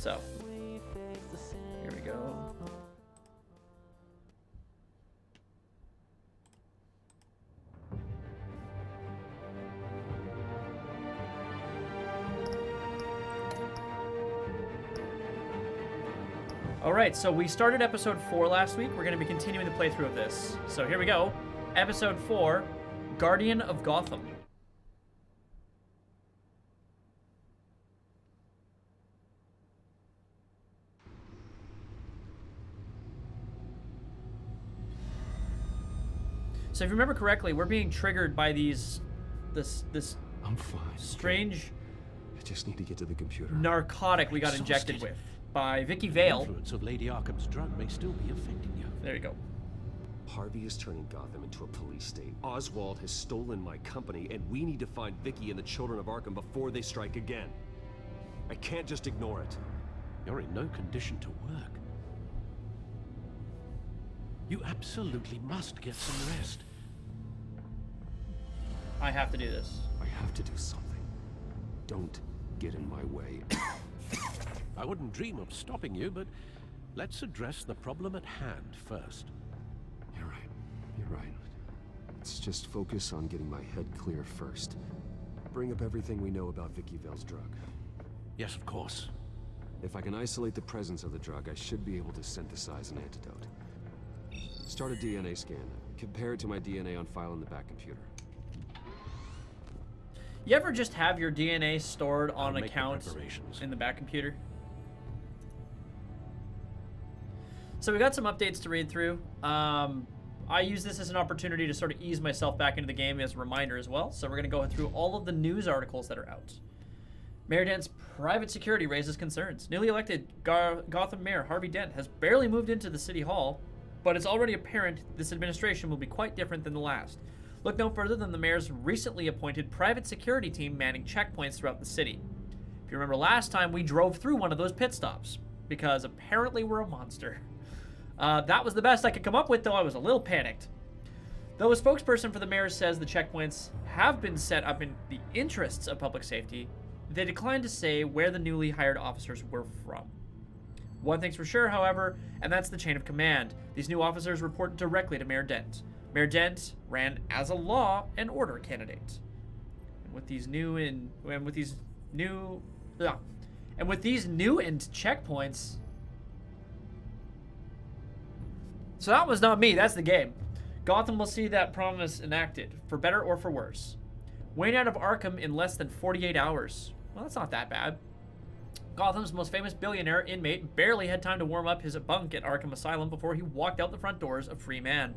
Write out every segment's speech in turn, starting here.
So, here we go. All right, so we started episode 4 last week. We're going to be continuing the playthrough of this. So here we go. Episode 4, Guardian of Gotham. So if you remember correctly, we're being triggered by this I'm fine. Strange I just need to get to the computer. narcotic we got injected with by Vicki Vale. The influence of Lady Arkham's drug may still be affecting you. There you go. Harvey is turning Gotham into a police state. Oswald has stolen my company, and we need to find Vicki and the Children of Arkham before they strike again. I can't just ignore it. You're in no condition to work. You absolutely must get some rest. I have to do this. I have to do something. Don't get in my way. I wouldn't dream of stopping you, but let's address the problem at hand first. You're right. You're right. Let's just focus on getting my head clear first. Bring up everything we know about Vicki Vale's drug. Yes, of course. If I can isolate the presence of the drug, I should be able to synthesize an antidote. Start a DNA scan. Compare it to my DNA on file in the back computer. You ever just have your DNA stored on make the accounts preparations. in the back computer? So we got some updates to read through. I use this as an opportunity to sort of ease myself back into the game as a reminder as well. So we're going to go through all of the news articles that are out. Mayor Dent's private security raises concerns. Newly elected Gotham Mayor Harvey Dent has barely moved into the city hall, but it's already apparent this administration will be quite different than the last. Look no further than the mayor's recently appointed private security team manning checkpoints throughout the city. If you remember last time, we drove through one of those pit stops, because apparently we're a monster. That was the best I could come up with, though I was a little panicked. Though a spokesperson for the mayor says the checkpoints have been set up in the interests of public safety, they declined to say where the newly hired officers were from. One thing's for sure, however, and that's the chain of command. These new officers report directly to Mayor Dent. Mayor Dent ran as a law and order candidate. And with these new checkpoints. So that was not me, that's the game. Gotham will see that promise enacted, for better or for worse. Wayne out of Arkham in less than 48 hours. Well, that's not that bad. Gotham's most famous billionaire inmate barely had time to warm up his bunk at Arkham Asylum before he walked out the front doors a free man.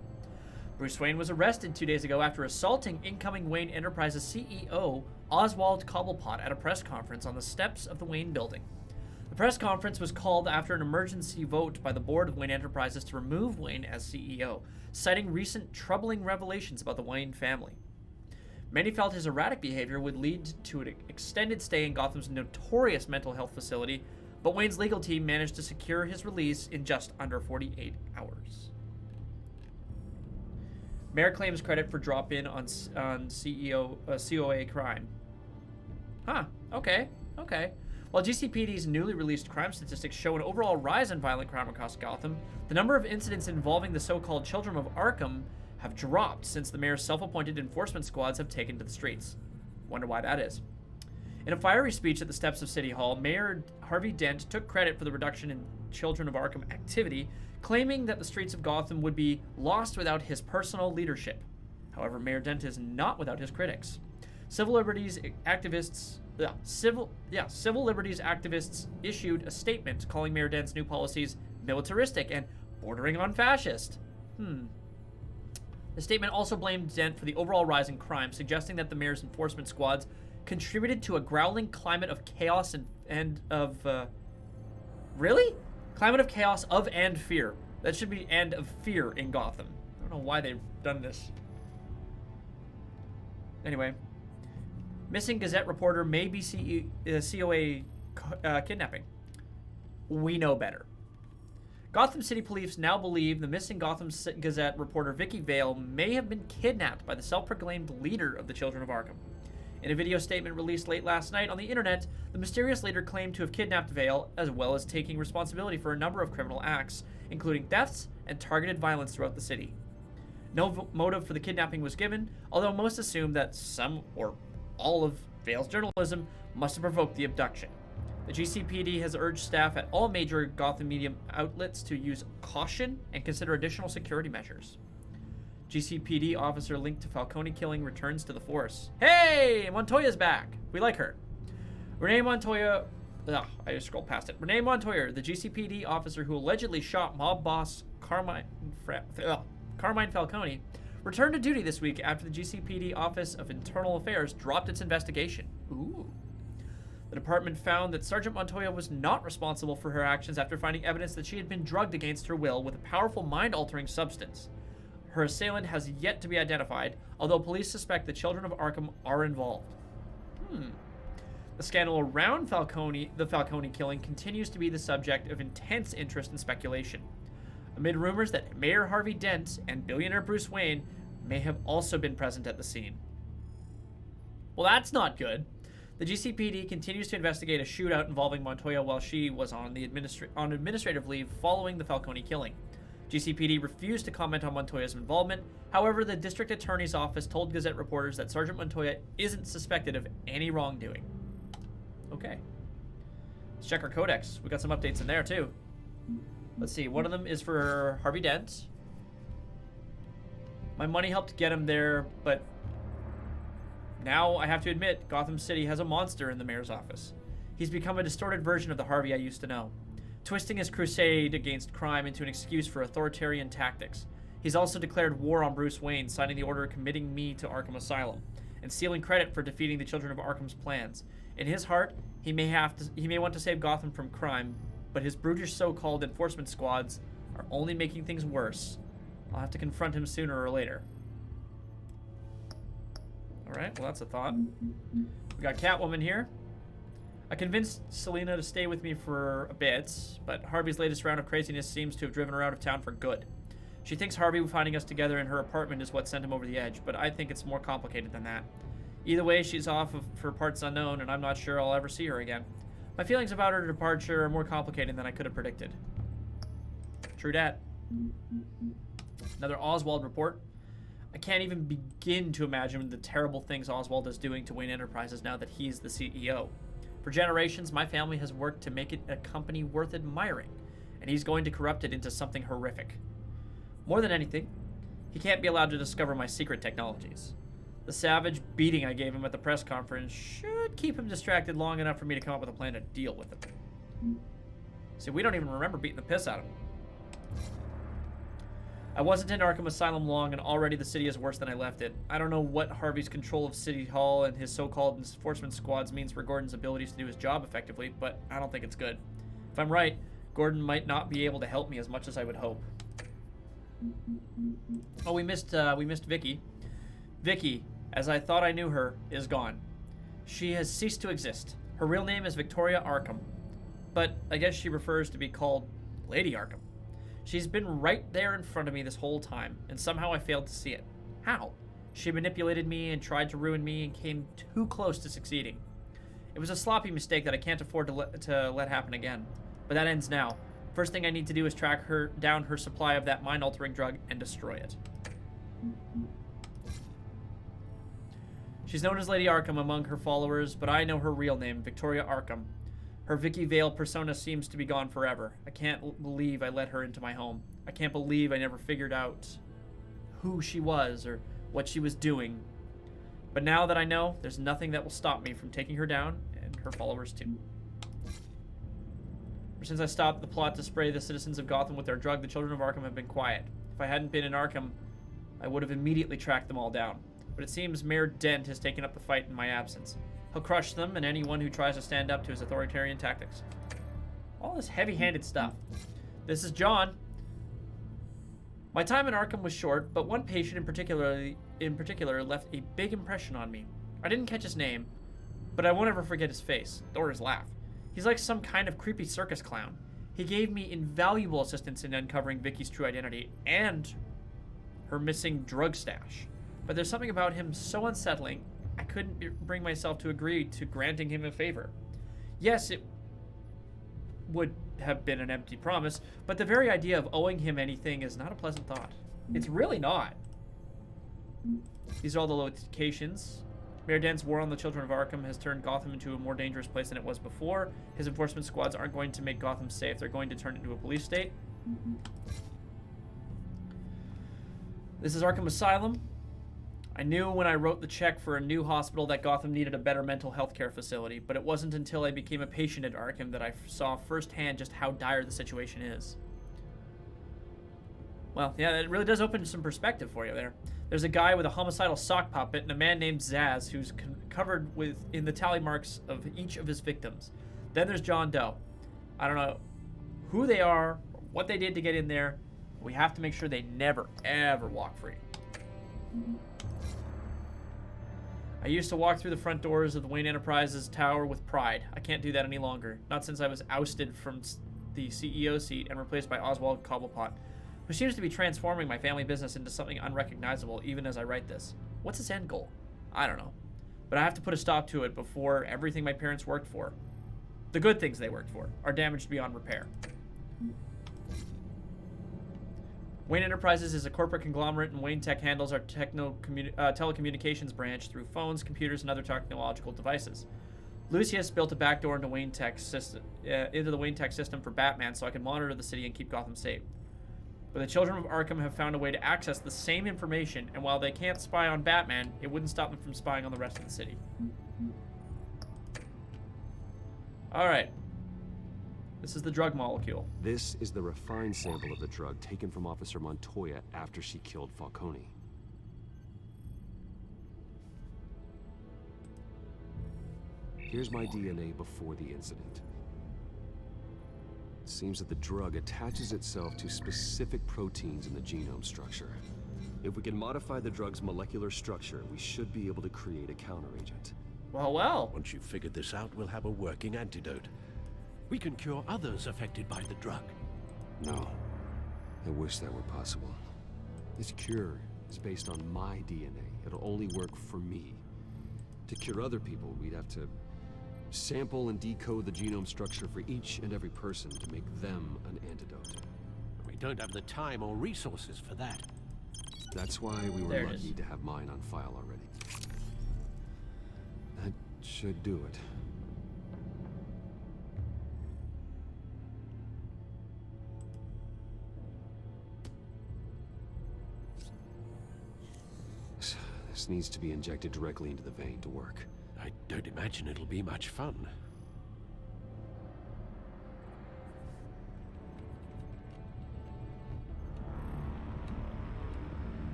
Bruce Wayne was arrested 2 days ago after assaulting incoming Wayne Enterprises CEO Oswald Cobblepot at a press conference on the steps of the Wayne building. The press conference was called after an emergency vote by the board of Wayne Enterprises to remove Wayne as CEO, citing recent troubling revelations about the Wayne family. Many felt his erratic behavior would lead to an extended stay in Gotham's notorious mental health facility, but Wayne's legal team managed to secure his release in just under 48 hours. Mayor claims credit for drop-in on COA crime. Huh, okay. While GCPD's newly released crime statistics show an overall rise in violent crime across Gotham, the number of incidents involving the so-called Children of Arkham have dropped since the mayor's self-appointed enforcement squads have taken to the streets. Wonder why that is. In a fiery speech at the steps of City Hall, Mayor Harvey Dent took credit for the reduction in Children of Arkham activity, claiming that the streets of Gotham would be lost without his personal leadership. However, Mayor Dent is not without his critics. Civil liberties activists issued a statement calling Mayor Dent's new policies militaristic and bordering on fascist. The statement also blamed Dent for the overall rise in crime, suggesting that the mayor's enforcement squads contributed to a growling climate of chaos climate of chaos and fear. That should be and of fear in Gotham. I don't know why they've done this. Anyway, missing Gazette reporter may be COA kidnapping. We know better. Gotham City Police now believe the missing Gotham Gazette reporter Vicki Vale may have been kidnapped by the self-proclaimed leader of the Children of Arkham. In a video statement released late last night on the internet, the mysterious leader claimed to have kidnapped Vale, as well as taking responsibility for a number of criminal acts, including thefts and targeted violence throughout the city. No motive for the kidnapping was given, although most assume that some or all of Vale's journalism must have provoked the abduction. The GCPD has urged staff at all major Gotham media outlets to use caution and consider additional security measures. GCPD officer linked to Falcone killing returns to the force. Hey, Montoya's back. We like her. Renee Montoya. I just scrolled past it. Renee Montoya, the GCPD officer who allegedly shot mob boss Carmine Falcone, returned to duty this week after the GCPD Office of Internal Affairs dropped its investigation. Ooh. The department found that Sergeant Montoya was not responsible for her actions after finding evidence that she had been drugged against her will with a powerful mind-altering substance. Her assailant has yet to be identified, although police suspect the Children of Arkham are involved. The scandal around the Falcone killing continues to be the subject of intense interest and speculation, amid rumors that Mayor Harvey Dent and billionaire Bruce Wayne may have also been present at the scene. Well, that's not good. The GCPD continues to investigate a shootout involving Montoya while she was on administrative leave following the Falcone killing. GCPD refused to comment on Montoya's involvement. However, the district attorney's office told Gazette reporters that Sergeant Montoya isn't suspected of any wrongdoing. Okay. Let's check our codex. We got some updates in there, too. Let's see. One of them is for Harvey Dent. My money helped get him there, but now I have to admit, Gotham City has a monster in the mayor's office. He's become a distorted version of the Harvey I used to know, twisting his crusade against crime into an excuse for authoritarian tactics. He's also declared war on Bruce Wayne, signing the order committing me to Arkham Asylum, and stealing credit for defeating the Children of Arkham's plans. In his heart, he may want to save Gotham from crime, but his brutish so-called enforcement squads are only making things worse. I'll have to confront him sooner or later. Alright, well that's a thought. We got Catwoman here. I convinced Selina to stay with me for a bit, but Harvey's latest round of craziness seems to have driven her out of town for good. She thinks Harvey finding us together in her apartment is what sent him over the edge, but I think it's more complicated than that. Either way, she's off for parts unknown, and I'm not sure I'll ever see her again. My feelings about her departure are more complicated than I could have predicted. True dat. Another Oswald report. I can't even begin to imagine the terrible things Oswald is doing to Wayne Enterprises now that he's the CEO. For generations, my family has worked to make it a company worth admiring, and he's going to corrupt it into something horrific. More than anything, he can't be allowed to discover my secret technologies. The savage beating I gave him at the press conference should keep him distracted long enough for me to come up with a plan to deal with it. See, we don't even remember beating the piss out of him. I wasn't in Arkham Asylum long, and already the city is worse than I left it. I don't know what Harvey's control of City Hall and his so-called enforcement squads means for Gordon's abilities to do his job effectively, but I don't think it's good. If I'm right, Gordon might not be able to help me as much as I would hope. Oh, we missed Vicki. Vicki, as I thought I knew her, is gone. She has ceased to exist. Her real name is Victoria Arkham, but I guess she prefers to be called Lady Arkham. She's been right there in front of me this whole time, and somehow I failed to see it. How? She manipulated me and tried to ruin me and came too close to succeeding. It was a sloppy mistake that I can't afford to let happen again. But that ends now. First thing I need to do is track down her supply of that mind-altering drug and destroy it. She's known as Lady Arkham among her followers, but I know her real name, Victoria Arkham. Her Vicki Vale persona seems to be gone forever. I can't believe I let her into my home. I can't believe I never figured out who she was or what she was doing. But now that I know, there's nothing that will stop me from taking her down, and her followers too. Ever since I stopped the plot to spray the citizens of Gotham with their drug, the Children of Arkham have been quiet. If I hadn't been in Arkham, I would have immediately tracked them all down. But it seems Mayor Dent has taken up the fight in my absence. He'll crush them and anyone who tries to stand up to his authoritarian tactics. All this heavy-handed stuff. This is John. My time in Arkham was short, but one patient in particular left a big impression on me. I didn't catch his name, but I won't ever forget his face, or his laugh. He's like some kind of creepy circus clown. He gave me invaluable assistance in uncovering Vicki's true identity and her missing drug stash. But there's something about him so unsettling I couldn't bring myself to agree to granting him a favor. Yes, it would have been an empty promise, but the very idea of owing him anything is not a pleasant thought. It's really not. These are all the locations. Mayor Dent's war on the Children of Arkham has turned Gotham into a more dangerous place than it was before. His enforcement squads aren't going to make Gotham safe. They're going to turn it into a police state. This is Arkham Asylum. I knew when I wrote the check for a new hospital that Gotham needed a better mental health care facility, but it wasn't until I became a patient at Arkham that I saw firsthand just how dire the situation is. Well, yeah, it really does open some perspective for you there. There's a guy with a homicidal sock puppet and a man named Zaz who's covered in the tally marks of each of his victims. Then there's John Doe. I don't know who they are, or what they did to get in there. We have to make sure they never, ever walk free. I used to walk through the front doors of the Wayne Enterprises tower with pride. I can't do that any longer. Not since I was ousted from the CEO seat and replaced by Oswald Cobblepot, who seems to be transforming my family business into something unrecognizable even as I write this. What's his end goal? I don't know. But I have to put a stop to it before everything my parents worked for, the good things they worked for, are damaged beyond repair. Wayne Enterprises is a corporate conglomerate, and Wayne Tech handles our telecommunications branch through phones, computers, and other technological devices. Lucius built a backdoor into the Wayne Tech system for Batman so I can monitor the city and keep Gotham safe. But the Children of Arkham have found a way to access the same information, and while they can't spy on Batman, it wouldn't stop them from spying on the rest of the city. Alright. This is the drug molecule. This is the refined sample of the drug taken from Officer Montoya after she killed Falcone. Here's my DNA before the incident. It seems that the drug attaches itself to specific proteins in the genome structure. If we can modify the drug's molecular structure, we should be able to create a counteragent. Well. Once you've figured this out, we'll have a working antidote. We can cure others affected by the drug. No. I wish that were possible. This cure is based on my DNA. It'll only work for me. To cure other people, we'd have to sample and decode the genome structure for each and every person to make them an antidote. We don't have the time or resources for that. That's why we were lucky to have mine on file already. That should do it. This needs to be injected directly into the vein to work. I don't imagine it'll be much fun.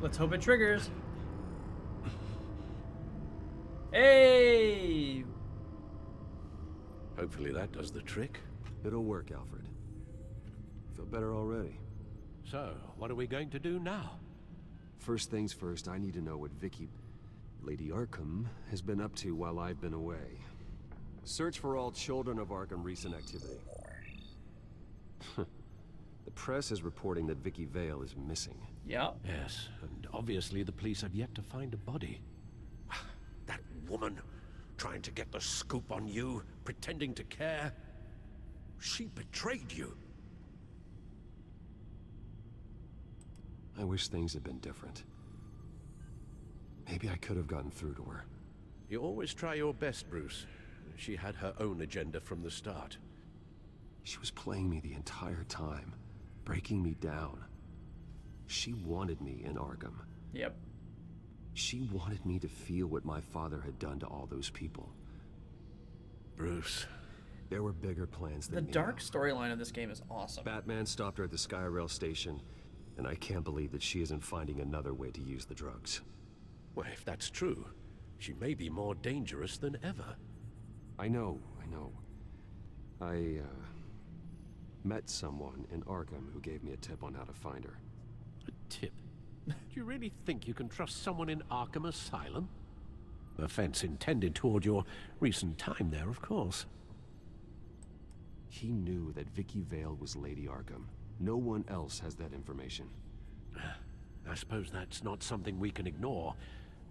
Let's hope it triggers. Hey! Hopefully that does the trick. It'll work, Alfred. Feel better already. So, what are we going to do now? First things first, I need to know what Vicki, Lady Arkham, has been up to while I've been away. Search for all Children of Arkham recent activity. The press is reporting that Vicki Vale is missing. Yep. Yes, and obviously the police have yet to find a body. That woman, trying to get the scoop on you, pretending to care. She betrayed you. I wish things had been different. Maybe I could have gotten through to her. You always try your best, Bruce. She had her own agenda from the start. She was playing me the entire time, breaking me down. She wanted me in Arkham. Yep. She wanted me to feel what my father had done to all those people. Bruce. There were bigger plans than The me. dark storyline of this game is awesome. Batman stopped her at the Skyrail station, and I can't believe that she isn't finding another way to use the drugs. Well, if that's true, she may be more dangerous than ever. I know. I met someone in Arkham who gave me a tip on how to find her. A tip? Do you really think you can trust someone in Arkham Asylum? Offense intended toward your recent time there, of course. He knew that Vicki Vale was Lady Arkham. No one else has that information. I suppose that's not something we can ignore,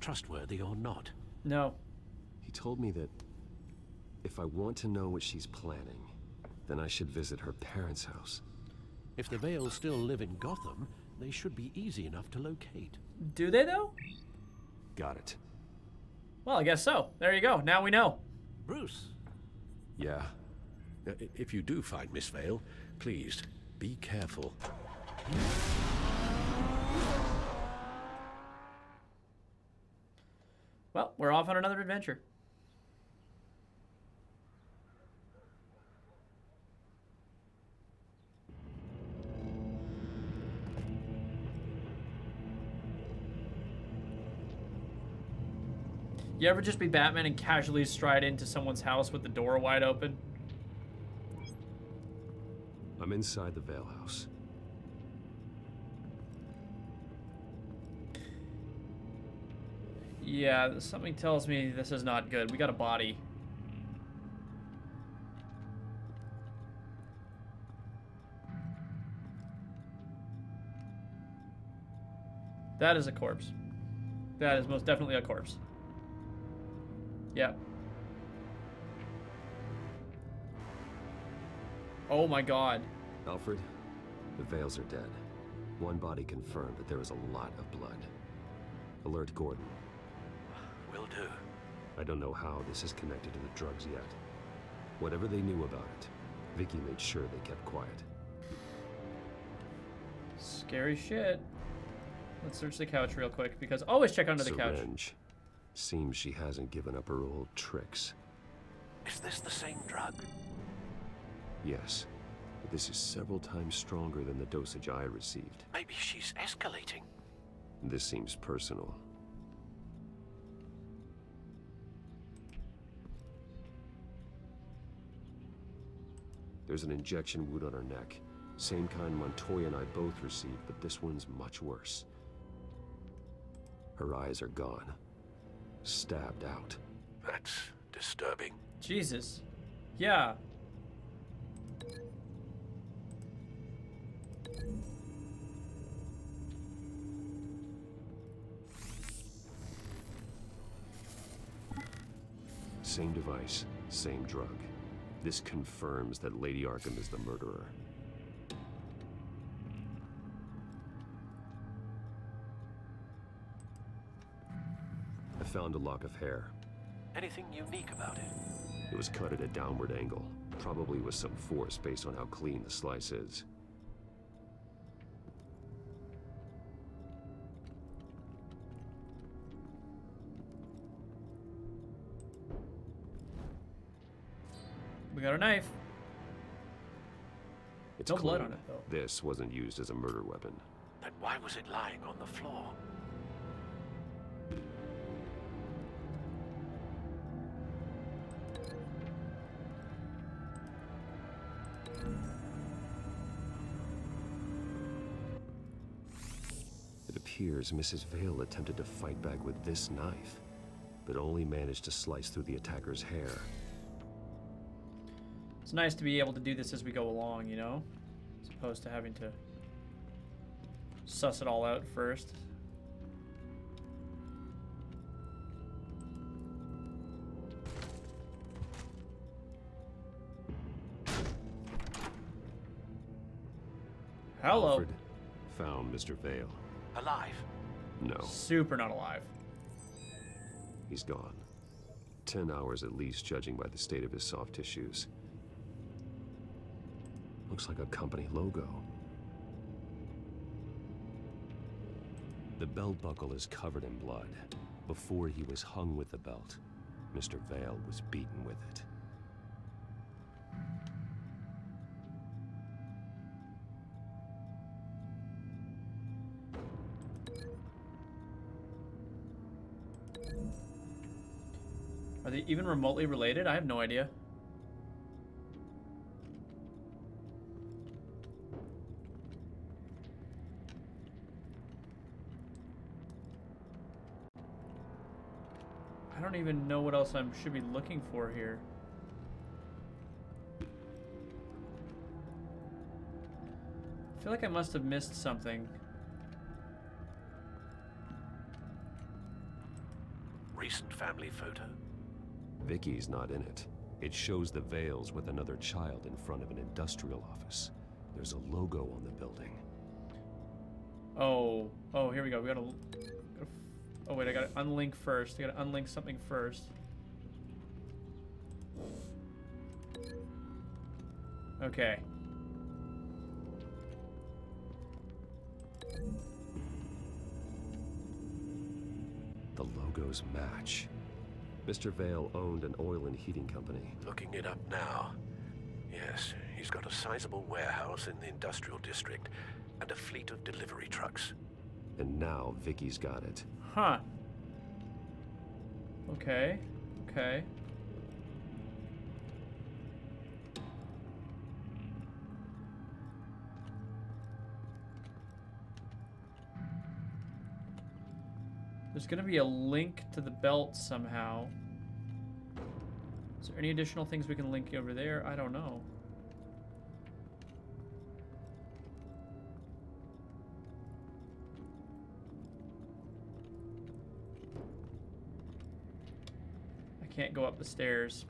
trustworthy or not. No. He told me that if I want to know what she's planning, then I should visit her parents' house. If the Vales still live in Gotham, they should be easy enough to locate. Do they, though? Got it. Well, I guess so. There you go. Now we know. Bruce, Yeah. if you do find Miss Vale, please, be careful. Well, we're off on another adventure. You ever just be Batman and casually stride into someone's house with the door wide open? I'm inside the Vale house. Yeah, something tells me this is not good. We got a body. That is a corpse. That is most definitely a corpse. Yeah. Oh my god. Alfred, the Vales are dead. One body confirmed, but there is a lot of blood. Alert Gordon. Will do. I don't know how this is connected to the drugs yet. Whatever they knew about it, Vicki made sure they kept quiet. Scary shit. Let's search the couch real quick, because always check under the couch. Syringe. Seems she hasn't given up her old tricks. Is this the same drug? Yes, but this is several times stronger than the dosage I received. Maybe she's escalating. This seems personal. There's an injection wound on her neck. Same kind Montoya and I both received, but this one's much worse. Her eyes are gone. Stabbed out. That's disturbing. Jesus. Yeah. Same device, same drug. This confirms that Lady Arkham is the murderer. I found a lock of hair. Anything unique about it? It was cut at a downward angle, probably with some force based on how clean the slice is. We got a knife. It's No blood clean. on it, though. This wasn't used as a murder weapon. Then why was it lying on the floor? It appears Mrs. Vale attempted to fight back with this knife, but only managed to slice through the attacker's hair. It's nice to be able to do this as we go along, you know? As opposed to having to suss it all out first. Hello. Alfred found Mr. Vale. Alive? No, Super not alive. he's gone. 10 hours at least, judging by the state of his soft tissues. Looks like a company logo. The belt buckle is covered in blood. Before he was hung with the belt, Mr. Vale was beaten with it. Are they even remotely related? I have no idea. I don't even know what else I should be looking for here. feel like I must have missed something. Recent family photo? Vicky's not in it. It shows the Vales with another child in front of an industrial office. There's a logo on the building. Oh, here we go. We gotta. Oh wait, I gotta unlink first. I gotta unlink something first. Okay. The logos match. Mr. Vale owned an oil and heating company. Looking it up now. Yes, he's got a sizable warehouse in the industrial district and a fleet of delivery trucks. And now Vicky's got it. Huh. Okay. Okay. There's gonna be a link to the belt somehow. Is there any additional things we can link over there? I don't know. I can't go up the stairs.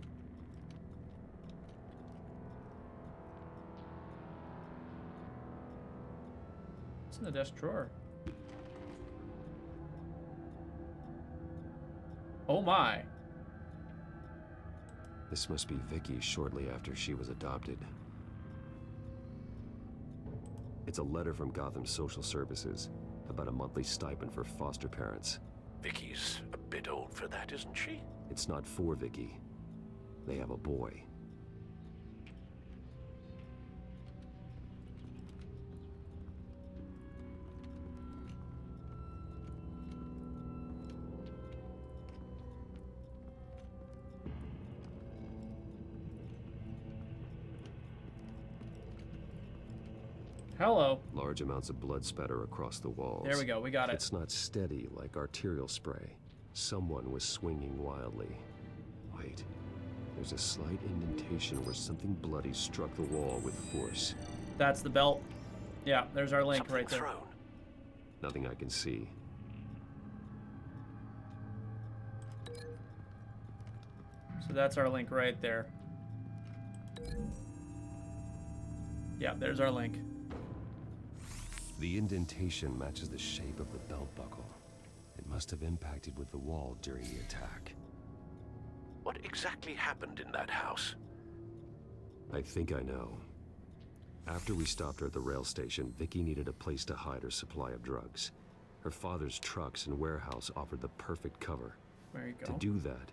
What's in the desk drawer? Oh my. This must be Vicky shortly after she was adopted. It's a letter from Gotham Social Services about a monthly stipend for foster parents. Vicky's a bit old for that, isn't she? It's not for Vicky. They have a boy. Hello. Large amounts of blood spatter across the walls. There we go. We got it. It's not steady like arterial spray. Someone was swinging wildly. Wait. There's a slight indentation where something bloody struck the wall with force. That's the belt. Yeah, there's our link Something right there. thrown. Nothing I can see. So that's our link right there. Yeah, there's our link. The indentation matches the shape of the belt buckle. It must have impacted with the wall during the attack. What exactly happened in that house? I think I know. After we stopped her at the rail station, Vicki needed a place to hide her supply of drugs. Her father's trucks and warehouse offered the perfect cover. There you To go. do that,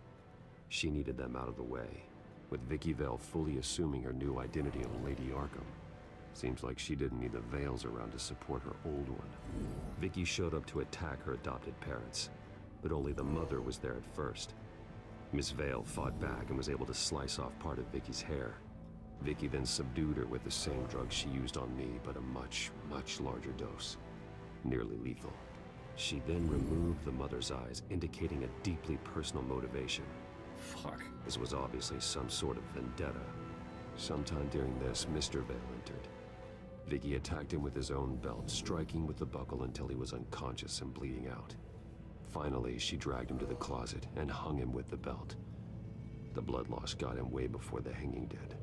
she needed them out of the way, with Vicki Vale fully assuming her new identity of Lady Arkham. Seems like she didn't need the Vales around to support her old one. Vicki showed up to attack her adopted parents, but only the mother was there at first. Miss Vale fought back and was able to slice off part of Vicky's hair. Vicki then subdued her with the same drug she used on me, but a much, much larger dose. Nearly lethal. She then removed the mother's eyes, indicating a deeply personal motivation. Fuck. This was obviously some sort of vendetta. Sometime during this, Mr. Vale entered. Vicki attacked him with his own belt, striking with the buckle until he was unconscious and bleeding out. Finally, she dragged him to the closet and hung him with the belt. The blood loss got him way before the hanging did.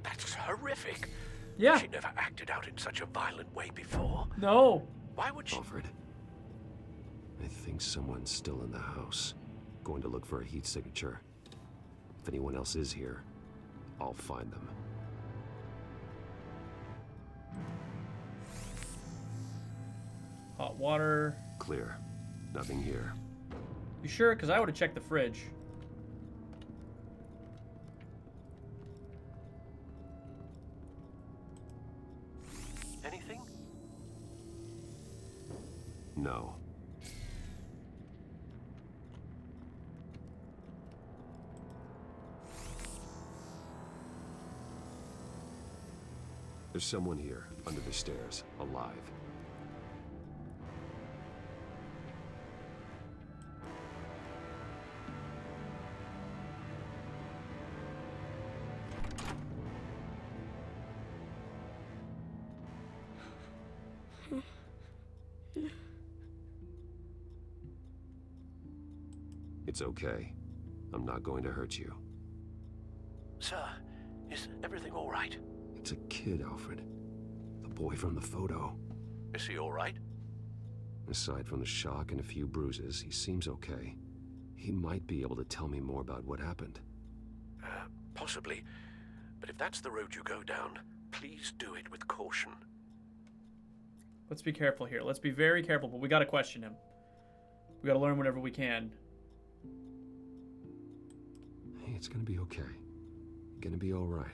That's horrific. Yeah. She never acted out in such a violent way before. No. Why would she? Alfred, I think someone's still in the house. Going to look for a heat signature. If anyone else is here, I'll find them. Hot water. Clear. Nothing here. You sure? Because I would have checked the fridge. Anything? No. There's someone here, under the stairs, alive. It's okay. I'm not going to hurt you. Sir, is everything all right? It's a kid, Alfred. The boy from the photo. Is he all right? Aside from the shock and a few bruises, he seems okay. He might be able to tell me more about what happened. Possibly. But if that's the road you go down, please do it with caution. Let's be careful here. Let's be very careful, but we gotta question him. We gotta learn whatever we can. Hey, it's gonna be okay. Gonna be all right.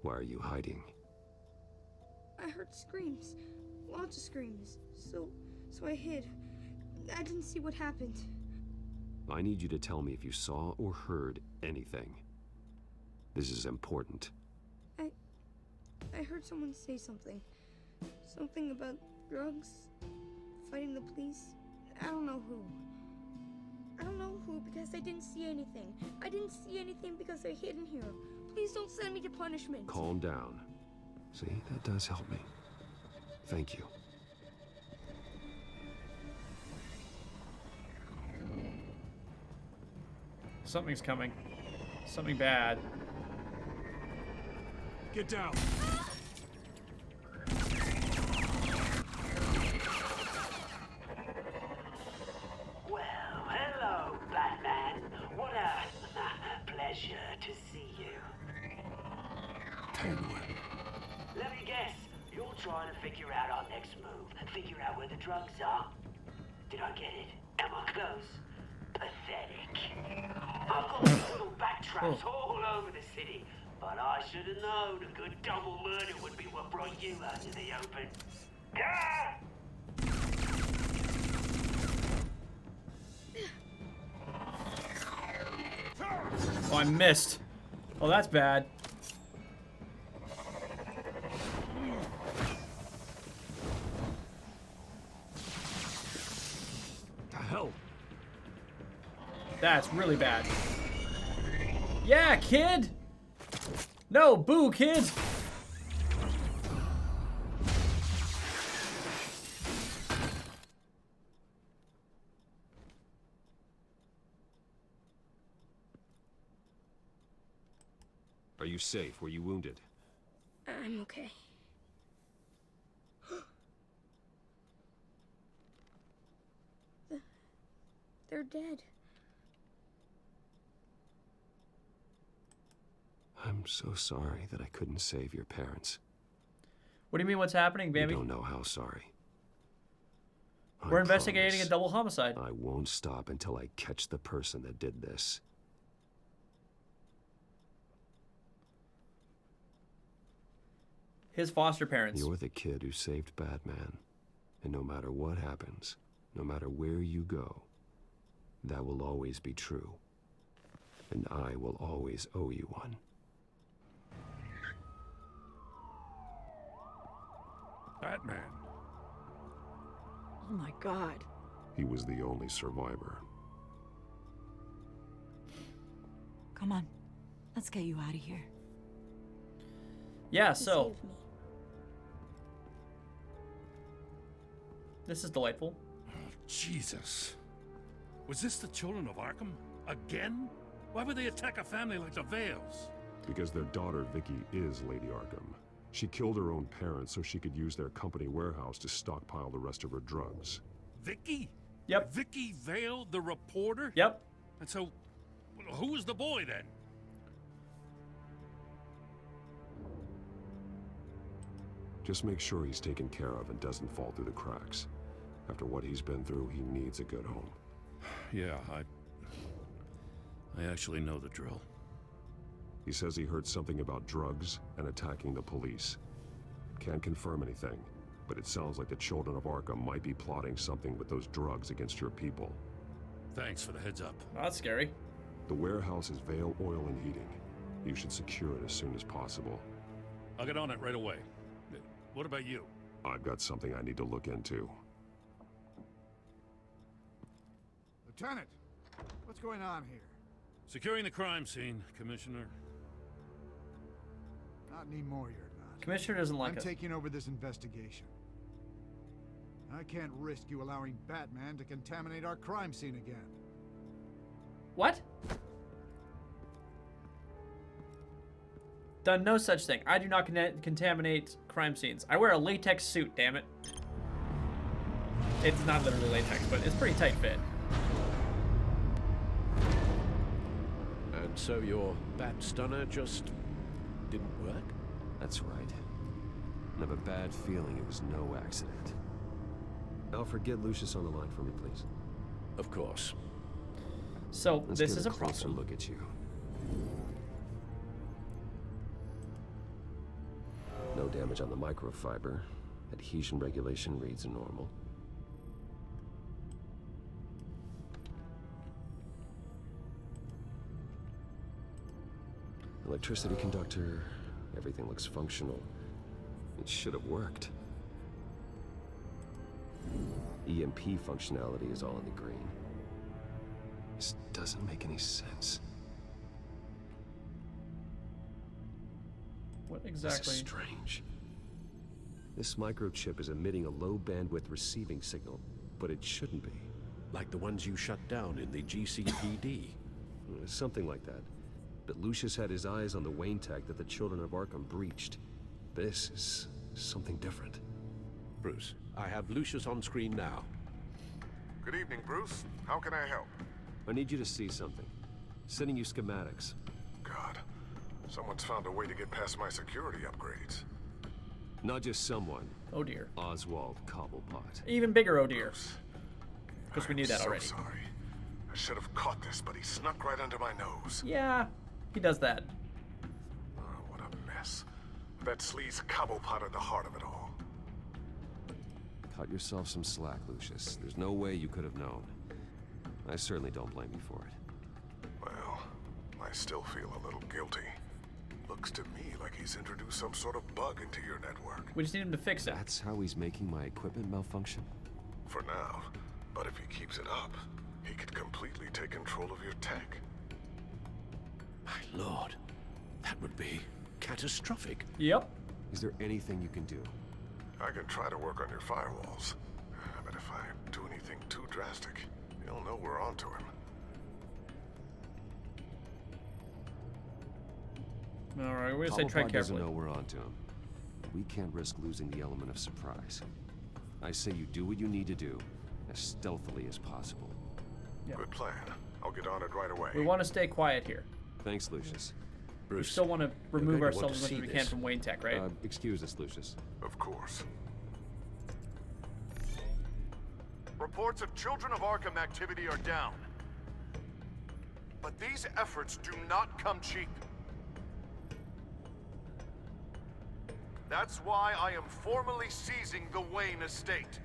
Why are you hiding? I heard screams. Lots of screams. So I hid. I didn't see what happened. I need you to tell me if you saw or heard anything. This is important. I heard someone say something. Something about drugs, fighting the police. I don't know who. I don't know who because I didn't see anything. I didn't see anything because I hid in here. Please don't send me to punishment. Calm down. See, that does help me. Thank you. Something's coming. Something bad. Get down. Well, hello, Batman. What a pleasure to see you. Penguin. Let me guess, you're trying to figure out our next move. Figure out where the drugs are. Did I get it? Am I close? Pathetic. I've got these little backtraps all over the city, but I should have known a good double murder would be what brought you out to the open. Ah! Oh, I missed. Oh, that's bad. The hell? That's really bad. Yeah, kid! No, boo, kid! Are you safe? Were you wounded? I'm okay. They're dead. I'm so sorry that I couldn't save your parents. What do you mean, what's happening, You baby? don't know how sorry. We're I investigating a promise double homicide. I won't stop until I catch the person that did this. His foster parents. You're the kid who saved Batman. And no matter what happens, no matter where you go, that will always be true. And I will always owe you one. Batman. Oh my God. He was the only survivor. Come on. Let's get you out of here. Yeah, You so saved me. this is delightful. Oh, Jesus. Was this the Children of Arkham? Again? Why would they attack a family like the Vales? Because their daughter, Vicki, is Lady Arkham. She killed her own parents so she could use their company warehouse to stockpile the rest of her drugs. Vicki? Yep. Vicki Vale, the reporter? Yep. And so, who was the boy then? Just make sure he's taken care of and doesn't fall through the cracks. After what he's been through, he needs a good home. Yeah, I actually know the drill. He says he heard something about drugs and attacking the police. Can't confirm anything, but it sounds like the Children of Arkham might be plotting something with those drugs against your people. Thanks for the heads up. That's scary. The warehouse is Vale Oil and Heating. You should secure it as soon as possible. I'll get on it right away. What about you? I've got something I need to look into. Lieutenant, what's going on here? Securing the crime scene, Commissioner. Not anymore, you're not. Commissioner doesn't like I'm us. taking over this investigation. I can't risk you allowing Batman to contaminate our crime scene again. What? Done no such thing. I do not contaminate crime scenes. I wear a latex suit, damn it. It's not literally latex, but it's pretty tight fit. And so your bat stunner just didn't work? That's right. I have a bad feeling it was no accident. Alfred, get Lucius on the line for me, please. Of course. So Let's this get is a a closer problem. look at you. No damage on the microfiber. Adhesion regulation reads normal. Electricity conductor. Everything looks functional. It should have worked. EMP functionality is all in the green. This doesn't make any sense. What This exactly? is strange. This microchip is emitting a low bandwidth receiving signal, but it shouldn't be. Like the ones you shut down in the GCPD. Something like that. But Lucius had his eyes on the Wayne tech that the Children of Arkham breached. This is something different. Bruce, I have Lucius on screen now. Good evening, Bruce. How can I help? I need you to see something. Sending you schematics. God, someone's found a way to get past my security upgrades. Not just someone. Oh dear. Oswald Cobblepot. Even bigger oh dear. Bruce, Because we knew that so already. Sorry. I should have caught this, but he snuck right under my nose. Yeah, he does that. Oh, what a mess. That sleaze Cobblepot at the heart of it all. Cut yourself some slack, Lucius. There's no way you could have known. I certainly don't blame you for it. Well, I still feel a little guilty. Looks to me like he's introduced some sort of bug into your network. We just need him to fix it. That's how he's making my equipment malfunction? For now. But if he keeps it up, he could completely take control of your tech. My lord, that would be catastrophic. Yep. Is there anything you can do? I can try to work on your firewalls. But if I do anything too drastic, he'll know we're onto him. All right, we're gonna say Cobblepot tread doesn't carefully. know we're onto him. We can't risk losing the element of surprise. I say you do what you need to do, as stealthily as possible. Yeah. Good plan. I'll get on it right away. We want to stay quiet here. Thanks, Lucius. We Bruce, still want to remove going to want ourselves to as much as see we can this. from Wayne Tech, right? Excuse us, Lucius. Of course. Reports of Children of Arkham activity are down. But these efforts do not come cheap. That's why I am formally seizing the Wayne estate.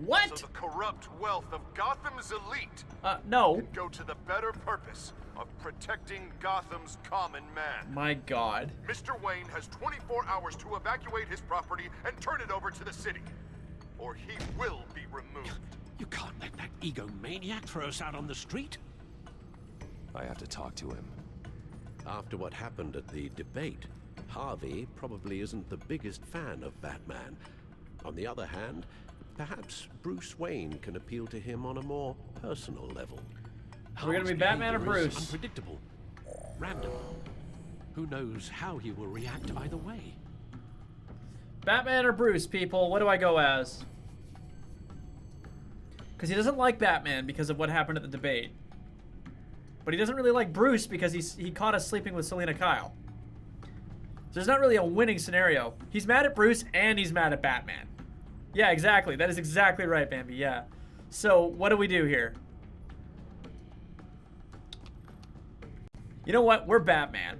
What? So the corrupt wealth of Gotham's elite No. can go to the better purpose of protecting Gotham's common man. My God. Mr. Wayne has 24 hours to evacuate his property and turn it over to the city, or he will be removed. You can't let that egomaniac throw us out on the street. I have to talk to him. After what happened at the debate, Harvey probably isn't the biggest fan of Batman. On the other hand, perhaps Bruce Wayne can appeal to him on a more personal level. We're gonna be Harvey's Batman or behavior is Bruce? Unpredictable. Random. Who knows how he will react either way? Batman or Bruce, people? What do I go as? Because he doesn't like Batman because of what happened at the debate. But he doesn't really like Bruce because he caught us sleeping with Selena Kyle. So there's not really a winning scenario. He's mad at Bruce and he's mad at Batman. Yeah, exactly. That is exactly right, Bambi. Yeah. So what do we do here? You know what? We're Batman.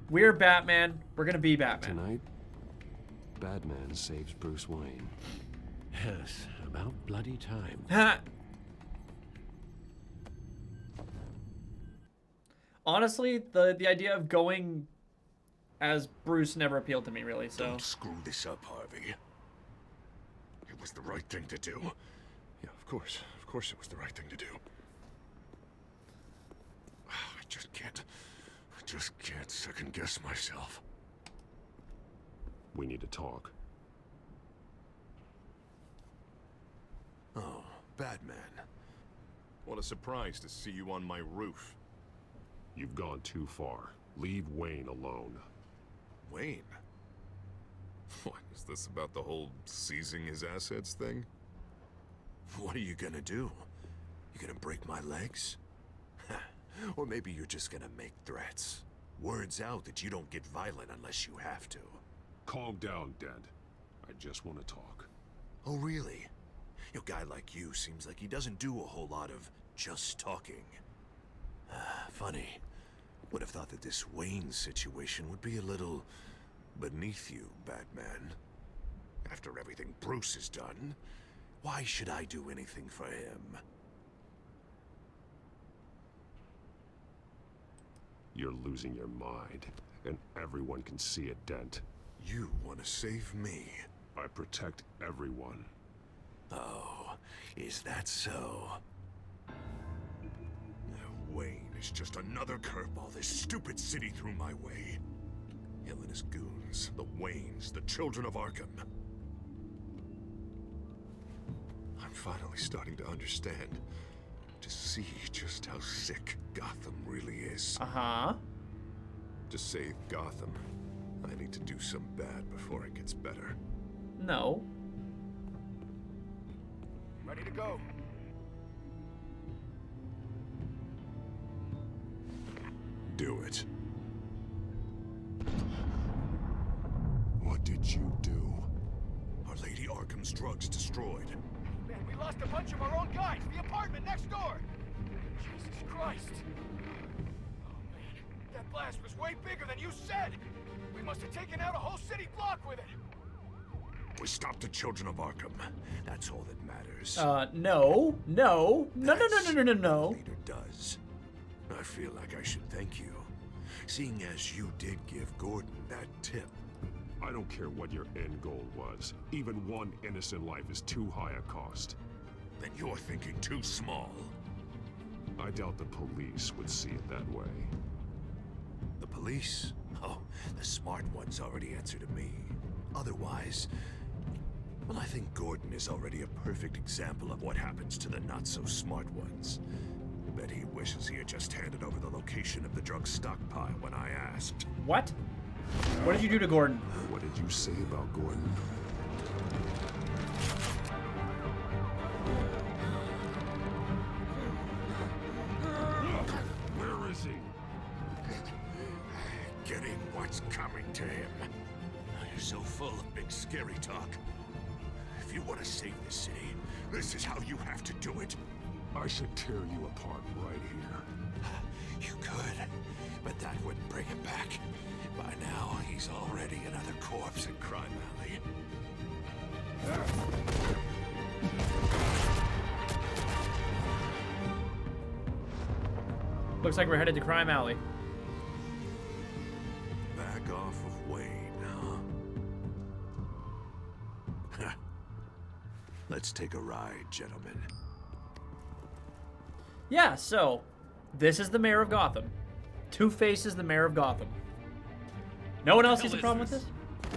We're Batman. We're gonna be Batman. Tonight, Batman saves Bruce Wayne. Yes, about bloody time. Ha! Honestly, the idea of going as Bruce never appealed to me, really, so... Don't screw this up, Harvey. It was the right thing to do. Yeah, of course it was the right thing to do. I just can't second guess myself. We need to talk. Oh, Batman. What a surprise to see you on my roof. You've gone too far. Leave Wayne alone. Wayne? What, is this about the whole seizing his assets thing? What are you gonna do? You gonna break my legs? Or maybe you're just gonna make threats. Words out that you don't get violent unless you have to. Calm down, Dent. I just want to talk. Oh, really? A guy like you seems like he doesn't do a whole lot of just talking. Funny. Would have thought that this Wayne situation would be a little beneath you, Batman. After everything Bruce has done, why should I do anything for him? You're losing your mind, and everyone can see it, Dent. You want to save me? I protect everyone. Oh, is that so? Wayne is just another curveball this stupid city threw my way. Him and his goons, the Waynes, the Children of Arkham. I'm finally starting to understand, to see just how sick Gotham really is. Uh-huh. To save Gotham, I need to do some bad before it gets better. No. Ready to go. Do it. What did you do? Our Lady Arkham's drugs destroyed. Man, we lost a bunch of our own guys. The apartment next door. Jesus Christ. Oh, man. That blast was way bigger than you said. We must have taken out a whole city block with it. We stopped the Children of Arkham. That's all that matters. No. No. No. Leader does. I feel like I should thank you, seeing as you did give Gordon that tip. I don't care what your end goal was. Even one innocent life is too high a cost. Then you're thinking too small. I doubt the police would see it that way. The police? Oh, the smart ones already answer to me. Otherwise, well, I think Gordon is already a perfect example of what happens to the not-so-smart ones. Bet he wishes he had just handed over the location of the drug stockpile when I asked. What? What did you do to Gordon? What did you say about Gordon? Where is he? Getting what's coming to him. You're so full of big scary talk. If you want to save this city, this is how you have to do it. I should tear you apart right here. You could, but that wouldn't bring him back. By now, he's already another corpse in Crime Alley. Looks like we're headed to Crime Alley. Back off of Wayne, huh? Let's take a ride, gentlemen. Yeah, so this is the mayor of Gotham. Two-Face is the mayor of Gotham. No one else sees a problem with this?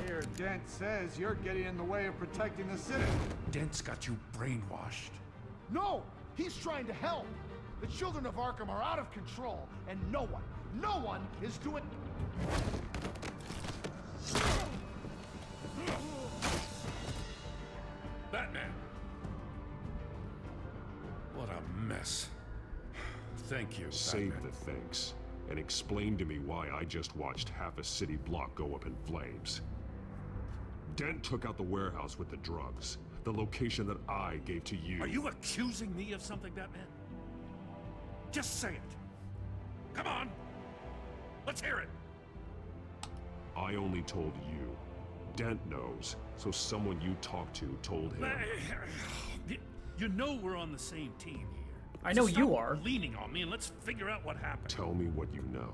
Here, Dent says you're getting in the way of protecting the city. Dent's got you brainwashed. No! He's trying to help! The Children of Arkham are out of control, and no one is doing... Batman! What a mess. Thank you, Save Batman. the thanks, and explain to me why I just watched half a city block go up in flames. Dent took out the warehouse with the drugs, the location that I gave to you. Are you accusing me of something, Batman? Just say it. Come on. Let's hear it. I only told you. Dent knows, so someone you talked to told him. You know we're on the same team here. I know So you stop are. leaning on me and let's figure out what happened. Tell me what you know.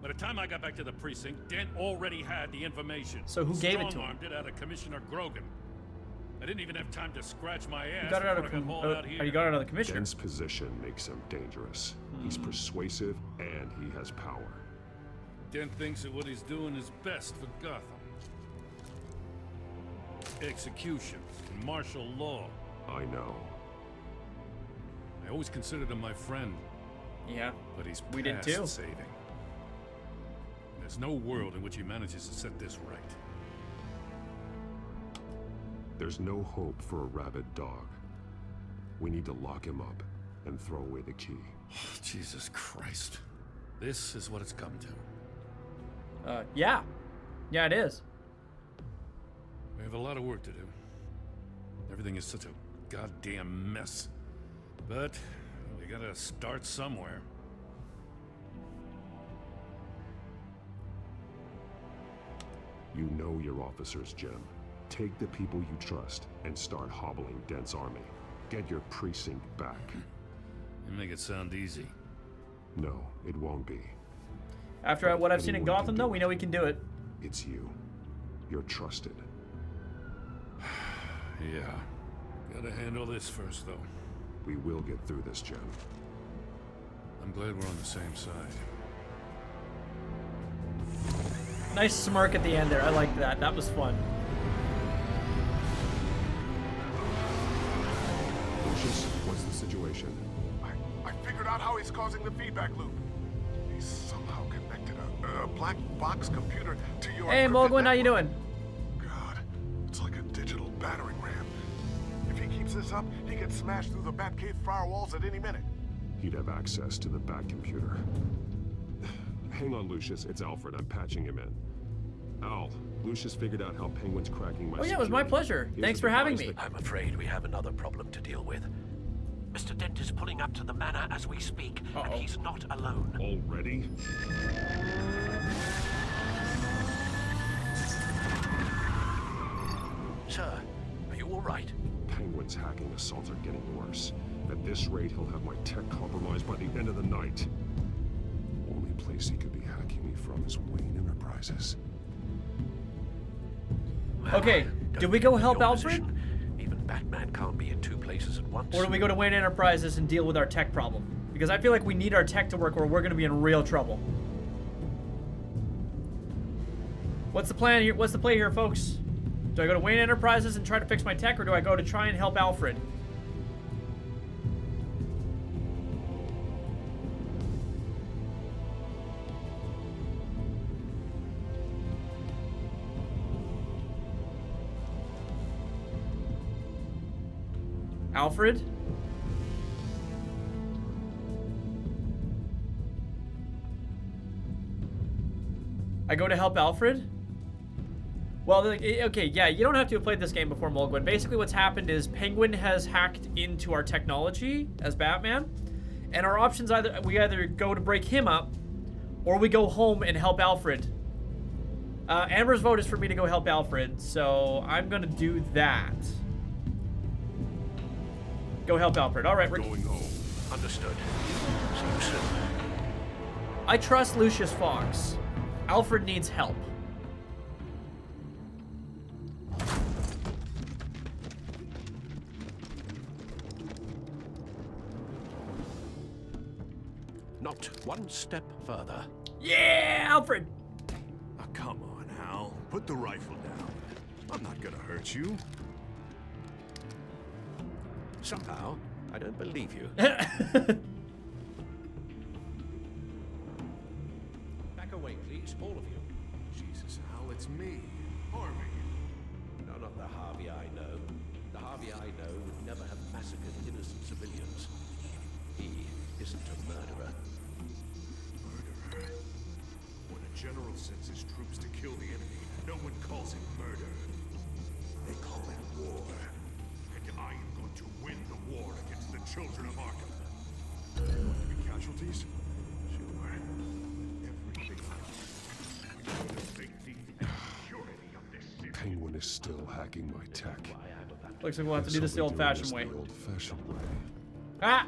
By the time I got back to the precinct, Dent already had the information. So who gave it to him? Strong-armed it out of Commissioner Grogan. I didn't even have time to scratch my ass You got it out of before I got hauled out here. you got it out of the commissioner. Dent's position makes him dangerous. He's persuasive and he has power. Dent thinks that what he's doing is best for Gotham. executions and martial law. I know. I always considered him my friend. Yeah. But he's we did past too. saving. There's no world in which he manages to set this right. There's no hope for a rabid dog. We need to lock him up and throw away the key. Jesus Christ. This is what it's come to. Yeah. Yeah, it is. We have a lot of work to do. Everything is such a goddamn mess. But we gotta start somewhere. You know your officers, Jim. Take the people you trust and start hobbling Dent's army. Get your precinct back. You make it sound easy. No, it won't be. After what I've seen in Anyone Gotham, can though, do we know we can do it. It's you. You're trusted. Yeah. Gotta handle this first, though. We will get through this, Jim. I'm glad we're on the same side. Nice smirk at the end there. I liked that. That was fun. Lucius, what's the situation? I figured out how he's causing the feedback loop. He's somehow connected a black box computer to your... Hey, Mogwin, how you doing? God, it's like a digital battering ram. If he keeps this up, he can smash through the Batcave firewalls at any minute. He'd have access to the Bat computer. Hang on, Lucius. It's Alfred. I'm patching him in. Al, Lucius figured out how Penguin's cracking my Oh yeah, it was my pleasure. Thanks for having me. I'm afraid we have another problem to deal with. Mr. Dent is pulling up to the manor as we speak, and he's not alone. Already? Sir, are you all right? Penguin's hacking assaults are getting worse. At this rate, he'll have my tech compromised by the end of the night. Only place he could be hacking me from is Wayne Enterprises. Okay, do we go help Alfred? Even Batman can't be in two places at once. Or do we go to Wayne Enterprises and deal with our tech problem? Because I feel like we need our tech to work or we're going to be in real trouble. What's the plan here? What's the play here, folks? Do I go to Wayne Enterprises and try to fix my tech, or do I go to try and help Alfred? Alfred? I go to help Alfred? Well, okay, yeah, you don't have to have played this game before, Mulgwin. Basically what's happened is Penguin has hacked into our technology as Batman, and our options we either go to break him up, or we go home and help Alfred. Amber's vote is for me to go help Alfred, so I'm gonna do that. Go help Alfred. All right, we're going home. Understood. See you soon. I trust Lucius Fox. Alfred needs help. Not one step further. Yeah, Alfred! Oh, come on, Al. Put the rifle down. I'm not gonna hurt you. Somehow, I don't believe you. Back away, please, all of you. Jesus, Al, it's me, Harvey. None of the Harvey I know. The Harvey I know would never have massacred innocent civilians. He isn't a murderer. Murderer? When a general sends his troops to kill the enemy, no one calls it murder. They call it war. And I am going to win the war against the Children of Arkham. There going to be casualties? Sure. Everything I do. For the safety and security of this city. Penguin is still hacking my tech. Looks like we'll have to do this the old-fashioned way. The old-fashioned way. Ah!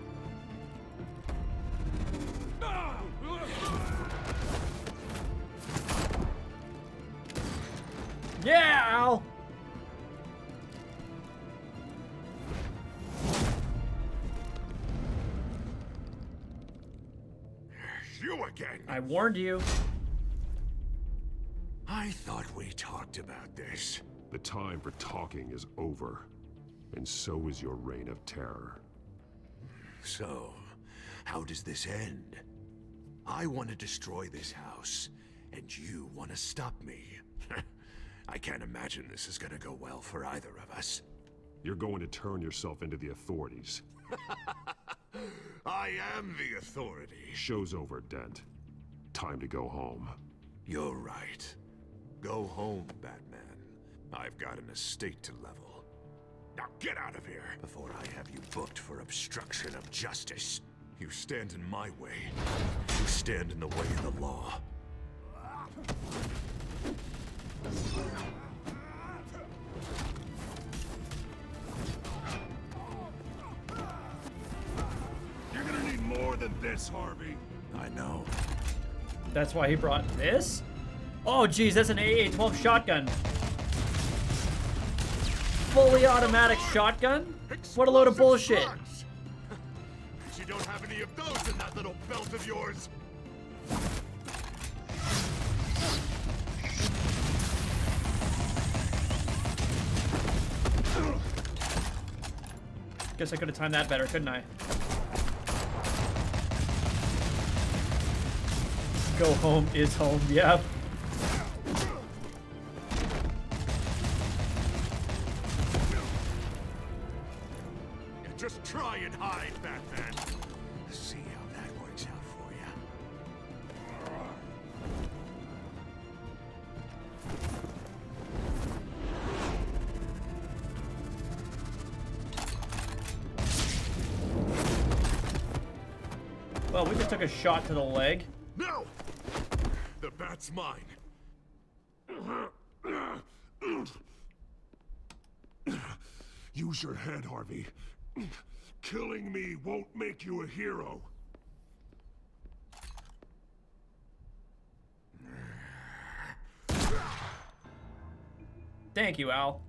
Yeah, Al! You again! I warned you. I thought we talked about this. The time for talking is over. And so is your reign of terror. So, how does this end? I want to destroy this house, and you want to stop me. I can't imagine this is gonna go well for either of us. You're going to turn yourself into the authorities. I am the authority. Show's over, Dent. Time to go home. You're right. Go home, Batman. I've got an estate to level. Now get out of here before I have you booked for obstruction of justice. You stand in my way. You stand in the way of the law. You're gonna need more than this, Harvey. I know. That's why he brought this? Oh, geez, that's an AA-12 shotgun. Fully automatic shotgun? What a load of bullshit. You don't have any of those in that little belt of yours. Guess I could have timed that better, couldn't I? Go home is home, yeah. Just try and hide, Batman. See how that works out for you. Well, we just took a shot to the leg. No! The bat's mine. Use your head, Harvey. Killing me won't make you a hero. Thank you, Al.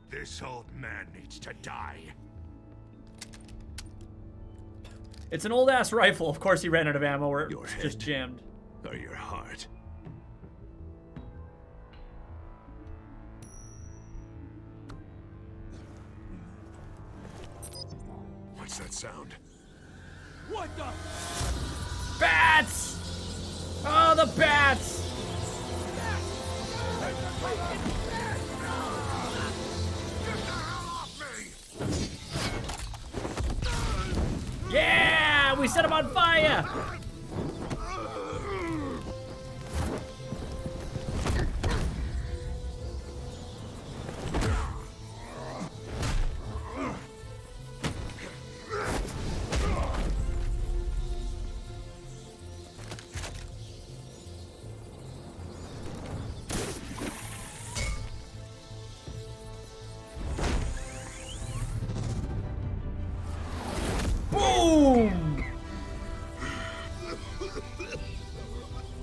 This old man needs to die. It's an old-ass rifle. Of course he ran out of ammo or Your it's just head. jammed. Or your heart. What's that sound? What the? Bats! Oh, the bats! Yeah! We set him on fire! Boom!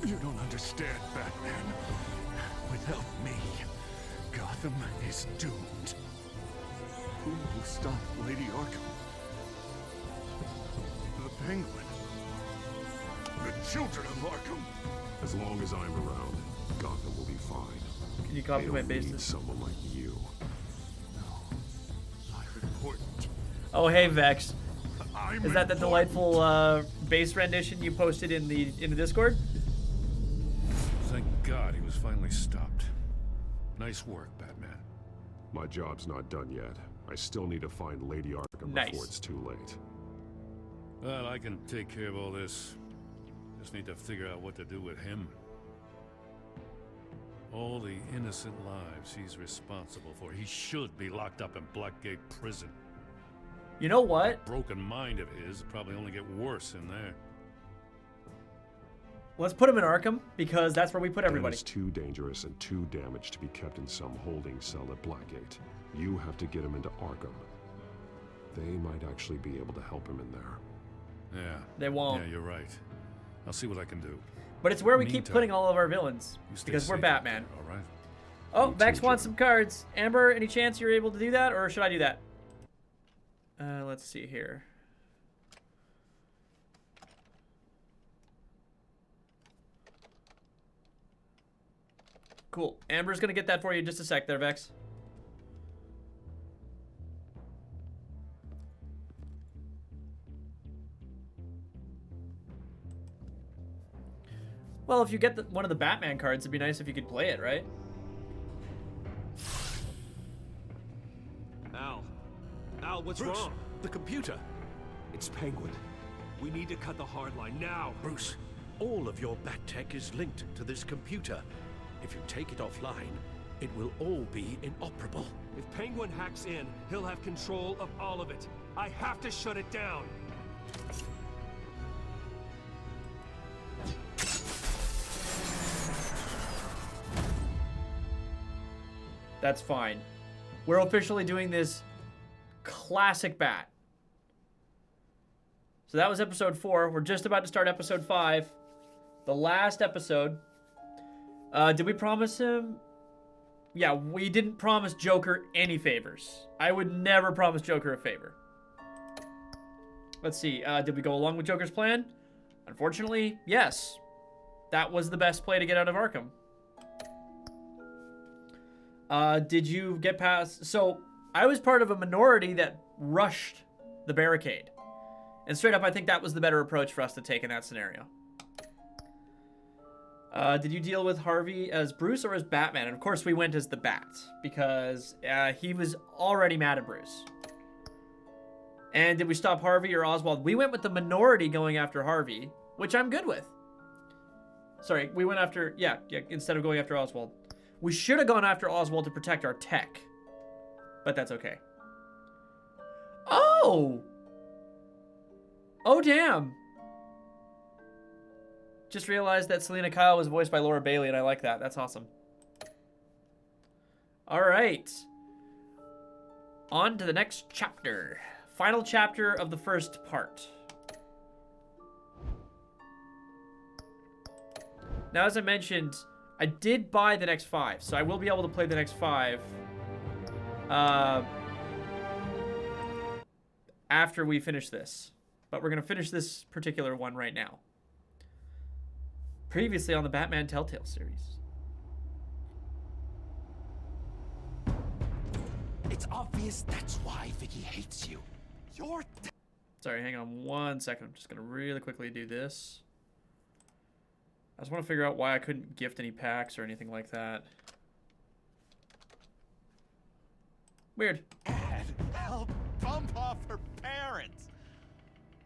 You don't understand, Batman. Without me, Gotham is doomed. Who will stop Lady Arkham? The Penguin? The Children of Arkham? As long as I'm around, Gotham will be fine. Can you copy They my don't need bases? someone like you. I'm important. Oh, hey, Vex. I'm Is that the important. delightful bass rendition you posted in the Discord? Thank God he was finally stopped. Nice work, Batman. My job's not done yet. I still need to find Lady Arkham Nice. before it's too late. Well, I can take care of all this. Just need to figure out what to do with him. All the innocent lives he's responsible for. He should be locked up in Blackgate Prison. You know what? That broken mind of his will probably only get worse in there. Let's put him in Arkham, because that's where we put everybody. He's too dangerous and too damaged to be kept in some holding cell at Blackgate. You have to get him into Arkham. They might actually be able to help him in there. Yeah. They won't. Yeah, you're right. I'll see what I can do. But it's where we keep Meantime, putting all of our villains, You stay because we're safe out Batman. there, all right? Oh, You too, Vex wants Jim. some cards. Amber, any chance you're able to do that, or should I do that? Let's see here. Cool. Amber's gonna get that for you in just a sec there, Vex. Well, if you get one of the Batman cards, it'd be nice if you could play it, right? Al, what's Bruce, wrong? the computer. It's Penguin. We need to cut the hard line now. Bruce, all of your bat tech is linked to this computer. If you take it offline, it will all be inoperable. If Penguin hacks in, he'll have control of all of it. I have to shut it down. That's fine. We're officially doing this classic bat. So that was episode 4. We're just about to start episode 5. The last episode. Did we promise him? Yeah, we didn't promise Joker any favors. I would never promise Joker a favor. Let's see. Did we go along with Joker's plan? Unfortunately, yes. That was the best play to get out of Arkham. Did you get past... So, I was part of a minority that rushed the barricade. And straight up, I think that was the better approach for us to take in that scenario. Did you deal with Harvey as Bruce or as Batman? And of course, we went as the Bat. Because he was already mad at Bruce. And did we stop Harvey or Oswald? We went with the minority going after Harvey. Which I'm good with. Sorry, we went after... Yeah, instead of going after Oswald. We should have gone after Oswald to protect our tech. But that's okay. Oh! Oh, damn. Just realized that Selena Kyle was voiced by Laura Bailey, and I like that. That's awesome. All right. On to the next chapter. Final chapter of the first part. Now, as I mentioned, I did buy the next 5, so I will be able to play the next 5 after we finish this. But we're going to finish this particular one right now. Previously on the Batman Telltale series. It's obvious that's why Vicki hates you. You're... Sorry, hang on one second. I'm just going to really quickly do this. I just want to figure out why I couldn't gift any packs or anything like that. Weird. Help bump off her parents.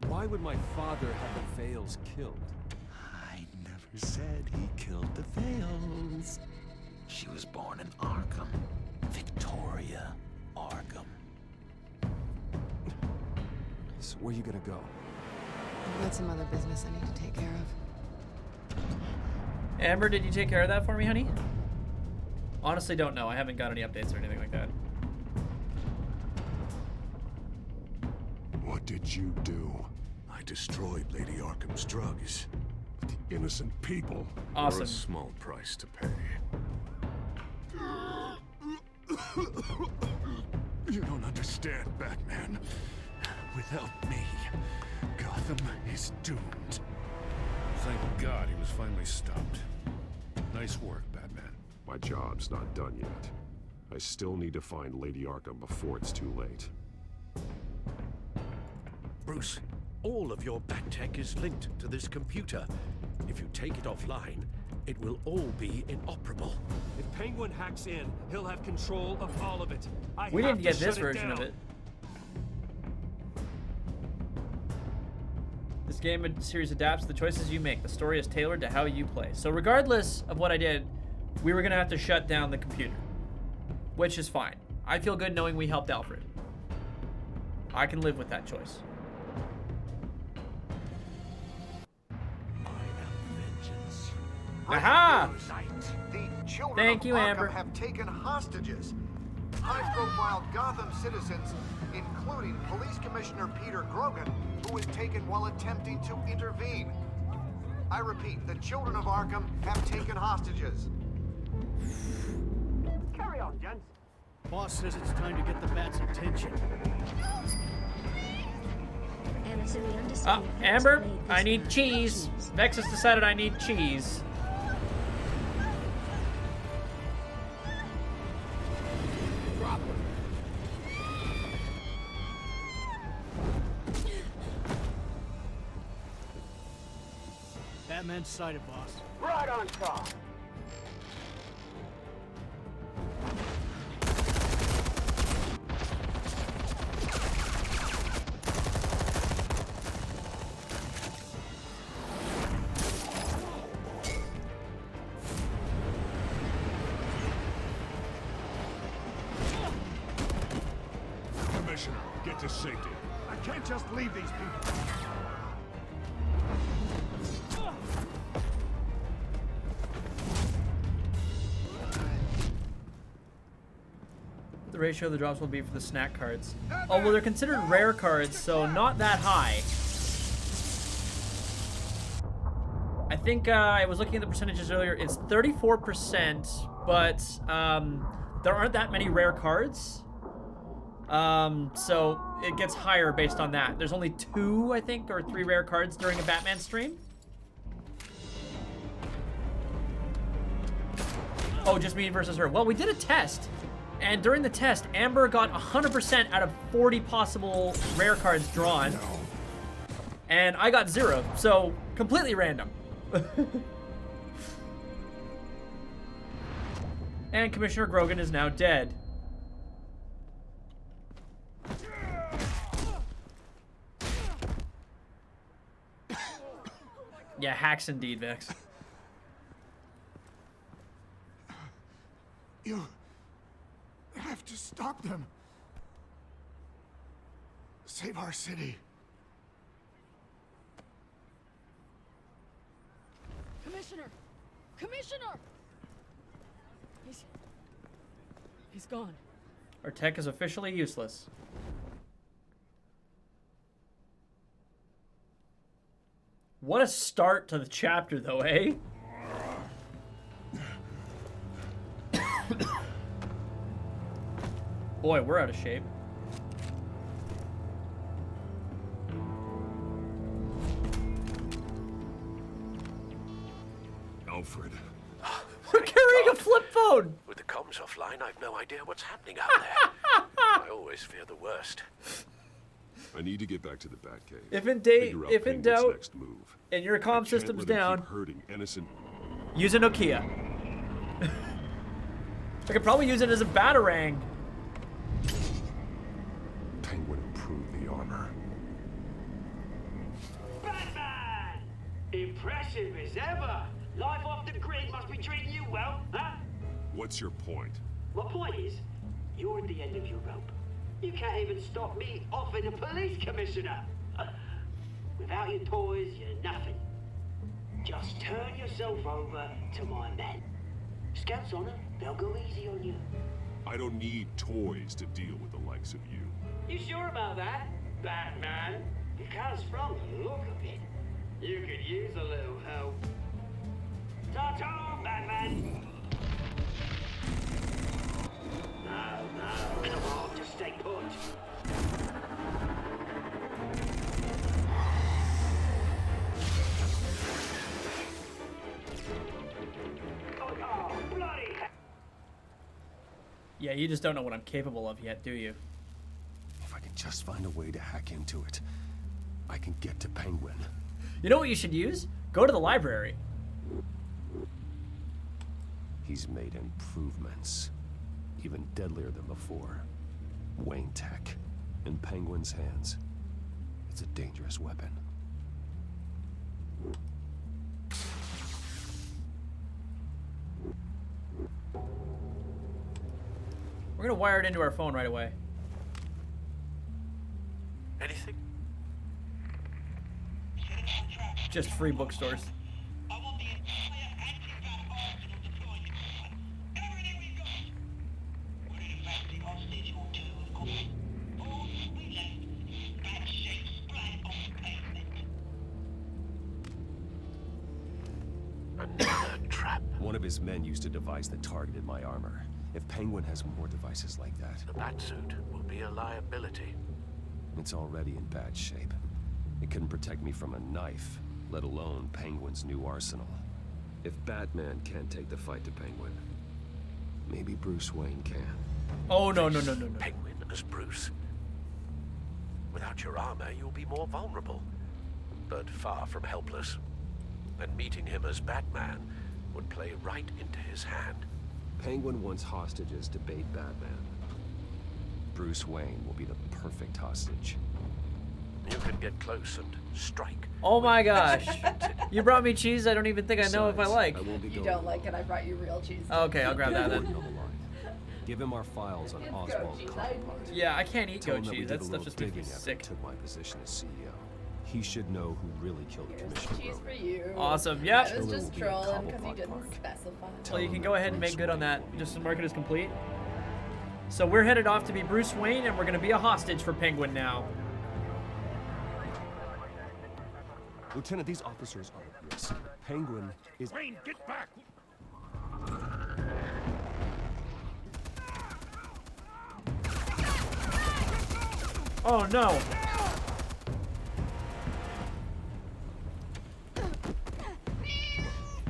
Why would my father have the Vales killed? I never said he killed the Vales. She was born in Arkham. Victoria Arkham. So where you gonna go? I've got some other business I need to take care of. Amber, did you take care of that for me, honey? Honestly, don't know. I haven't got any updates or anything like that. What did you do? I destroyed Lady Arkham's drugs. The innocent people. Awesome. For a small price to pay. You don't understand, Batman. Without me, Gotham is doomed. Thank God he was finally stopped. Nice work, Batman. My job's not done yet. I still need to find Lady Arkham before it's too late. Bruce, all of your bat tech is linked to this computer. If you take it offline, it will all be inoperable. If Penguin hacks in, he'll have control of all of it. We didn't get this version of it. This game series adapts to the choices you make. The story is tailored to how you play. So regardless of what I did, we were going to have to shut down the computer. Which is fine. I feel good knowing we helped Alfred. I can live with that choice. Aha! The children Thank of you, Arkham Amber. have taken hostages. High-profile Gotham citizens, including Police Commissioner Peter Grogan, who was taken while attempting to intervene. I repeat, the children of Arkham have taken hostages. Carry on, gents. Boss says it's time to get the Bat's attention. Amber, I need cheese. Vex has decided I need cheese. Batman sighted, boss. Right on top. Commissioner, get to safety. I can't just leave these people. The ratio of the drops will be for the snack cards. Oh, well, they're considered rare cards, so not that high. I think I was looking at the percentages earlier. It's 34%, but there aren't that many rare cards. So it gets higher based on that. There's only 2, I think, or 3 rare cards during a Batman stream. Oh, just me versus her. Well, we did a test. And during the test, Amber got 100% out of 40 possible rare cards drawn. And I got 0, so completely random. And Commissioner Grogan is now dead. Yeah, hacks indeed, Vex. You have to stop them. Save our city. Commissioner! Commissioner! He's gone. Our tech is officially useless. What a start to the chapter, though, eh? Boy, we're out of shape. Alfred. We're carrying a flip phone! With the comms offline, I've no idea what's happening out there. I always fear the worst. I need to get back to the Batcave. If in Penguin's doubt, next move. and your comm system's down, Keep hurting innocent. use a Nokia. I could probably use it as a Batarang. Penguin improved the armor. Batman! Impressive as ever. Life off the grid must be treating you well, huh? What's your point? My point is, you're at the end of your rope. You can't even stop me offing a police commissioner. Without your toys, you're nothing. Just turn yourself over to my men. Scouts on it, they'll go easy on you. I don't need toys to deal with the likes of you. You sure about that, Batman? Because from the look of it, you could use a little help. Ta-ta, Batman! No, come on, just stay put. Oh, bloody hell! Yeah, you just don't know what I'm capable of yet, do you? If I can just find a way to hack into it, I can get to Penguin. You know what you should use? Go to the library. He's made improvements, even deadlier than before. Wayne Tech, in Penguin's hands. It's a dangerous weapon. We're gonna wire it into our phone right away. Anything? Just free bookstores. One of his men used a device that targeted my armor. If Penguin has more devices like that... The Batsuit will be a liability. It's already in bad shape. It couldn't protect me from a knife, let alone Penguin's new arsenal. If Batman can't take the fight to Penguin, maybe Bruce Wayne can. Oh, no. Penguin as Bruce. Without your armor, you'll be more vulnerable, but far from helpless. and meeting him as Batman would play right into his hand. Penguin wants hostages to bait Batman. Bruce Wayne will be the perfect hostage. You can get close and strike. Oh my gosh. You brought me cheese I don't even think I know if I like. You don't like it, I brought you real cheese. Okay, I'll grab that then. Give him our files on It's Oswald goat cheese. Cobblepot. Yeah, I can't eat Tell goat him cheese. we That did a stuff little just makes me digging after sick. I took my position as CEO. He should know who really killed Commissioner Cheese Grogan. for you. Awesome, yep. I was Killer just will be a trolling because you Cobblepot didn't park. specify. Well, you can go ahead and make good on that. Just to mark it as complete. So we're headed off to be Bruce Wayne, and we're going to be a hostage for Penguin now. Lieutenant, these officers are at risk. Penguin is... Wayne, get back! Oh no!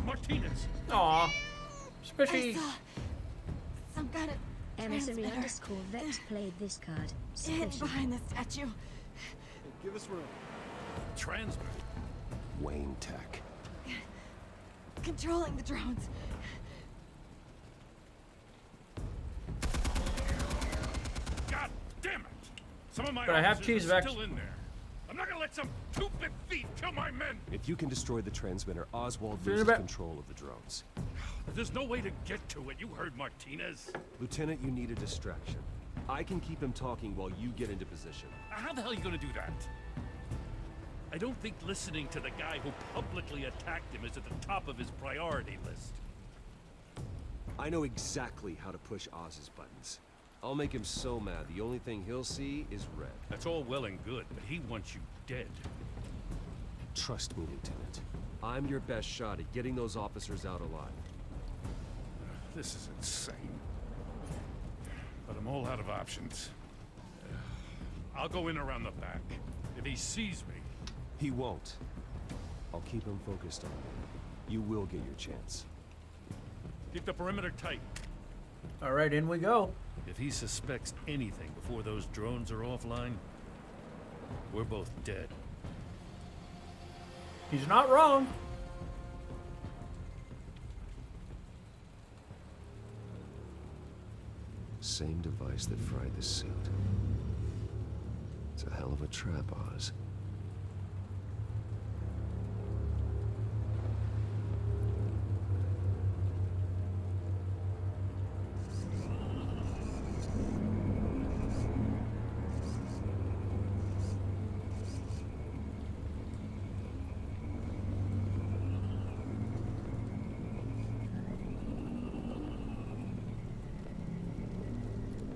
Martinez! Aw. Squishy. I saw some kind of Emissary transmitter underscore Vex played this card. hidden behind the statue. Give us room. Transmitter. Wayne Tech. Controlling the drones. God damn it! Some of my But I have officers cheese, are Vex. still in there. I'm not gonna let some two-bit thief kill my men! If you can destroy the transmitter, Oswald Fear loses about- control of the drones. There's no way to get to it. You heard Martinez. Lieutenant, you need a distraction. I can keep him talking while you get into position. How the hell are you gonna do that? I don't think listening to the guy who publicly attacked him is at the top of his priority list. I know exactly how to push Oz's buttons. I'll make him so mad, the only thing he'll see is red. That's all well and good, but he wants you dead. Trust me, Lieutenant. I'm your best shot at getting those officers out alive. This is insane. But I'm all out of options. I'll go in around the back. If he sees me... He won't. I'll keep him focused on you. You will get your chance. Keep the perimeter tight. All right, in we go. If he suspects anything before those drones are offline, we're both dead. He's not wrong. Same device that fried the suit. It's a hell of a trap, Oz.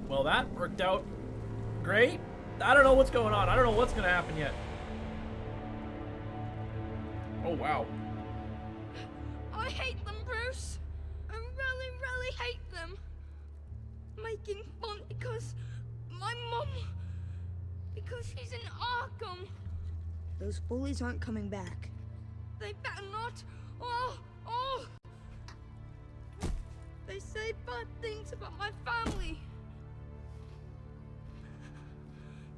Well, that worked out great. I don't know what's going on. I don't know what's going to happen yet. Oh, wow. I hate them, Bruce. I really, really hate them. Making fun because my mom... because she's in Arkham. Those bullies aren't coming back. They better not. Oh! They say bad things about my family.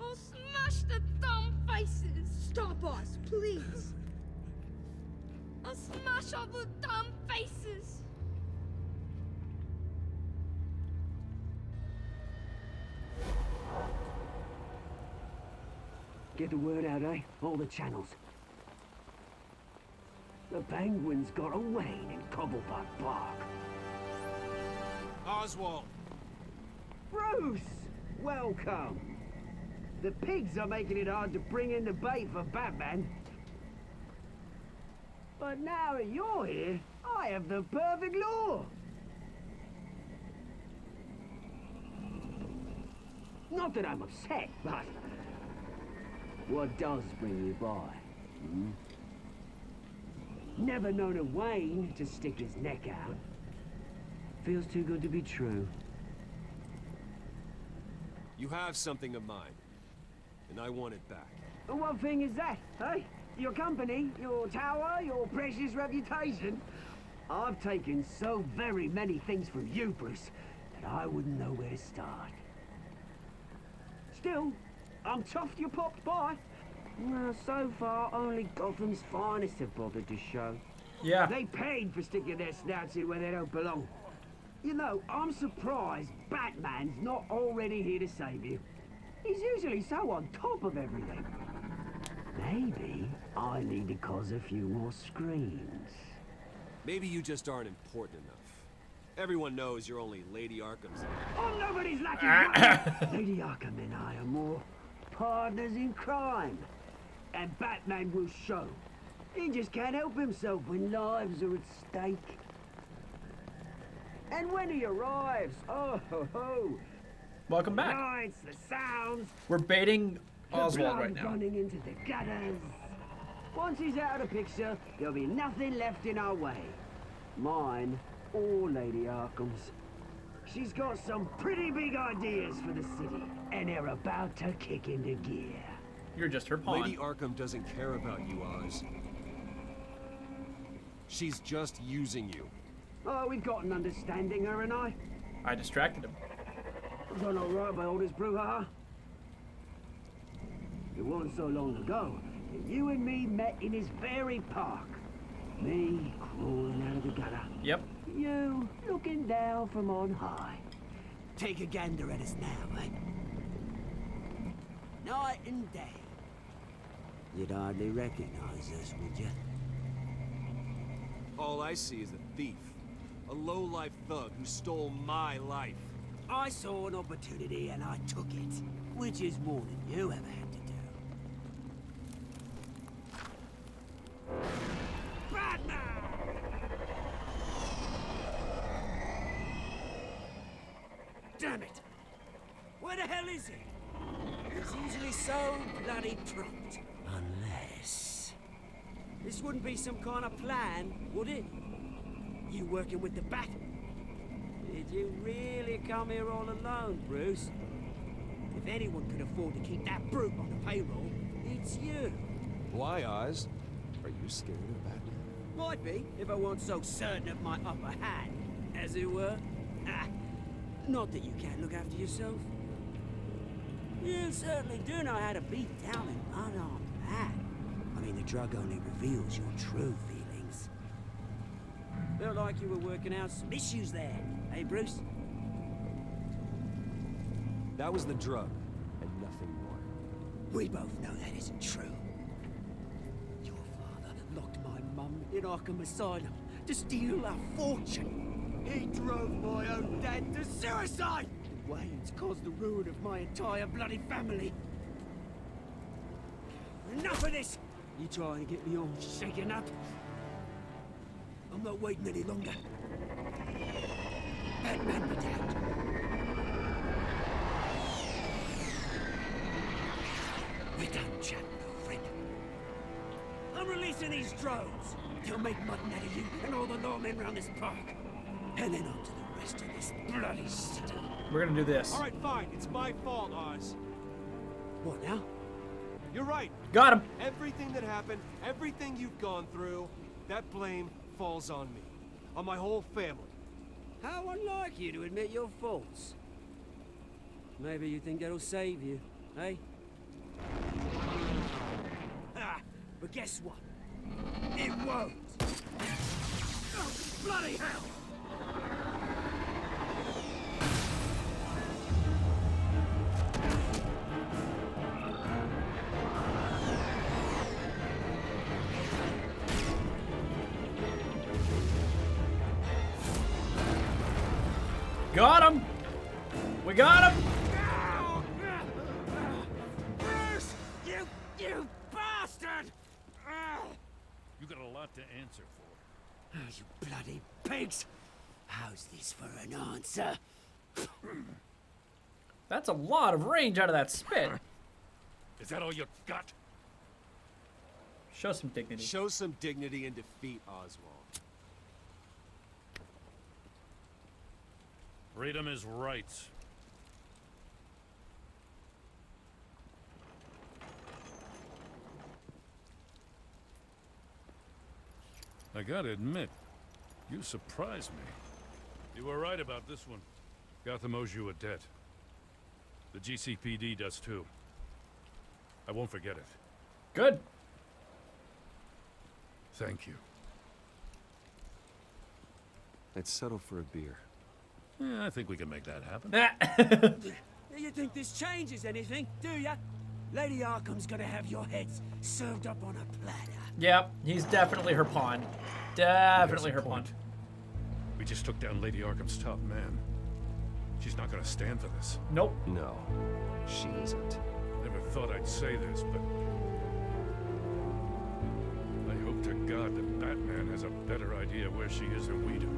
I'll smash the dumb faces. Stop us, please. I'll smash all the dumb faces. Get the word out, eh? All the channels. The Penguin's got a Wayne in Cobblepot Park. Oswald! Bruce! Welcome! The pigs are making it hard to bring in the bait for Batman. But now that you're here, I have the perfect lure. Not that I'm upset, but... what does bring you by? Hmm? Never known a Wayne to stick his neck out. Feels too good to be true. You have something of mine, and I want it back. What thing is that, eh? Your company, your tower, your precious reputation? I've taken so very many things from you, Bruce, that I wouldn't know where to start. Still, I'm chuffed you popped by. Well, so far, only Gotham's finest have bothered to show. Yeah. They paid for sticking their snouts in where they don't belong. You know, I'm surprised Batman's not already here to save you. He's usually so on top of everything. Maybe I need to cause a few more screams. Maybe you just aren't important enough. Everyone knows you're only Lady Arkham's. Oh, nobody's lacking one. Lady Arkham and I are more partners in crime. And Batman will show. He just can't help himself when lives are at stake. And when he arrives, oh ho ho! Welcome back. The lights, the sounds. We're baiting The Oswald blood right now. running into the gutters. Once he's out of the picture, there'll be nothing left in our way. Mine or Lady Arkham's. She's got some pretty big ideas for the city, and they're about to kick into gear. You're just her pawn. Lady Arkham doesn't care about you, Oz. She's just using you. Oh, we've got an understanding, her and I. I distracted him. Done all right by all this brouhaha. It wasn't so long ago that you and me met in this very park. Me crawling out of the gutter. Yep. You looking down from on high. Take a gander at us now, eh? Night and day. You'd hardly recognize us, would you? All I see is a thief. A low-life thug who stole my life. I saw an opportunity and I took it, which is more than you ever had to do. Batman! Damn it! Where the hell is he? He's usually so bloody prompt. Unless... This wouldn't be some kind of plan, would it? You working with the Bat? Did you really come here all alone, Bruce? If anyone could afford to keep that brute on the payroll, it's you. Why, Oz? Are you scared of Batman? Might be, if I weren't so certain of my upper hand, as it were. Ah, not that you can't look after yourself. You certainly do know how to beat down an unarmed man. I mean, the drug only reveals your true feelings. Felt like you were working out some issues there, eh, Bruce? That was the drug, and nothing more. We both know that isn't true. Your father locked my mum in Arkham Asylum to steal our fortune. He drove my own dad to suicide! Wayne's caused the ruin of my entire bloody family. Enough of this! You trying to get me all shaken up? I'm not waiting any longer. Batman be damned. We're done chatting, old friend. I'm releasing these drones. They'll make mutton out of you and all the lawmen around this park. And then on to the rest of this bloody city. We're gonna do this. All right, fine. It's my fault, Oz. What now? You're right. Got him. Everything that happened, everything you've gone through, that blame falls on me. On my whole family. How unlike you to admit your faults. Maybe you think that'll save you, eh? Ah, but guess what? It won't. Oh, bloody hell! Got him! We got him! Bruce! You bastard! You got a lot to answer for. Oh, you bloody pigs! How's this for an answer? That's a lot of range out of that spit. Is that all you got? Show some dignity. Show some dignity and defeat Oswald. Freedom is rights. I gotta admit, you surprised me. You were right about this one. Gotham owes you a debt. The GCPD does too. I won't forget it. Good. Thank you. I'd settle for a beer. Yeah, I think we can make that happen. You think this changes anything, do ya? Lady Arkham's gonna have your heads served up on a platter. Yep, he's definitely her pawn. Definitely her pawn. We just took down Lady Arkham's top man. She's not gonna stand for this. Nope. No, she isn't. Never thought I'd say this, but I hope to God that Batman has a better idea where she is than we do.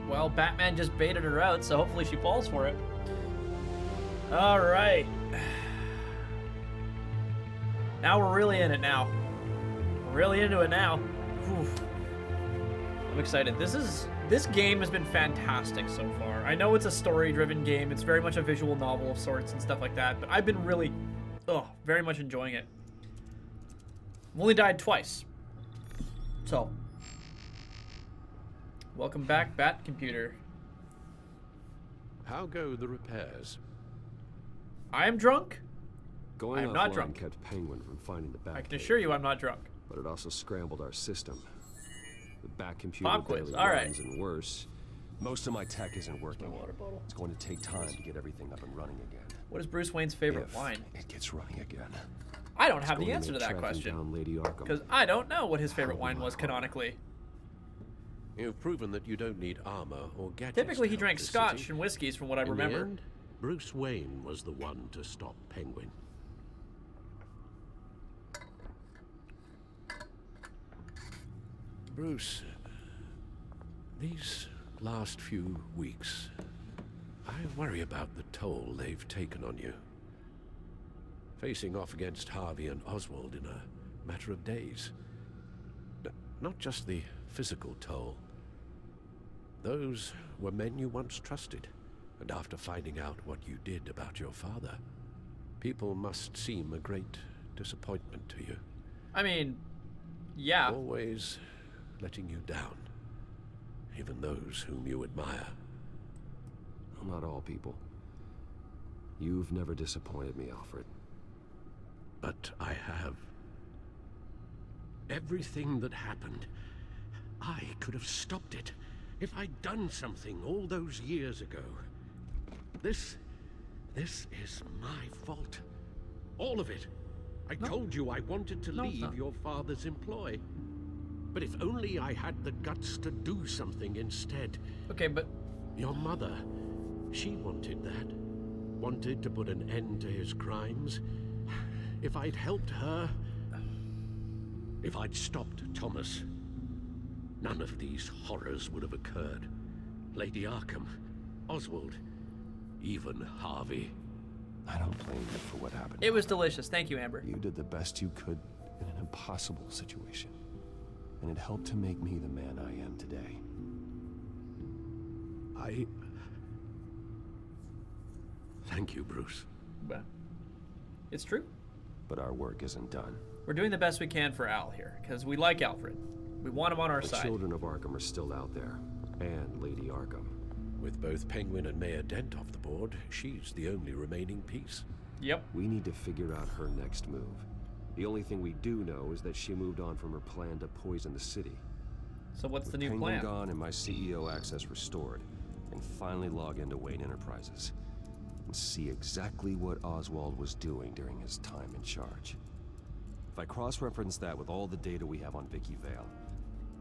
Well, Batman just baited her out, so hopefully she falls for it. All right. Now we're really in it now. We're really into it now. Oof. I'm excited. This game has been fantastic so far. I know it's a story-driven game. It's very much a visual novel of sorts and stuff like that, but I've been really, very much enjoying it. I've only died twice. So, welcome back, Bat Computer. How go the repairs? I am drunk. Going I am not offline drunk. kept Penguin from finding the Batcave. I can assure you I'm not drunk. But it also scrambled our system. The Bat Computer Pop quiz, barely all right. runs, and worse, most of my tech isn't working. It's going to take time to get everything up and running again. What is Bruce Wayne's favorite If wine? it gets running again. I don't It's have the going answer to make that tracking question. down Lady Arkham Because I don't know what his favorite wine was canonically. You've proven that you don't need armor or gadgets. Typically, to he help drank the scotch city. and whiskeys, from what I In the remember. end, Bruce Wayne was the one to stop Penguin. Bruce, these last few weeks, I worry about the toll they've taken on you. Facing off against Harvey and Oswald in a matter of days. Not just the physical toll. Those were men you once trusted, and after finding out what you did about your father, people must seem a great disappointment to you. I mean, yeah. Always letting you down, even those whom you admire. Not all people. You've never disappointed me, Alfred. But I have. Everything that happened, I could have stopped it if I'd done something all those years ago. This is my fault. All of it. I told you I wanted to leave your father's employ. But if only I had the guts to do something instead. Okay, but... Your mother, she wanted that. Wanted to put an end to his crimes. If I'd helped her... If I'd stopped Thomas, none of these horrors would have occurred. Lady Arkham, Oswald, even Harvey. I don't blame you for what happened. It was delicious. Thank you, Amber. You did the best you could in an impossible situation. And it helped to make me the man I am today. Thank you, Bruce. Well, it's true. But our work isn't done. We're doing the best we can for Al here, because we like Alfred. We want him on our The side. Children of Arkham are still out there. And Lady Arkham. With both Penguin and Mayor Dent off the board, she's the only remaining piece. Yep. We need to figure out her next move. The only thing we do know is that she moved on from her plan to poison the city. So what's the new Penguin plan? gone and my CEO access restored, and finally log into Wayne Enterprises and see exactly what Oswald was doing during his time in charge. If I cross-reference that with all the data we have on Vicki Vale,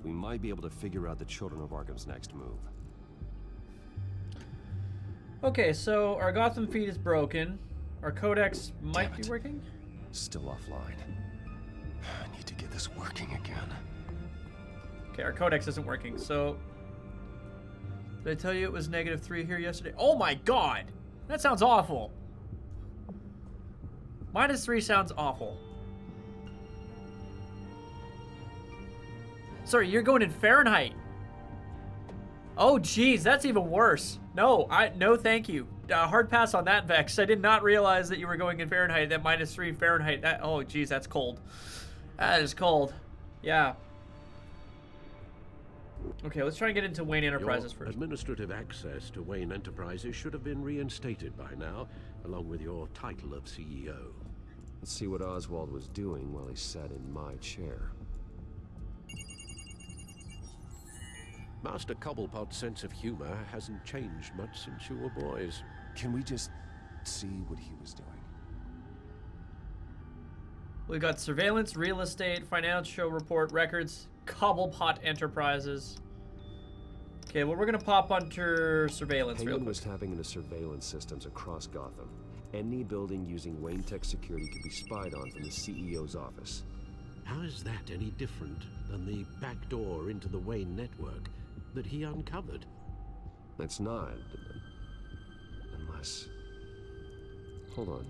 we might be able to figure out the Children of Arkham's next move. Okay, so our Gotham feed is broken. Our codex might be working? Still offline. I need to get this working again. Okay, our codex isn't working, so... Did I tell you it was -3 here yesterday? Oh my god! That sounds awful. -3 sounds awful. Sorry, you're going in Fahrenheit. Oh geez, that's even worse. No, no thank you. Hard pass on that, Vex. I did not realize that you were going in Fahrenheit, that -3 Fahrenheit. That, oh geez, that's cold. That is cold. Yeah. Okay, let's try and get into Wayne Enterprises Your first. administrative access to Wayne Enterprises should have been reinstated by now, along with your title of CEO. Let's see what Oswald was doing while he sat in my chair. Master Cobblepot's sense of humor hasn't changed much since you were boys. Can we just see what he was doing? We got surveillance, real estate, financial report, records, Cobblepot Enterprises. Okay, well, we're gonna pop under surveillance real Penguin quick. was tapping into surveillance systems across Gotham. Any building using Wayne Tech security could be spied on from the CEO's office. How is that any different than the back door into the Wayne network that he uncovered? It's not. Unless... Hold on.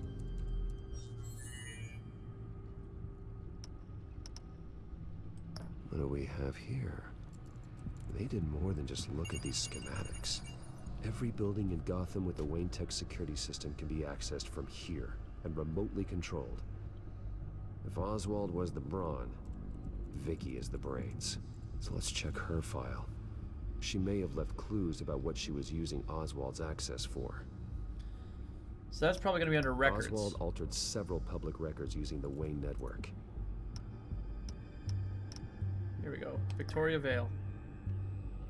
What do we have here? They did more than just look at these schematics. Every building in Gotham with the Wayne Tech security system can be accessed from here and remotely controlled. If Oswald was the brawn, Vicki is the brains. So let's check her file. She may have left clues about what she was using Oswald's access for. So that's probably going to be under records. Oswald altered several public records using the Wayne network. Here we go. Victoria Vale.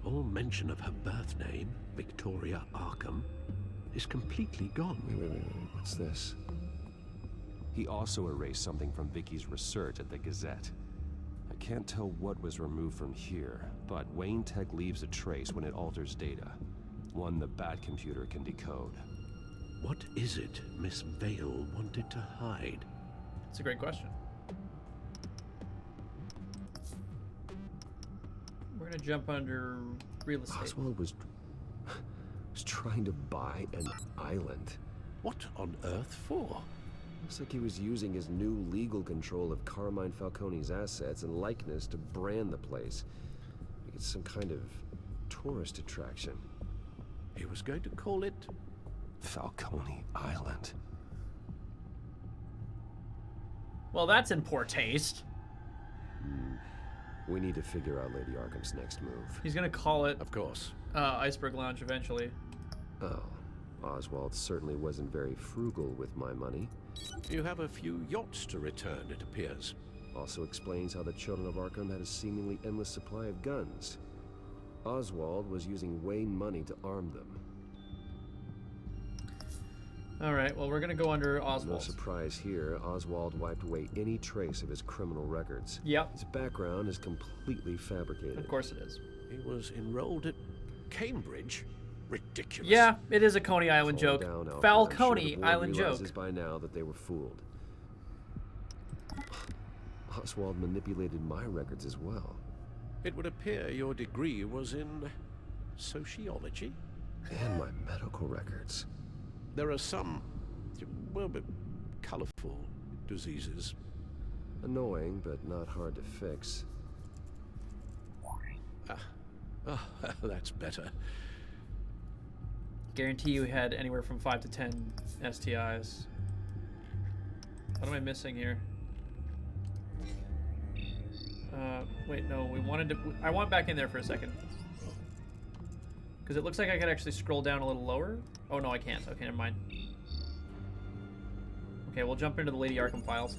All mention of her birth name, Victoria Arkham, is completely gone. Wait. What's this? He also erased something from Vicki's research at the Gazette. I can't tell what was removed from here, but Wayne Tech leaves a trace when it alters data. One the Bat computer can decode. What is it Miss Vale wanted to hide? It's a great question. We're gonna jump under real estate. Oswald was trying to buy an island. What on earth for? Looks like he was using his new legal control of Carmine Falcone's assets and likeness to brand the place. Like it's some kind of tourist attraction. He was going to call it Falcone Island. Well, that's in poor taste. We need to figure out Lady Arkham's next move. He's gonna call it, of course, Iceberg Lounge eventually. Oh, Oswald certainly wasn't very frugal with my money. You have a few yachts to return, it appears. Also explains how the Children of Arkham had a seemingly endless supply of guns. Oswald was using Wayne money to arm them. Alright, well, we're gonna go under Oswald. No surprise here, Oswald wiped away any trace of his criminal records. Yep. His background is completely fabricated. Of course it is. He was enrolled at Cambridge? Ridiculous. Yeah, it is a Coney Island joke. Falcone Island joke. Realizes by now that they were fooled. Oswald manipulated my records as well. It would appear your degree was in sociology? And my medical records. There are some, well, but colorful diseases. Annoying, but not hard to fix. That's better. Guarantee you had anywhere from 5 to 10 STIs. What am I missing here? Wait, no, we wanted to... I want back in there for a second. Because it looks like I could actually scroll down a little lower. Oh, no, I can't. Okay, never mind. Okay, we'll jump into the Lady Arkham files.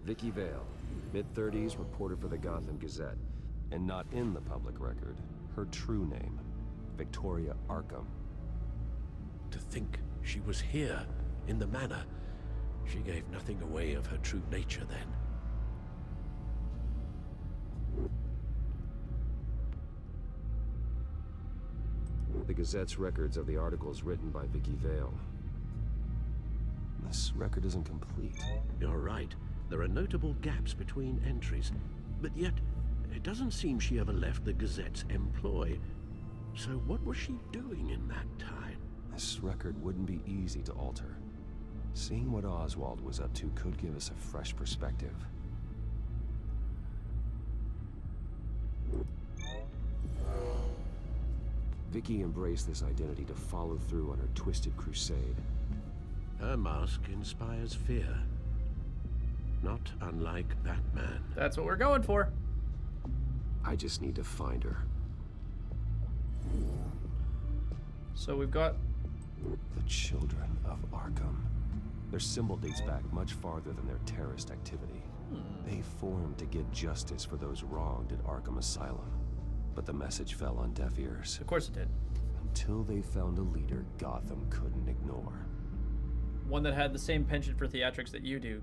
Vicki Vale, mid-30s, reporter for the Gotham Gazette. And not in the public record. Her true name, Victoria Arkham. To think she was here, in the manor. She gave nothing away of her true nature then. The Gazette's records of the articles written by Vicki Vale. This record isn't complete. You're right. There are notable gaps between entries. But yet, it doesn't seem she ever left the Gazette's employ. So what was she doing in that time? This record wouldn't be easy to alter. Seeing what Oswald was up to could give us a fresh perspective. Vicki embraced this identity to follow through on her twisted crusade. Her mask inspires fear. Not unlike Batman. That's what we're going for. I just need to find her. So we've got... The Children of Arkham. Their symbol dates back much farther than their terrorist activity. They formed to get justice for those wronged at Arkham Asylum. But the message fell on deaf ears. Of course it did. Until they found a leader Gotham couldn't ignore. One that had the same penchant for theatrics that you do.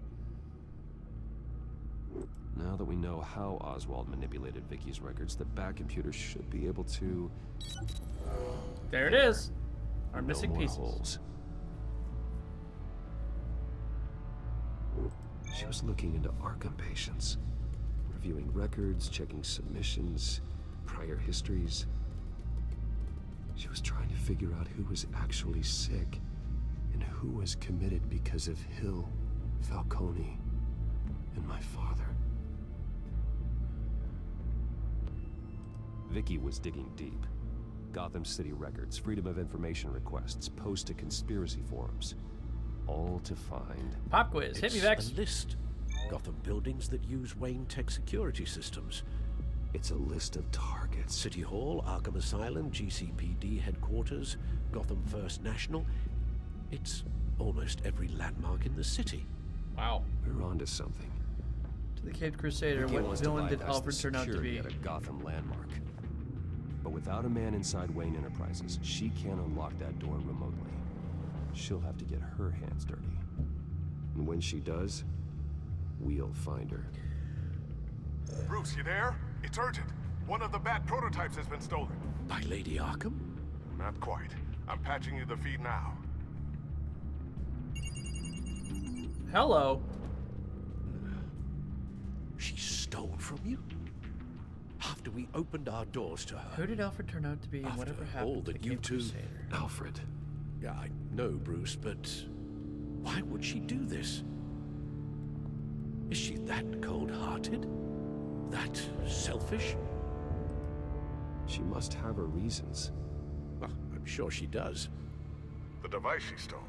Now that we know how Oswald manipulated Vicky's records, the Bat computer should be able to... There it is. Our No missing more pieces. holes. She was looking into Arkham patients, reviewing records, checking submissions, prior histories. She was trying to figure out who was actually sick and who was committed because of Hill, Falcone, and my father. Vicki was digging deep. Gotham City records, Freedom of Information requests, posts to conspiracy forums. All to find... Pop quiz. Hit me, Vex. A list. Gotham buildings that use Wayne Tech security systems. It's a list of targets. City Hall, Arkham Asylum, GCPD headquarters, Gotham First National. It's almost every landmark in the city. Wow. We're onto something. To the Caped Crusader, Vicki what wants to villain did bypass the Alfred turn out to security be? at a Gotham landmark. But without a man inside Wayne Enterprises, she can't unlock that door remotely. She'll have to get her hands dirty. And when she does, we'll find her. Bruce, you there? It's urgent. One of the Bat prototypes has been stolen. By Lady Arkham? Not quite. I'm patching you the feed now. Hello. She stole from you? After we opened our doors to her. Who did Alfred turn out to be, and After whatever happened all to the that you Caped two... Crusader? Alfred. Yeah, I know, Bruce, but why would she do this? Is she that cold-hearted? That selfish? She must have her reasons. Well, I'm sure she does. The device she stole,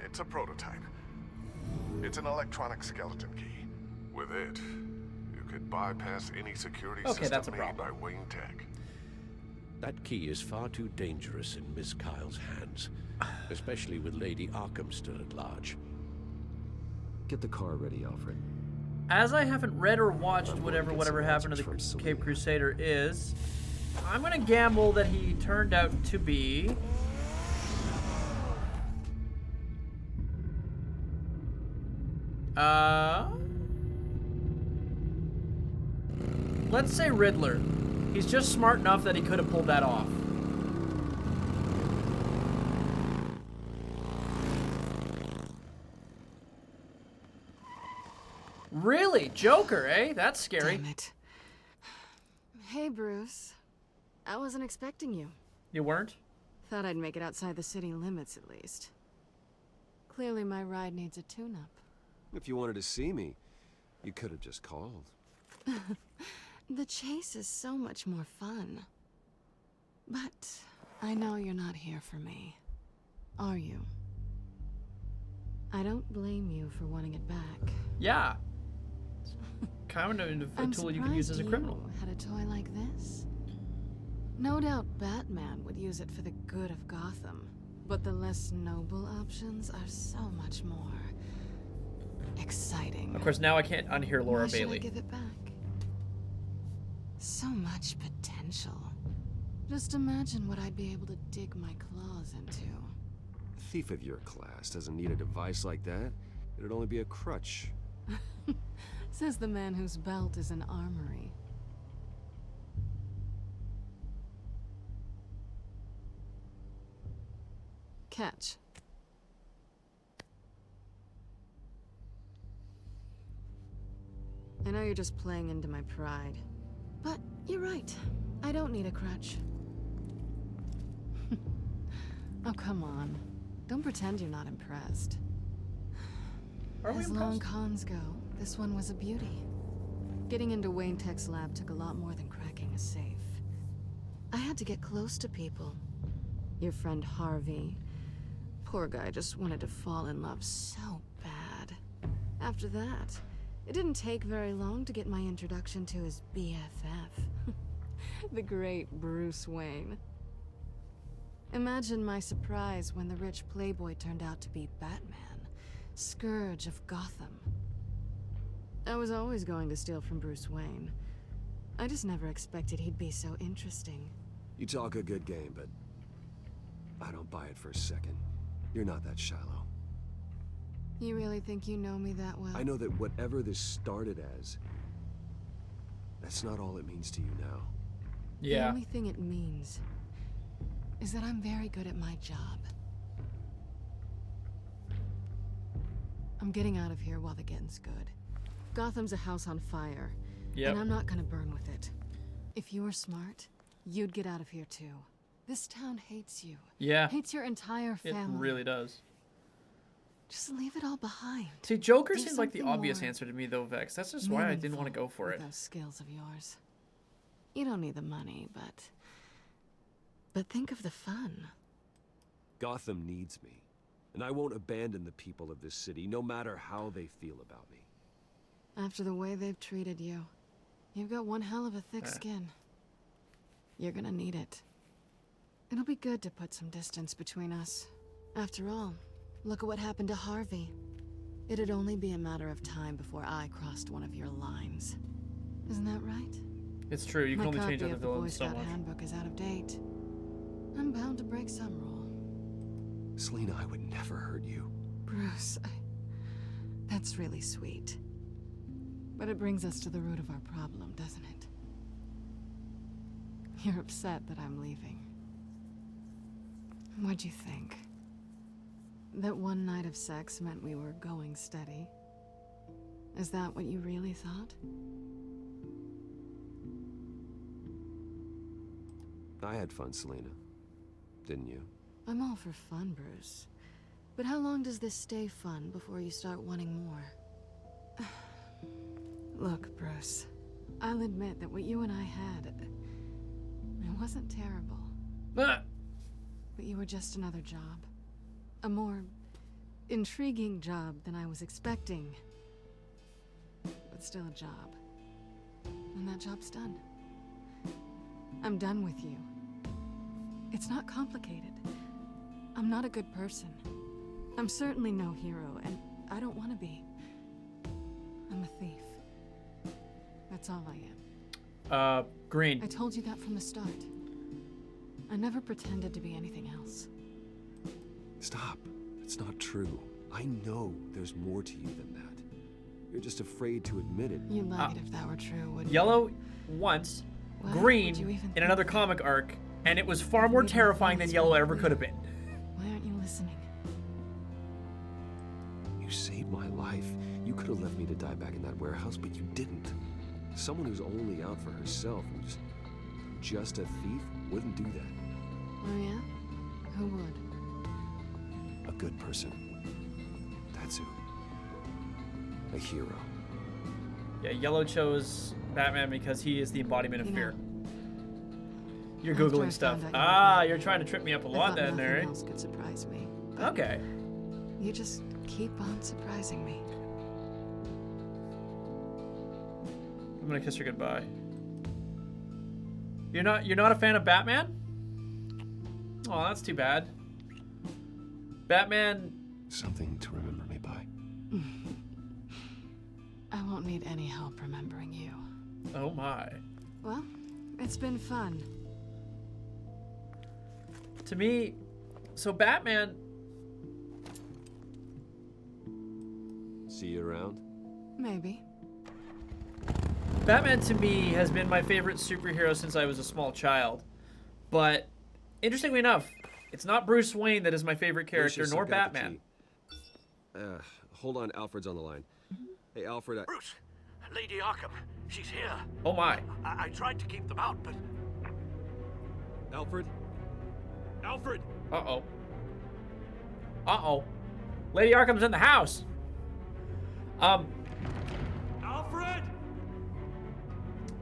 it's a prototype. It's an electronic skeleton key. With it, you could bypass any security Okay, that's a system made by problem. Wayne Tech. That key is far too dangerous in Miss Kyle's hands, especially with Lady Arkham still at large. Get the car ready, Alfred. As I haven't read or watched I'm whatever gonna get some happened to answers the from Cape Selena. Crusader is, I'm gonna gamble that he turned out to be let's say Riddler. He's just smart enough that he could have pulled that off. Really? Joker, eh? That's scary. Damn it. Hey, Bruce. I wasn't expecting you. You weren't? Thought I'd make it outside the city limits at least. Clearly my ride needs a tune-up. If you wanted to see me, you could have just called. The chase is so much more fun. But I know you're not here for me. Are you? I don't blame you for wanting it back. Yeah. Kind of a tool you can use as a criminal. You had a toy like this. No doubt Batman would use it for the good of Gotham, but the less noble options are so much more exciting. Of course, now I can't unhear Laura Why should Bailey. I give it back? So much potential. Just imagine what I'd be able to dig my claws into. A thief of your class doesn't need a device like that. It'd only be a crutch. Says the man whose belt is an armory. Catch. I know you're just playing into my pride, but you're right. I don't need a crutch. Oh, come on. Don't pretend you're not impressed. Are we As long impressed? cons go, this one was a beauty. Getting into Wayne Tech's lab took a lot more than cracking a safe. I had to get close to people. Your friend Harvey. Poor guy just wanted to fall in love so bad. After that, it didn't take very long to get my introduction to his BFF. The great Bruce Wayne. Imagine my surprise when the rich playboy turned out to be Batman, Scourge of Gotham. I was always going to steal from Bruce Wayne. I just never expected he'd be so interesting. You talk a good game, but I don't buy it for a second. You're not that shallow. You really think you know me that well? I know that whatever this started as, that's not all it means to you now. The only thing it means is that I'm very good at my job. I'm getting out of here while the getting's good. Gotham's a house on fire, and I'm not gonna burn with it. If you were smart, you'd get out of here too. This town hates you. Yeah. Hates your entire family. It really does. Just leave it all behind. See, Joker Do seemed like the something obvious more answer to me, though, Vex. That's just why I didn't want to go for it. Those skills of yours. You don't need the money, but think of the fun. Gotham needs me, and I won't abandon the people of this city, no matter how they feel about me. After the way they've treated you, you've got one hell of a thick skin. You're gonna need it. It'll be good to put some distance between us. After all, look at what happened to Harvey. It'd only be a matter of time before I crossed one of your lines. Isn't that right? It's true. You can only change other My villains so copy of the Boy Scout much. handbook is out of date. I'm bound to break some rule. Selina, I would never hurt you. Bruce, that's really sweet. But it brings us to the root of our problem, doesn't it? You're upset that I'm leaving. What'd you think? That one night of sex meant we were going steady? Is that what you really thought? I had fun, Selina. Didn't you? I'm all for fun, Bruce. But how long does this stay fun before you start wanting more? Look, Bruce. I'll admit that what you and I had, it wasn't terrible. But you were just another job. A more intriguing job than I was expecting. But still a job. And that job's done. I'm done with you. It's not complicated. I'm not a good person. I'm certainly no hero, and I don't want to be. I'm a thief. That's all I am. Green. I told you that from the start. I never pretended to be anything else. Stop. It's not true. I know there's more to you than that. You're just afraid to admit it. You'd like it if that were true, wouldn't Yellow once, Why green would you even in think another comic arc, and it was far more terrifying than Yellow ever could have been. Why aren't you listening? You saved my life. You could have left me to die back in that warehouse, but you didn't. Someone who's only out for herself, who's just a thief, wouldn't do that. Oh yeah? Who would? A good person. That's who. A hero. Yeah, Yellow chose Batman because he is the embodiment of You know, fear. You're after I Googling found stuff. out you were Ah, Batman, you're trying to trip me up a I lot thought then, nothing Mary. else could surprise me. Okay. You just keep on surprising me. I'm gonna kiss her goodbye. You're not a fan of Batman? Oh, that's too bad. Batman. Something to remember me by. I won't need any help remembering you. Oh my. Well, it's been fun. To me, so Batman. See you around? Maybe. Batman to me has been my favorite superhero since I was a small child. But interestingly enough, it's not Bruce Wayne that is my favorite character, Lucius, nor I've got the Batman. key. Hold on, Alfred's on the line. Hey, Alfred, Bruce, Lady Arkham, she's here. Oh my. I tried to keep them out, but... Alfred? Alfred! Uh-oh. Uh-oh. Lady Arkham's in the house. Alfred!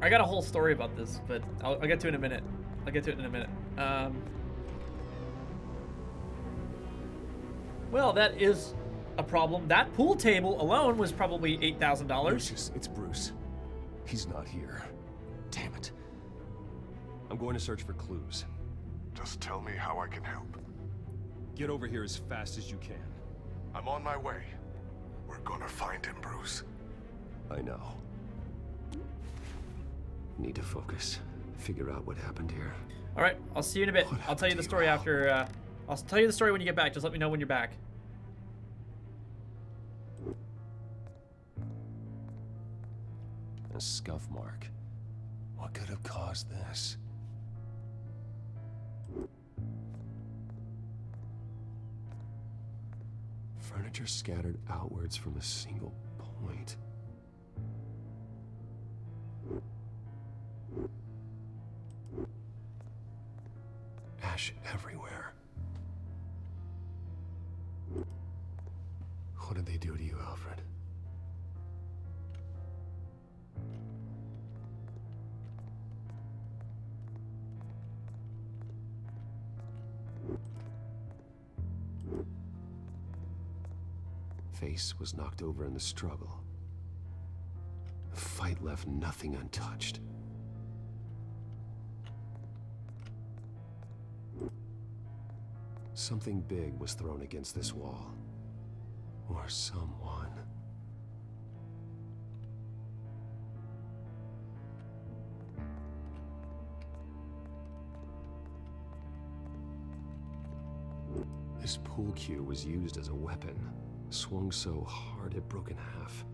I got a whole story about this, but I'll get to it in a minute. Well, that is a problem. That pool table alone was probably $8,000. Lucius, it's Bruce. He's not here. Damn it. I'm going to search for clues. Just tell me how I can help. Get over here as fast as you can. I'm on my way. We're gonna find him, Bruce. I know. Need to focus. Figure out what happened here. All right, I'll see you in a bit. I'll tell you the story after. I'll tell you the story when you get back. Just let me know when you're back. A scuff mark. What could have caused this? Furniture scattered outwards from a single point. Ash everywhere. What did they do to you, Alfred? Face was knocked over in the struggle. The fight left nothing untouched. Something big was thrown against this wall. Or someone. This pool cue was used as a weapon. Swung so hard it broke in half.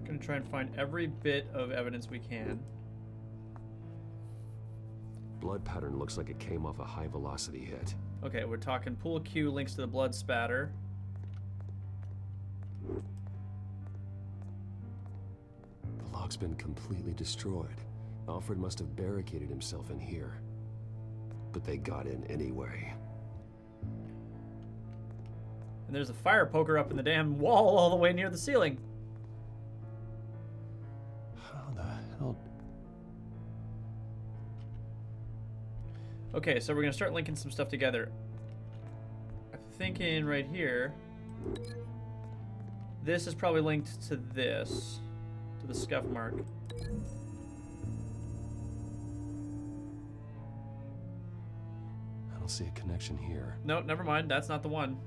Gonna try and find every bit of evidence we can. Blood pattern looks like it came off a high velocity hit. Okay, we're talking pool cue links to the blood spatter. The lock's been completely destroyed. Alfred must have barricaded himself in here. But they got in anyway. And there's a fire poker up in the damn wall all the way near the ceiling. How the hell? Okay, so we're gonna start linking some stuff together. I'm thinking right here, this is probably linked to this, to the scuff mark. I don't see a connection here. No, never mind. That's not the one.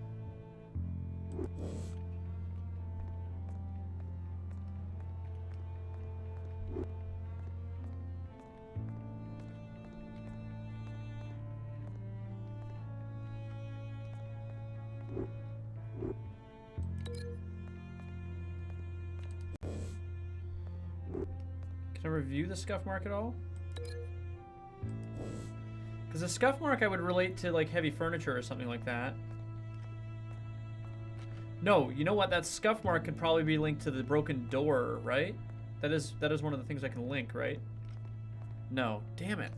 Can I review the scuff mark at all? Because the scuff mark I would relate to like heavy furniture or something like that. No, you know what? That scuff mark could probably be linked to the broken door, right? That is one of the things I can link, right? No, damn it.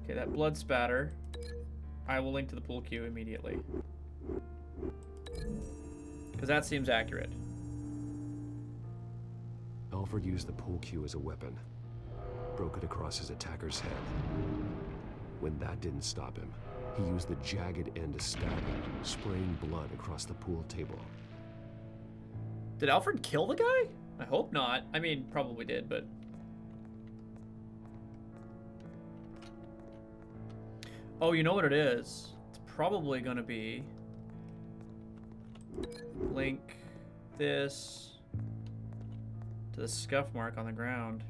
Okay, that blood spatter, I will link to the pool cue immediately. Because that seems accurate. Alfred used the pool cue as a weapon. Broke it across his attacker's head. When that didn't stop him, he used the jagged end to stab him, spraying blood across the pool table. Did Alfred kill the guy? I hope not. I mean, probably did, but... Oh, you know what it is? It's probably gonna be... link this to the scuff mark on the ground.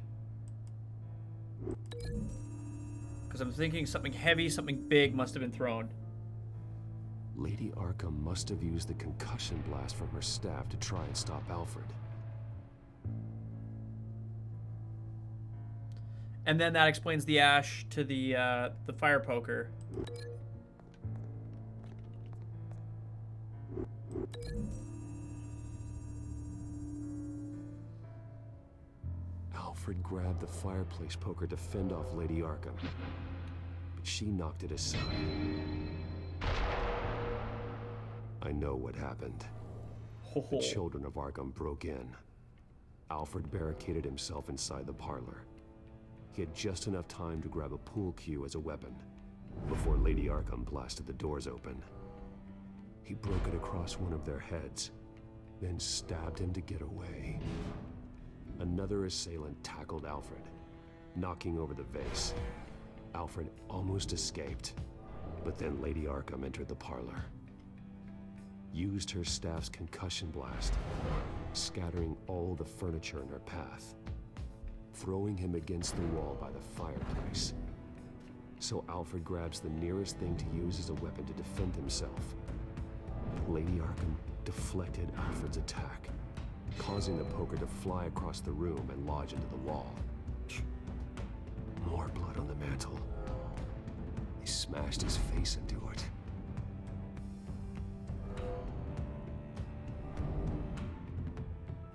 Because I'm thinking something heavy, something big must have been thrown. Lady Arkham must have used the concussion blast from her staff to try and stop Alfred. And then that explains the ash to the fire poker. Alfred grabbed the fireplace poker to fend off Lady Arkham, but she knocked it aside. I know what happened. The Children of Arkham broke in. Alfred barricaded himself inside the parlor. He had just enough time to grab a pool cue as a weapon before Lady Arkham blasted the doors open. He broke it across one of their heads, then stabbed him to get away. Another assailant tackled Alfred, knocking over the vase. Alfred almost escaped, But then Lady Arkham entered the parlor. Used her staff's concussion blast, scattering all the furniture in her path, throwing him against the wall by the fireplace. So Alfred grabs the nearest thing to use as a weapon to defend himself. Lady Arkham deflected Alfred's attack, causing the poker to fly across the room and lodge into the wall. More blood on the mantle. He smashed his face into it.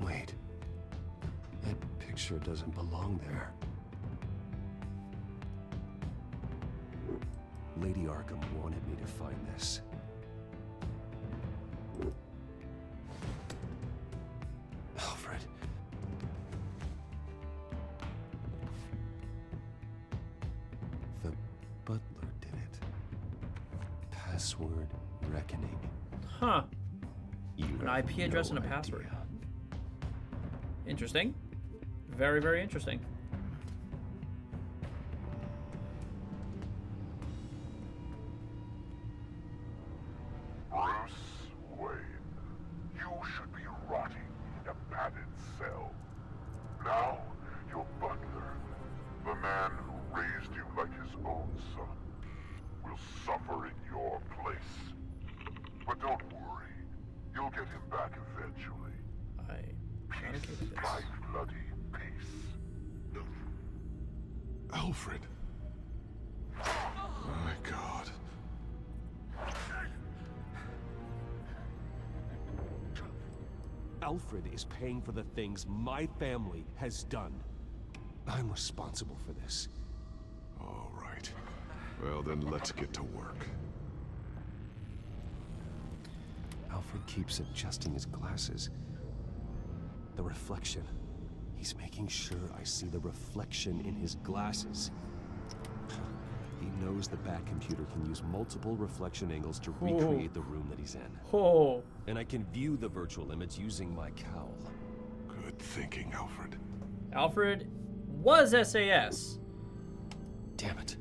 Wait. That picture doesn't belong there. Lady Arkham wanted me to find this. Alfred. The butler did it. Password reckoning. Huh. You An have IP address no and a idea. password. Interesting. Very, very interesting. Bruce Wayne, you should be rotting in a padded cell. Now, your butler, the man who raised you like his own son, will suffer in your place. But don't worry, you'll get him back eventually. Peace, by bloody peace. Alfred. My God. Alfred is paying for the things my family has done. I'm responsible for this. All right. Well, then let's get to work. Alfred keeps adjusting his glasses. The reflection. He's making sure I see the reflection in his glasses. He knows the back computer can use multiple reflection angles to recreate the room that he's in. Oh. And I can view the virtual image using my cowl. Good thinking, Alfred. Alfred was SAS. Damn it.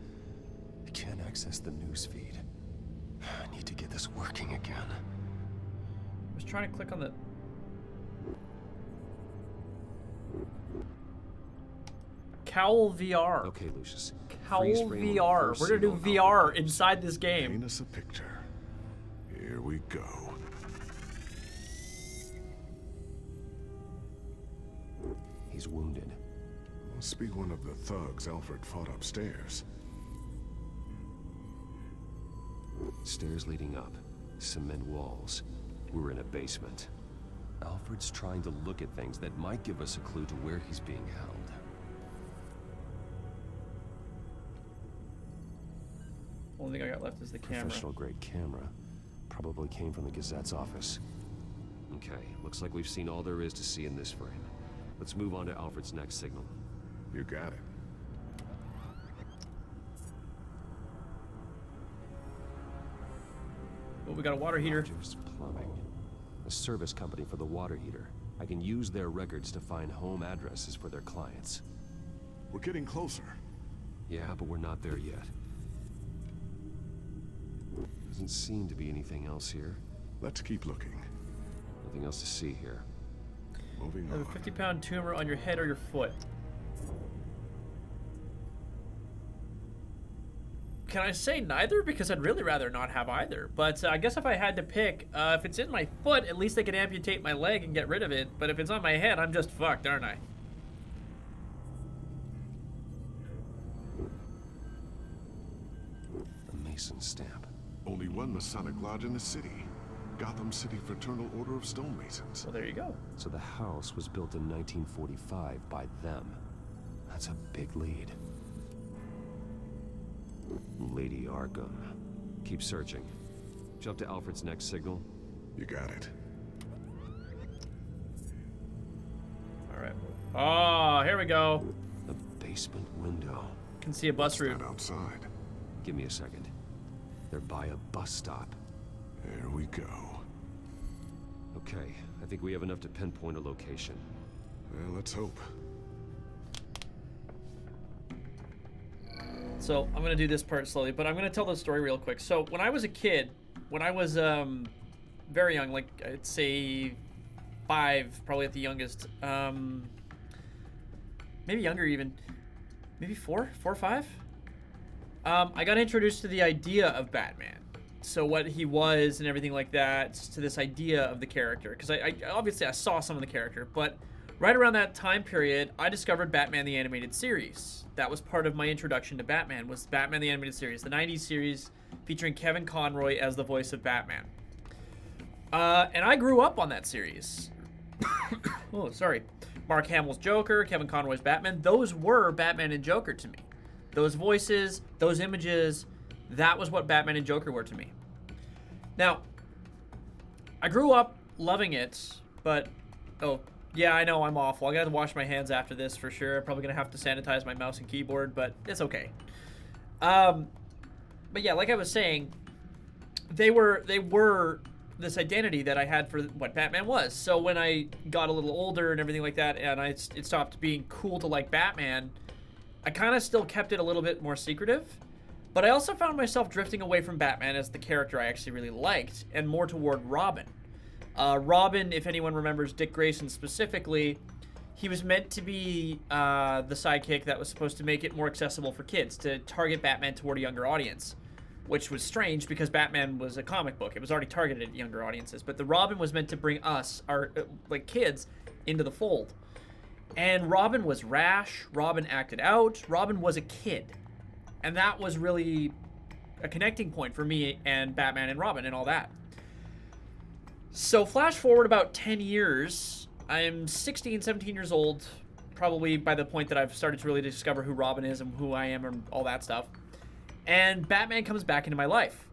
I can't access the news feed. I need to get this working again. I was trying to click on the... Cowl VR. Okay, Lucius. Cowl Freeze frame on the VR. first We're gonna do single VR inside this game. Paint us a picture. Here we go. He's wounded. Must be one of the thugs Alfred fought upstairs. Stairs leading up. Cement walls. We're in a basement. Alfred's trying to look at things that might give us a clue to where he's being held. Only thing I got left is the camera. Professional-grade camera. Probably came from the Gazette's office. Okay, looks like we've seen all there is to see in this frame. Let's move on to Alfred's next signal. You got it. Oh, we got a water heater. Rogers Plumbing. A service company for the water heater. I can use their records to find home addresses for their clients. We're getting closer. Yeah, but we're not there yet. Doesn't seem to be anything else here. Let's keep looking. Nothing else to see here. Moving You have on. a 50-pound tumor on your head or your foot. Can I say neither? Because I'd really rather not have either. But I guess if I had to pick, if it's in my foot, at least they can amputate my leg and get rid of it. But if it's on my head, I'm just fucked, aren't I? A Mason stamp. Only one Masonic lodge in the city. Gotham City Fraternal Order of Stonemasons. Well, there you go. So the house was built in 1945 by them. That's a big lead. Lady Arkham. Keep searching. Jump to Alfred's next signal. You got it. All right. Oh, here we go. The basement window. Can see a bus route. Outside. Give me a second. They're by a bus stop. There we go. Okay, I think we have enough to pinpoint a location. Well, let's hope. Let's So I'm gonna do this part slowly, but I'm gonna tell the story real quick. So when I was a kid, when I was very young, like I'd say 5, probably at the youngest, maybe younger even, maybe 4 or 5. I got introduced to the idea of Batman. So what he was and everything like that, to this idea of the character. Because I obviously I saw some of the character, but right around that time period, I discovered Batman the Animated Series. That was part of my introduction to Batman, was Batman the Animated Series, the 90s series featuring Kevin Conroy as the voice of Batman. And I grew up on that series. Oh, sorry. Mark Hamill's Joker, Kevin Conroy's Batman, those were Batman and Joker to me. Those voices, those images, that was what Batman and Joker were to me. Now, I grew up loving it, but, oh, yeah, I know I'm awful. I gotta wash my hands after this for sure. I'm probably gonna have to sanitize my mouse and keyboard, but it's okay. But yeah, like I was saying, they were this identity that I had for what Batman was. So when I got a little older and everything like that, and it stopped being cool to like Batman, I kind of still kept it a little bit more secretive. But I also found myself drifting away from Batman as the character I actually really liked, and more toward Robin. Robin, if anyone remembers Dick Grayson specifically, he was meant to be the sidekick that was supposed to make it more accessible for kids, to target Batman toward a younger audience, which was strange because Batman was a comic book. It was already targeted at younger audiences, but the Robin was meant to bring us, our like kids, into the fold. And Robin was rash, Robin acted out, Robin was a kid. And that was really a connecting point for me and Batman and Robin and all that. So flash forward about 10 years, I'm 16, 17 years old, probably by the point that I've started to really discover who Robin is and who I am and all that stuff. And Batman comes back into my life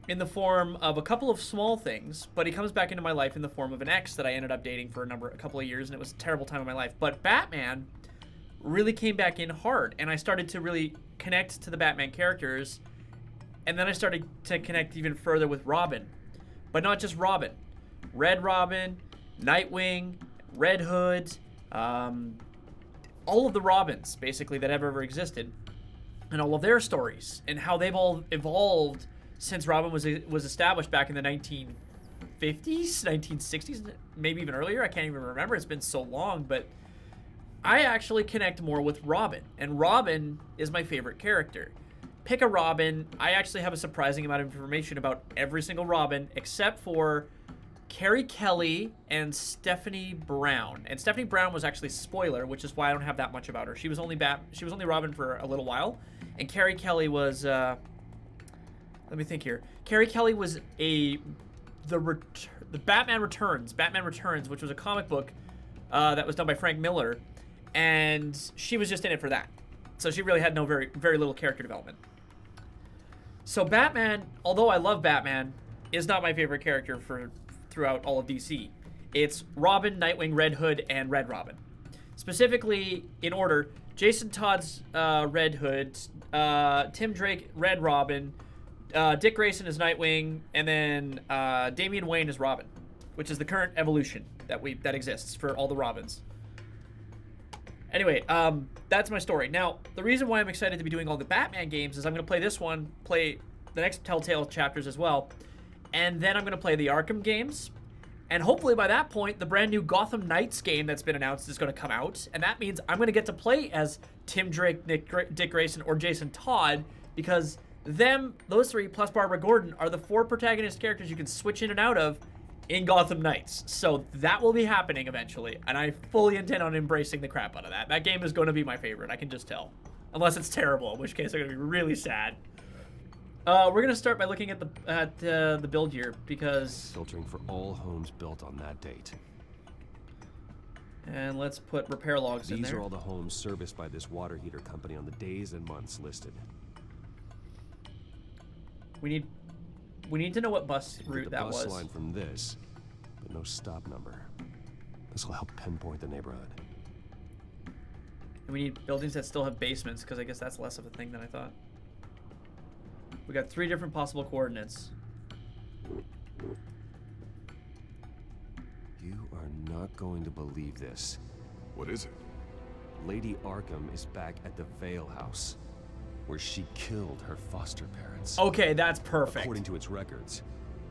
in the form of a couple of small things, but he comes back into my life in the form of an ex that I ended up dating for a couple of years, and it was a terrible time in my life. But Batman really came back in hard, and I started to really connect to the Batman characters, and then I started to connect even further with Robin. But not just Robin. Red Robin, Nightwing, Red Hood, all of the Robins, basically, that have ever existed, and all of their stories, and how they've all evolved since Robin was established back in the 1950s, 1960s, maybe even earlier. I can't even remember. It's been so long, but I actually connect more with Robin, and Robin is my favorite character. Pick a Robin. I actually have a surprising amount of information about every single Robin, except for Carrie Kelly and Stephanie Brown. And Stephanie Brown was actually spoiler, which is why I don't have that much about her. She was only Robin for a little while, and Carrie Kelly was let me think here. Carrie Kelly was the Batman Returns, which was a comic book that was done by Frank Miller, and she was just in it for that. So she really had no very little character development. So Batman, although I love Batman, is not my favorite character throughout all of DC. It's Robin, Nightwing, Red Hood, and Red Robin. Specifically, in order, Jason Todd's Red Hood, Tim Drake, Red Robin, Dick Grayson is Nightwing, and then Damian Wayne is Robin, which is the current evolution that exists for all the Robins. Anyway, that's my story. Now, the reason why I'm excited to be doing all the Batman games is I'm going to play this one, play the next Telltale chapters as well, and then I'm going to play the Arkham games, and hopefully by that point, the brand new Gotham Knights game that's been announced is going to come out, and that means I'm going to get to play as Tim Drake, Dick Grayson, or Jason Todd, because those three, plus Barbara Gordon, are the 4 protagonist characters you can switch in and out of in Gotham Knights. So that will be happening eventually, and I fully intend on embracing the crap out of that. That game is going to be my favorite, I can just tell. Unless it's terrible, in which case I'm going to be really sad. We're going to start by looking at the build here, because... Filtering for all homes built on that date. And let's put repair logs in there. These are all the homes serviced by this water heater company on the days and months listed. We need to know what bus route that was. Bus line from this, but no stop number. This will help pinpoint the neighborhood. And we need buildings that still have basements, because I guess that's less of a thing than I thought. We got 3 different possible coordinates. You are not going to believe this. What is it? Lady Arkham is back at the Vale house. where she killed her foster parents. Okay, that's perfect. According to its records,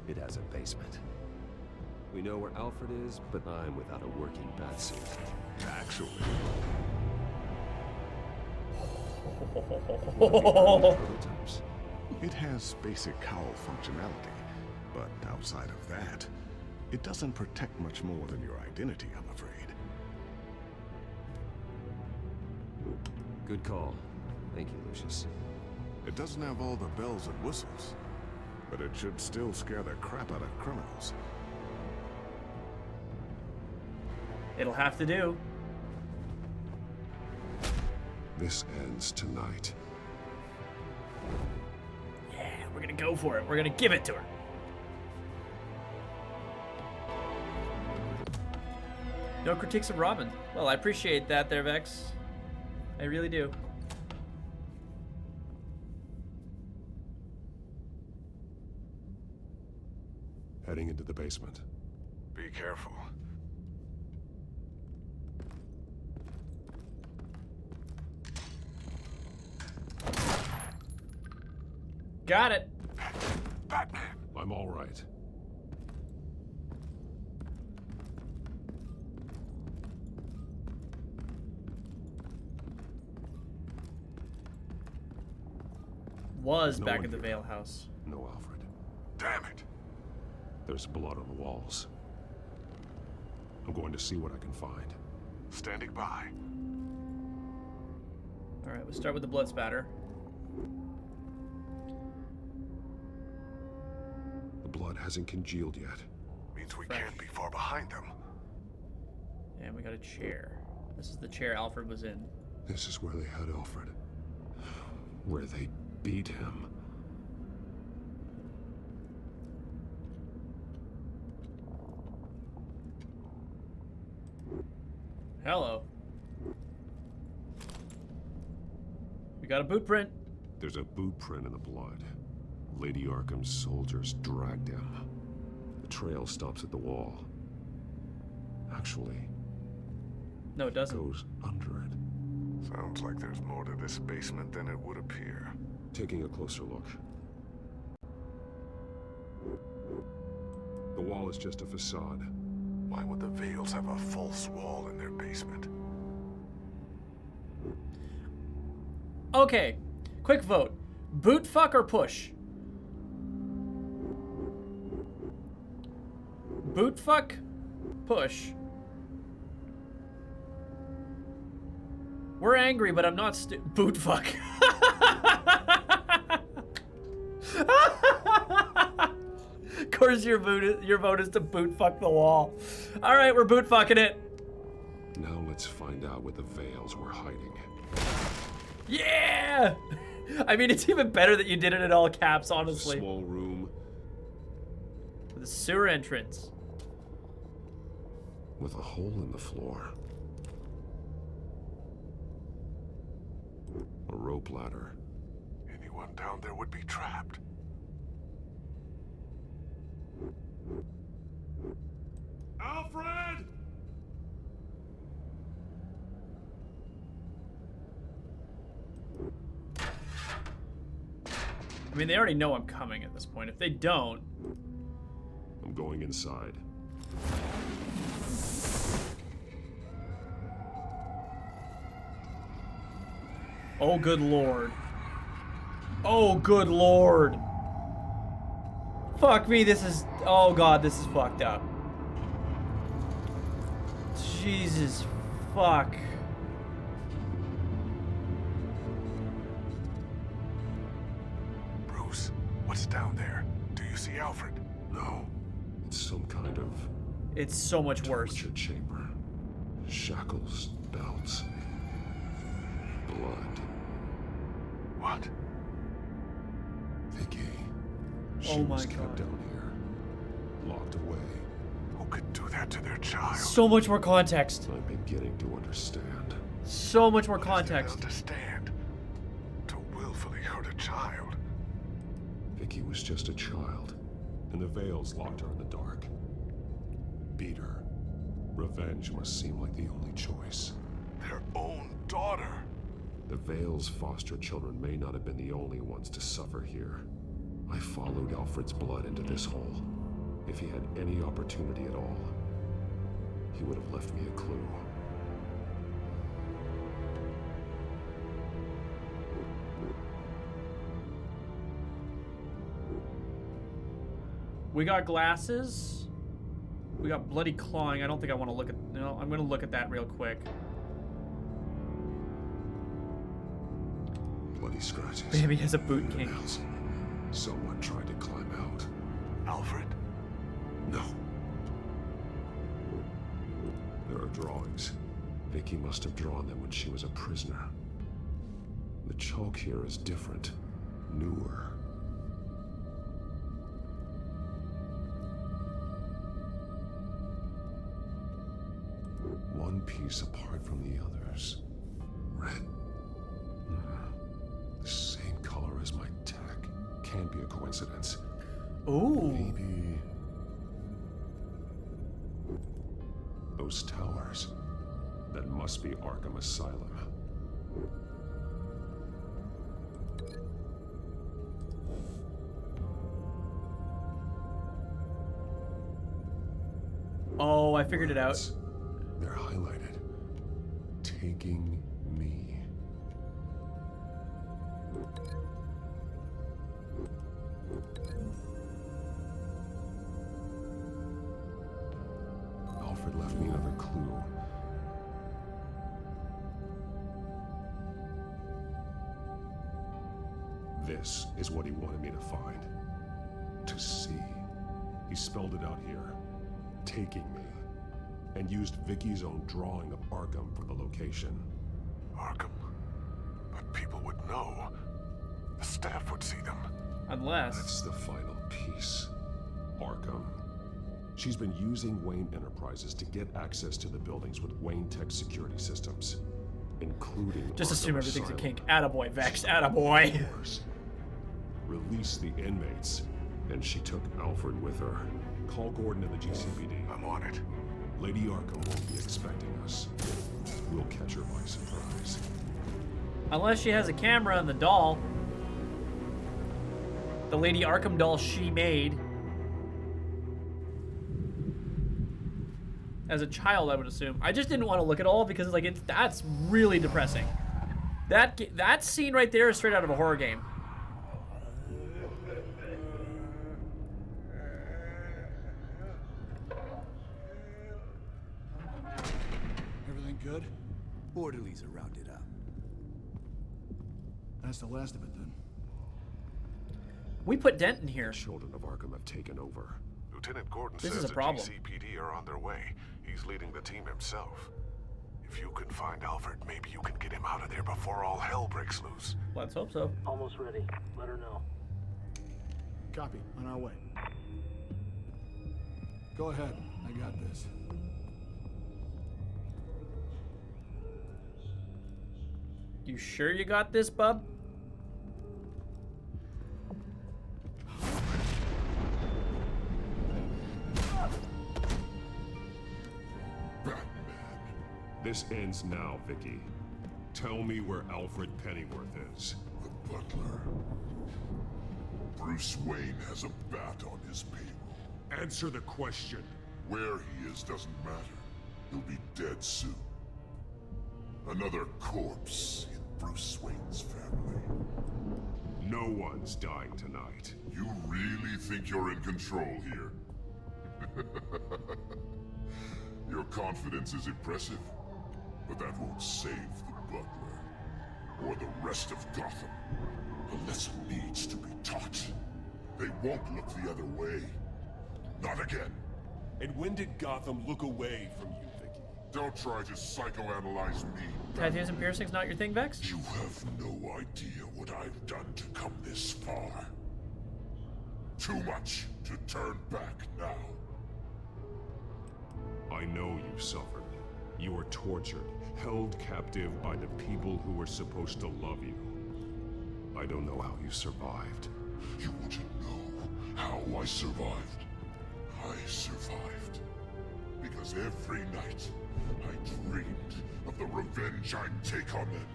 it has a basement. We know where Alfred is, but I'm without a working batsuit. Actually. Prototypes. It has basic cowl functionality, but outside of that, it doesn't protect much more than your identity, I'm afraid. Good call. Thank you, Lucius. It doesn't have all the bells and whistles, but it should still scare the crap out of criminals. It'll have to do. This ends tonight. Yeah, we're gonna go for it. We're gonna give it to her. No critiques of Robin. Well, I appreciate that there, Vex. I really do. Heading into the basement. Be careful. Got it. Batman! I'm all right. Was No back one at the here. Vale house. No, Alfred. Damn it! There's blood on the walls. I'm going to see what I can find. Standing by. All right, we'll start with the blood spatter. The blood hasn't congealed yet. Means we can't be far behind them. And we got a chair. This is the chair Alfred was in. This is where they had Alfred. Where they beat him. Hello. We got a boot print. There's a boot print in the blood. Lady Arkham's soldiers dragged him. The trail stops at the wall. Actually, no, it doesn't. Goes under it. Sounds like there's more to this basement than it would appear. Taking a closer look. The wall is just a facade. Why would the Vales have a false wall in their basement? Okay, quick vote. Boot fuck or push? Boot fuck, push. We're angry, but I'm not boot fuck. Of course your vote is to boot fuck the wall. All right, we're boot fucking it. Now let's find out what the Vales were hiding. Yeah! I mean, it's even better that you did it in all caps, honestly. A small room. With a sewer entrance. With a hole in the floor. A rope ladder. Anyone down there would be trapped. Alfred! I mean, they already know I'm coming at this point. If they don't... I'm going inside. Oh, good lord. Oh, good lord. Fuck me, this is... Oh, God, this is fucked up. Jesus, fuck. Bruce, what's down there? Do you see Alfred? No. It's some kind of... It's so much worse. Torture chamber. Shackles, belts. Blood. What? Vicki. She Oh my was kept God. down here. Locked away. Who could do that to their child? So much more context. I'm beginning to understand. So much more What is there to context. understand? To willfully hurt a child. Vicki was just a child, and the Vales locked her in the dark. Beat her. Revenge must seem like the only choice. Their own daughter. The Vale's foster children may not have been the only ones to suffer here. I followed Alfred's blood into this hole. If he had any opportunity at all, he would have left me a clue. We got glasses. We got bloody clawing. I don't think I want to look at... No, I'm going to look at that real quick. Bloody scratches. Baby has a boot king. Someone tried to climb out. Alfred? No. There are drawings. Vicki must have drawn them when she was a prisoner. The chalk here is different, newer. One piece apart from the others. Red. The same color as my tech. Can't be a coincidence. Ooh. Maybe... those towers. That must be Arkham Asylum. Oh, I figured it out. They're highlighted. Taking me. Alfred left me another clue. This is what he wanted me to find. To see. He spelled it out here. Taking me. And used Vicki's own drawing of Arkham for the location. Arkham? But people would know. The staff would see them. Unless... That's the final piece. Arkham. She's been using Wayne Enterprises to get access to the buildings with Wayne Tech security systems. Including Just Arkham assume everything's Asylum. a kink. Attaboy, Vex. Attaboy. Release the inmates. And she took Alfred with her. Call Gordon at the GCPD. I'm on it. Lady Arkham won't be expecting us. We'll catch her by surprise. Unless she has a camera in the doll. The Lady Arkham doll she made. As a child, I would assume. I just didn't want to look at all because like that's really depressing. That scene right there is straight out of a horror game. Everything good? Orderlies are rounded up. That's the last of it then. We put Dent in here. The Children of Arkham have taken over. Lieutenant Gordon This says is a the problem. GCPD are on their way. He's leading the team himself. If you can find Alfred, maybe you can get him out of there before all hell breaks loose. Let's hope so. Almost ready. Let her know. Copy. On our way. Go ahead. I got this. You sure you got this, bub? This ends now, Vicki. Tell me where Alfred Pennyworth is. The butler. Bruce Wayne has a bat on his payroll. Answer the question. Where he is doesn't matter. He'll be dead soon. Another corpse in Bruce Wayne's family. No one's dying tonight. You really think you're in control here? Your confidence is impressive, but that won't save the butler, or the rest of Gotham. A lesson needs to be taught. They won't look the other way. Not again. And when did Gotham look away from you, Vicki? Don't try to psychoanalyze me. Tattoos and piercings not your thing, Vex? You have no idea what I've done to come this far. Too much to turn back now. I know you suffered. You were tortured, held captive by the people who were supposed to love you. I don't know how you survived. You want to know how I survived? I survived because every night I dreamed of the revenge I'd take on them.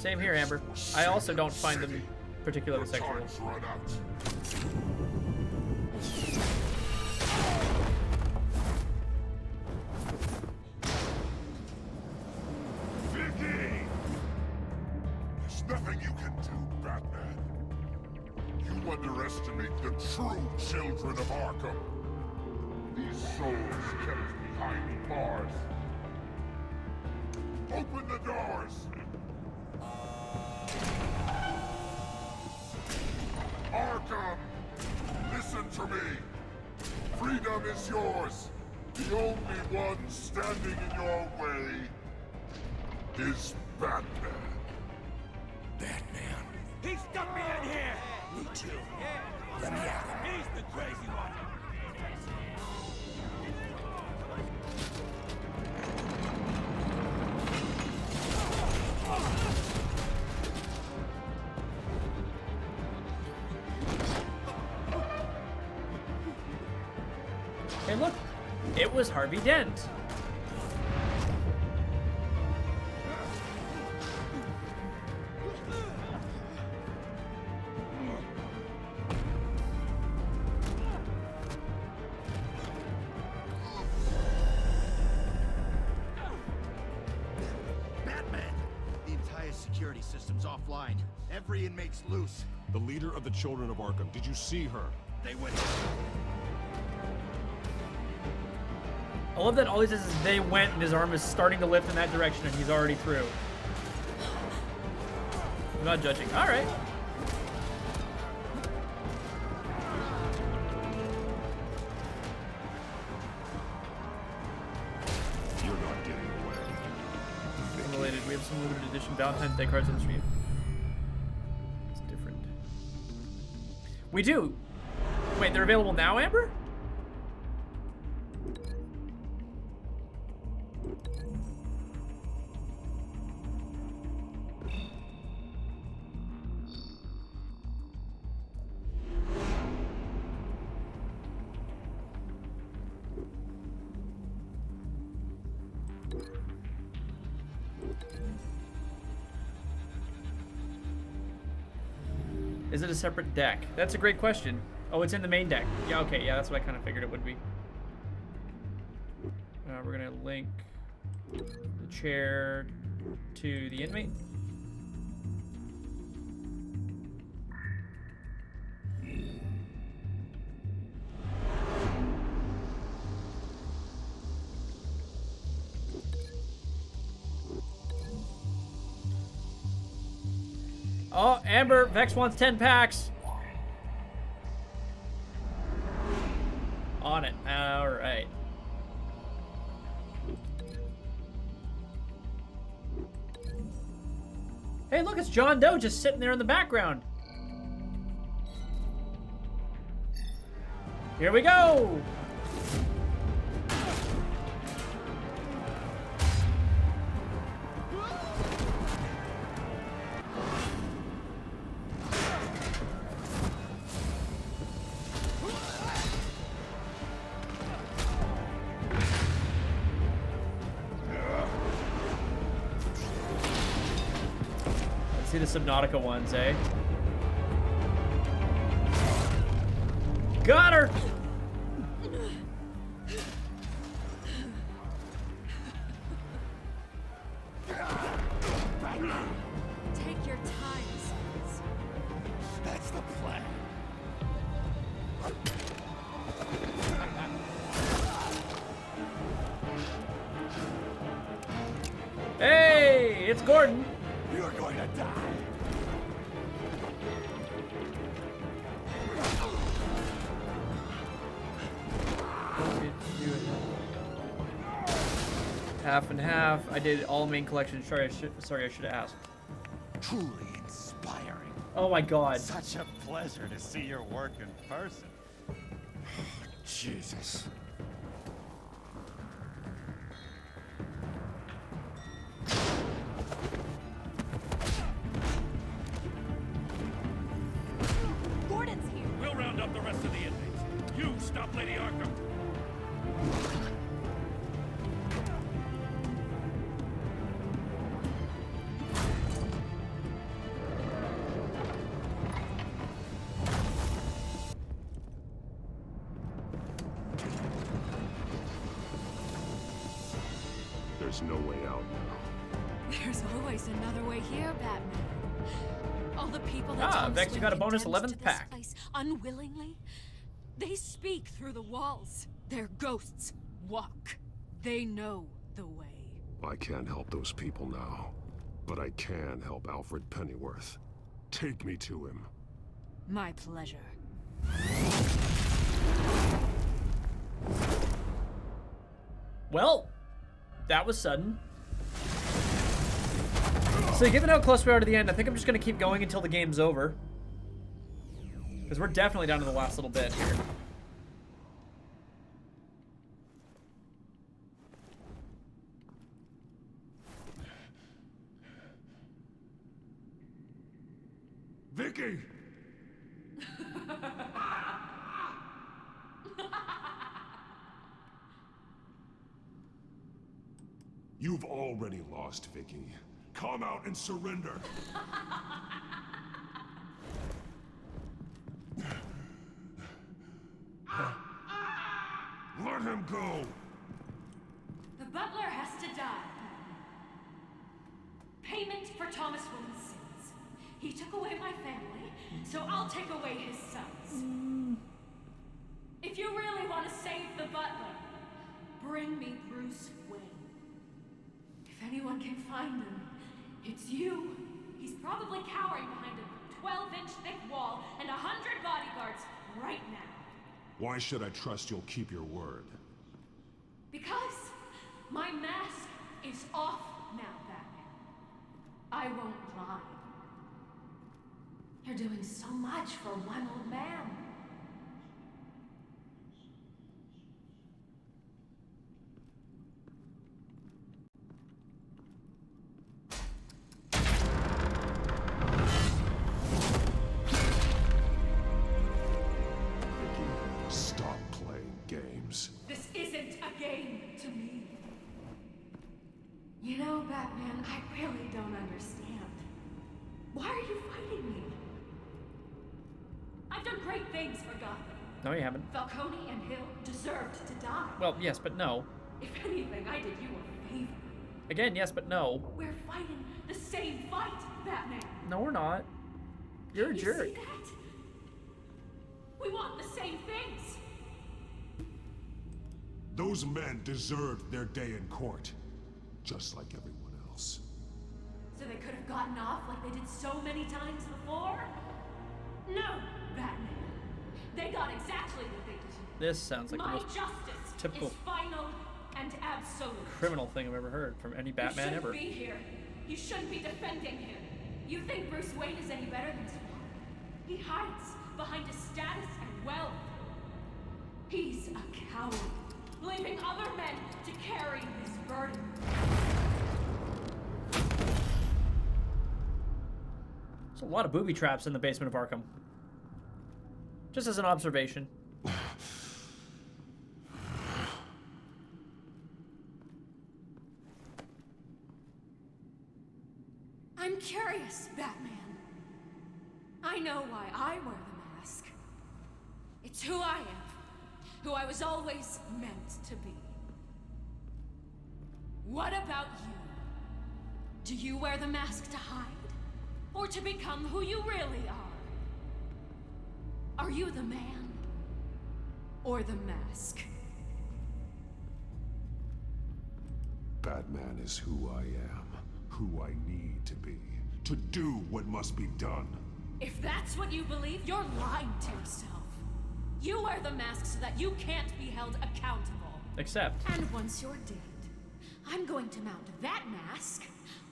Same here, Amber. I also don't find them particularly sexual. Vicki! There's nothing you can do, Batman. You underestimate the true Children of Arkham. These souls kept behind bars. Open the doors! Arkham! Listen to me! Freedom is yours! The only one standing in your way is Batman. Batman. He stuck me in here! Me too. Let me at him. He's the crazy one! Hey, look, it was Harvey Dent. Batman! The entire security system's offline. Every inmate's loose. The leader of the Children of Arkham, did you see her? They went. I love that all he says is they went and his arm is starting to lift in that direction and he's already through. I'm not judging. All right. You're not getting away. Unrelated. We have some limited edition Valentine's Day cards on the stream. It's different. We do. Wait, they're available now, Amber? Is it a separate deck? That's a great question. Oh, it's in the main deck. Yeah, okay, yeah, that's what I kind of figured it would be. We're gonna link the chair to the inmate. Oh, Amber, Vex wants 10 packs. On it. All right. Hey, look, it's John Doe just sitting there in the background. Here we go. See the Subnautica ones, eh? Got her! Take your time, Spence. That's the plan. Hey, it's Gordon. You're going to die. Half and half. I did all main collection. Sorry, I should have asked. Truly inspiring. Oh my God. Such a pleasure to see your work in person. Jesus. Gordon's here. We'll round up the rest of the inmates. You stop Lady Arkham. There's no way out now. There's always another way here, Batman. All the people that Tom Vex, you Swing got a bonus condemned 11th to this pack. place unwillingly, they speak through the walls. Their ghosts walk. They know the way. I can't help those people now, but I can help Alfred Pennyworth. Take me to him. My pleasure. Well, that was sudden. So given how close we are to the end, I think I'm just going to keep going until the game's over. Because we're definitely down to the last little bit here. Vicki! You've already lost, Vicki. Come out and surrender. Let him go. The butler has to die. Payment for Thomas Wayne's sins. He took away my family, so I'll take away his sons. If you really want to save the butler, bring me Bruce Wayne. If anyone can find him, it's you. He's probably cowering behind a 12-inch thick wall and 100 bodyguards right now. Why should I trust you'll keep your word? Because my mask is off now, Batman. I won't lie. You're doing so much for one old man. Stop playing games. This isn't a game to me. You know, Batman, I really don't understand. Why are you fighting me? I've done great things for Gotham. No, you haven't. Falcone and Hill deserved to die. Well, yes, but no. If anything, I did you a favor. Again, yes, but no. We're fighting the same fight, Batman. No, we're not. You're a You jerk. see that? We want the same things. Those men deserved their day in court, just like everyone else. So they could have gotten off like they did so many times before? No, Batman. They got exactly what they deserved. This sounds like the My most justice typical is final and absolute. criminal thing I've ever heard from any Batman you ever. shouldn't be here. You shouldn't be defending him. You think Bruce Wayne is any better than his father? He hides behind his status and wealth. He's a coward, leaving other men to carry his burden. There's a lot of booby traps in the basement of Arkham. Just as an observation. I'm curious, Batman. I know why I wear the mask. It's who I am, who I was always meant to be. What about you? Do you wear the mask to hide? Or to become who you really are? Are you the man? Or the mask? Batman is who I am, who I need to be, to do what must be done. If that's what you believe, you're lying to yourself. You wear the mask so that you can't be held accountable. Except. And once you're dead, I'm going to mount that mask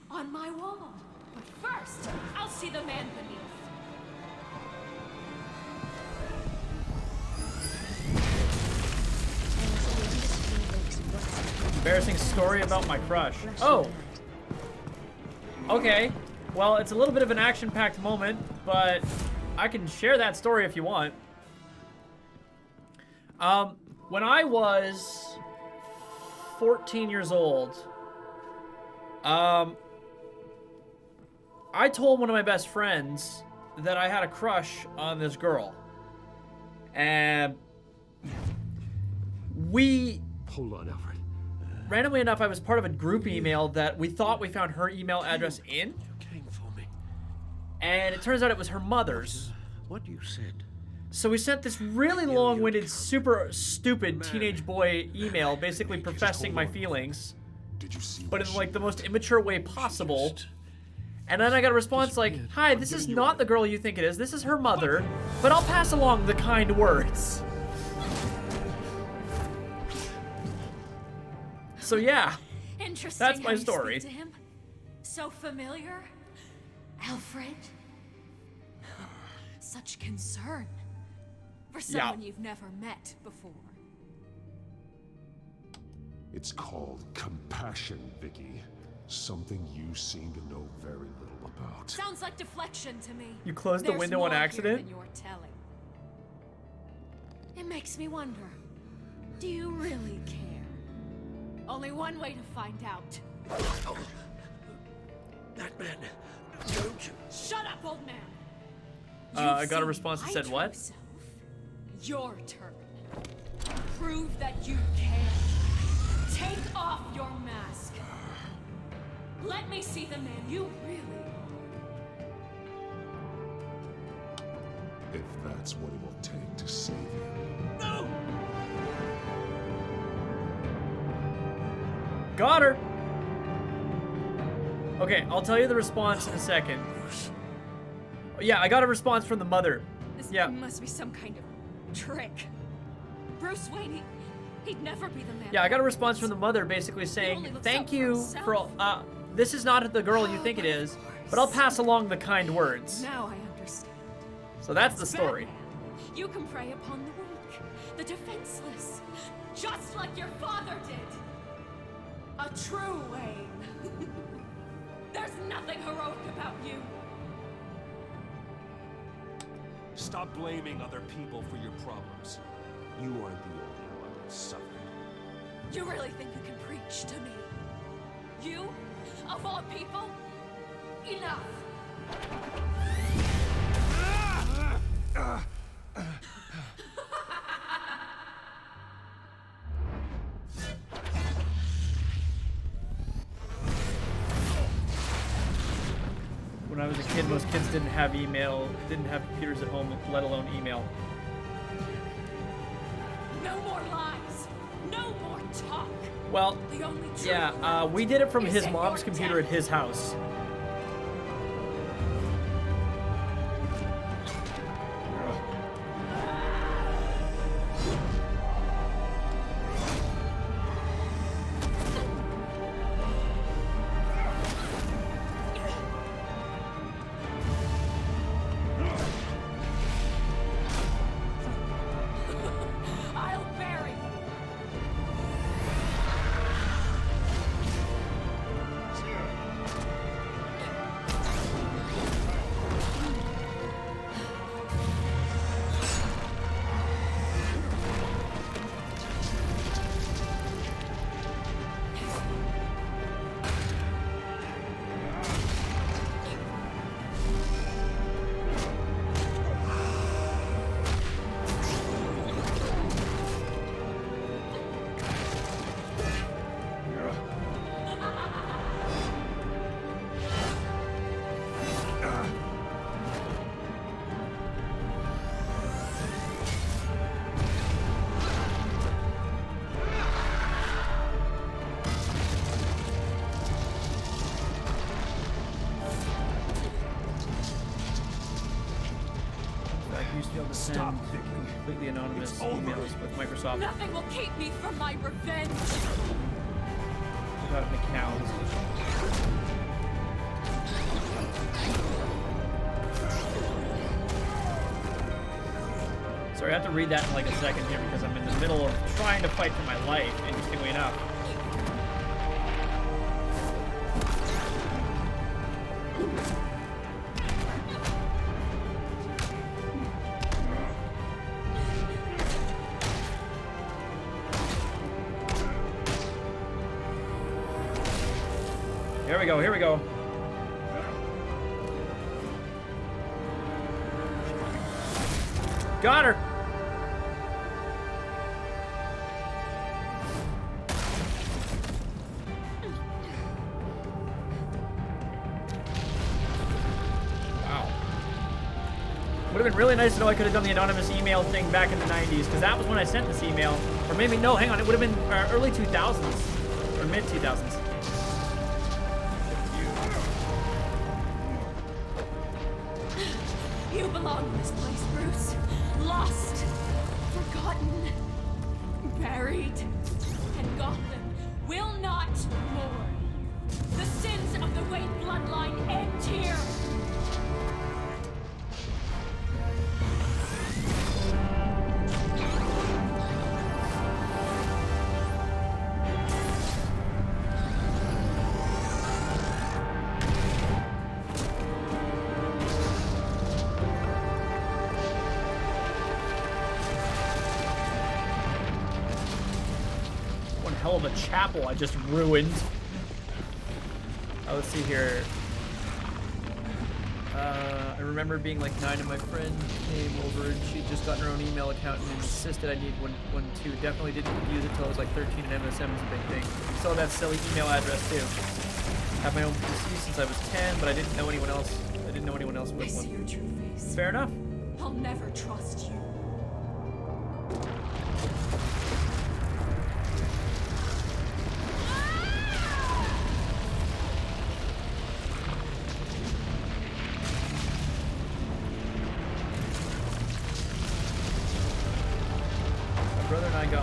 on my wall. But first, I'll see the man beneath. Embarrassing story about my crush. Oh. Okay. Well, it's a little bit of an action-packed moment, but I can share that story if you want. When I was 14 years old, I told one of my best friends that I had a crush on this girl. And we... Hold on, Alfred. randomly enough, I was part of a group email that we thought we found her email address in. Came for me. And it turns out it was her mother's. What you said. So we sent this really long-winded, super stupid teenage boy email, basically professing my feelings, but in like the most immature way possible. And then I got a response like, "Hi, this is not the girl you think it is. This is her mother, but I'll pass along the kind words." So yeah, Interesting. that's my how you story. speak to him. So familiar, Alfred. Such concern for someone you've never met before. It's called compassion, Vicki. Something you seem to know very little about. Sounds like deflection to me. You closed the There's window more on here accident? than you're telling. It makes me wonder. Do you really care? Only one way to find out. Oh. Batman, don't you? Shut up, old man. I got a response that said what? Your turn. Prove that you care. Take off your mask. Let me see the man you really are. If that's what it will take to save him. No! Got her. Okay, I'll tell you the response in a second. Yeah, I got a response from the mother. This Yeah. must be some kind of trick. Bruce Wayne, he'd never be the man. Yeah, I got a response from the mother basically saying, "Thank you for all, this is not the girl you think it is, but I'll pass along the kind words." Now I understand. So that's the story. Batman, you can prey upon the weak, the defenseless, just like your father did. A true Wayne. There's nothing heroic about you. Stop blaming other people for your problems. You aren't the only one who suffered. You really think you can preach to me? You, of all people? Enough! When I was a kid, most kids didn't have email, didn't have computers at home, let alone email. No more lies! No more talk! Well, The only truth yeah, we did it from is his in mom's your computer at death. his house. I'll bury you! I used to be able to send completely anonymous emails with Microsoft Nothing will keep me from my revenge! without an account. Sorry, I have to read that in like a second here because I'm in the middle of trying to fight for my life, interestingly enough. Here we go, here we go. Got her! Would have been really nice to know I could have done the anonymous email thing back in the 90s, because that was when I sent this email. Or maybe, no, hang on, it would have been early 2000s. Or mid 2000s. You belong in this place, Bruce. Lost, forgotten, buried. And Gotham will not mourn. The sins of the Wayne bloodline end here. Hell of a chapel I just ruined. Let's see here. I remember being like 9 and my friend came over and she'd just gotten her own email account and insisted I need one too. Definitely didn't use it till I was like 13 and MSM was a big thing. Still that silly email address too. Have my own PC since I was 10, but I didn't know anyone else. I didn't know anyone else with one. I see your true face. Fair enough. I'll never trust you.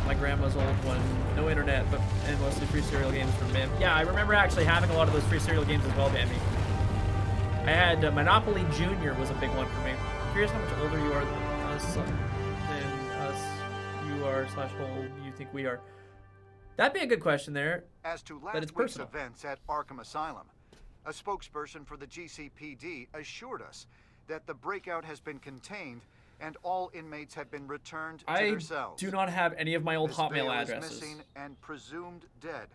My grandma's old one, no internet, and mostly free cereal games from Bam. Yeah, I remember actually having a lot of those free cereal games as well, Bambi. I had Monopoly Junior was a big one for me. Curious how much older you are than us. You are / old you think we are. That'd be a good question there. As to but last it's week's personal. events at Arkham Asylum, a spokesperson for the GCPD assured us that the breakout has been contained and all inmates have been returned to their cells. Do not have any of my old Miss Hotmail Vale addresses. is missing and presumed dead,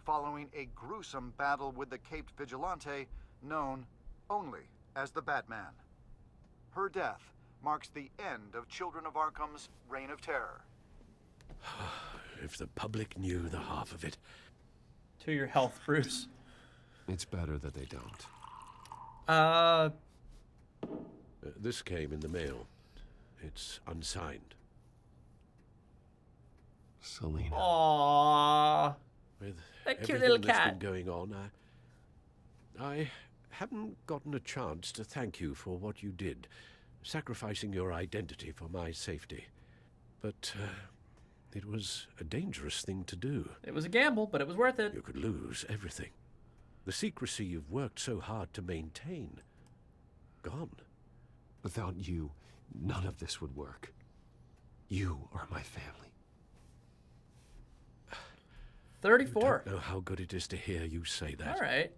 following a gruesome battle with the caped vigilante known only as the Batman. Her death marks the end of Children of Arkham's reign of terror. If the public knew the half of it. To your health, Bruce. It's better that they don't. This came in the mail. It's unsigned. Selena. Aww. With That cute everything little that's cat. been going on, I haven't gotten a chance to thank you for what you did, sacrificing your identity for my safety. But it was a dangerous thing to do. It was a gamble, but it was worth it. You could lose everything. The secrecy you've worked so hard to maintain. Gone. Without you, none of this would work. You are my family. 34. I don't know how good it is to hear you say that. All right.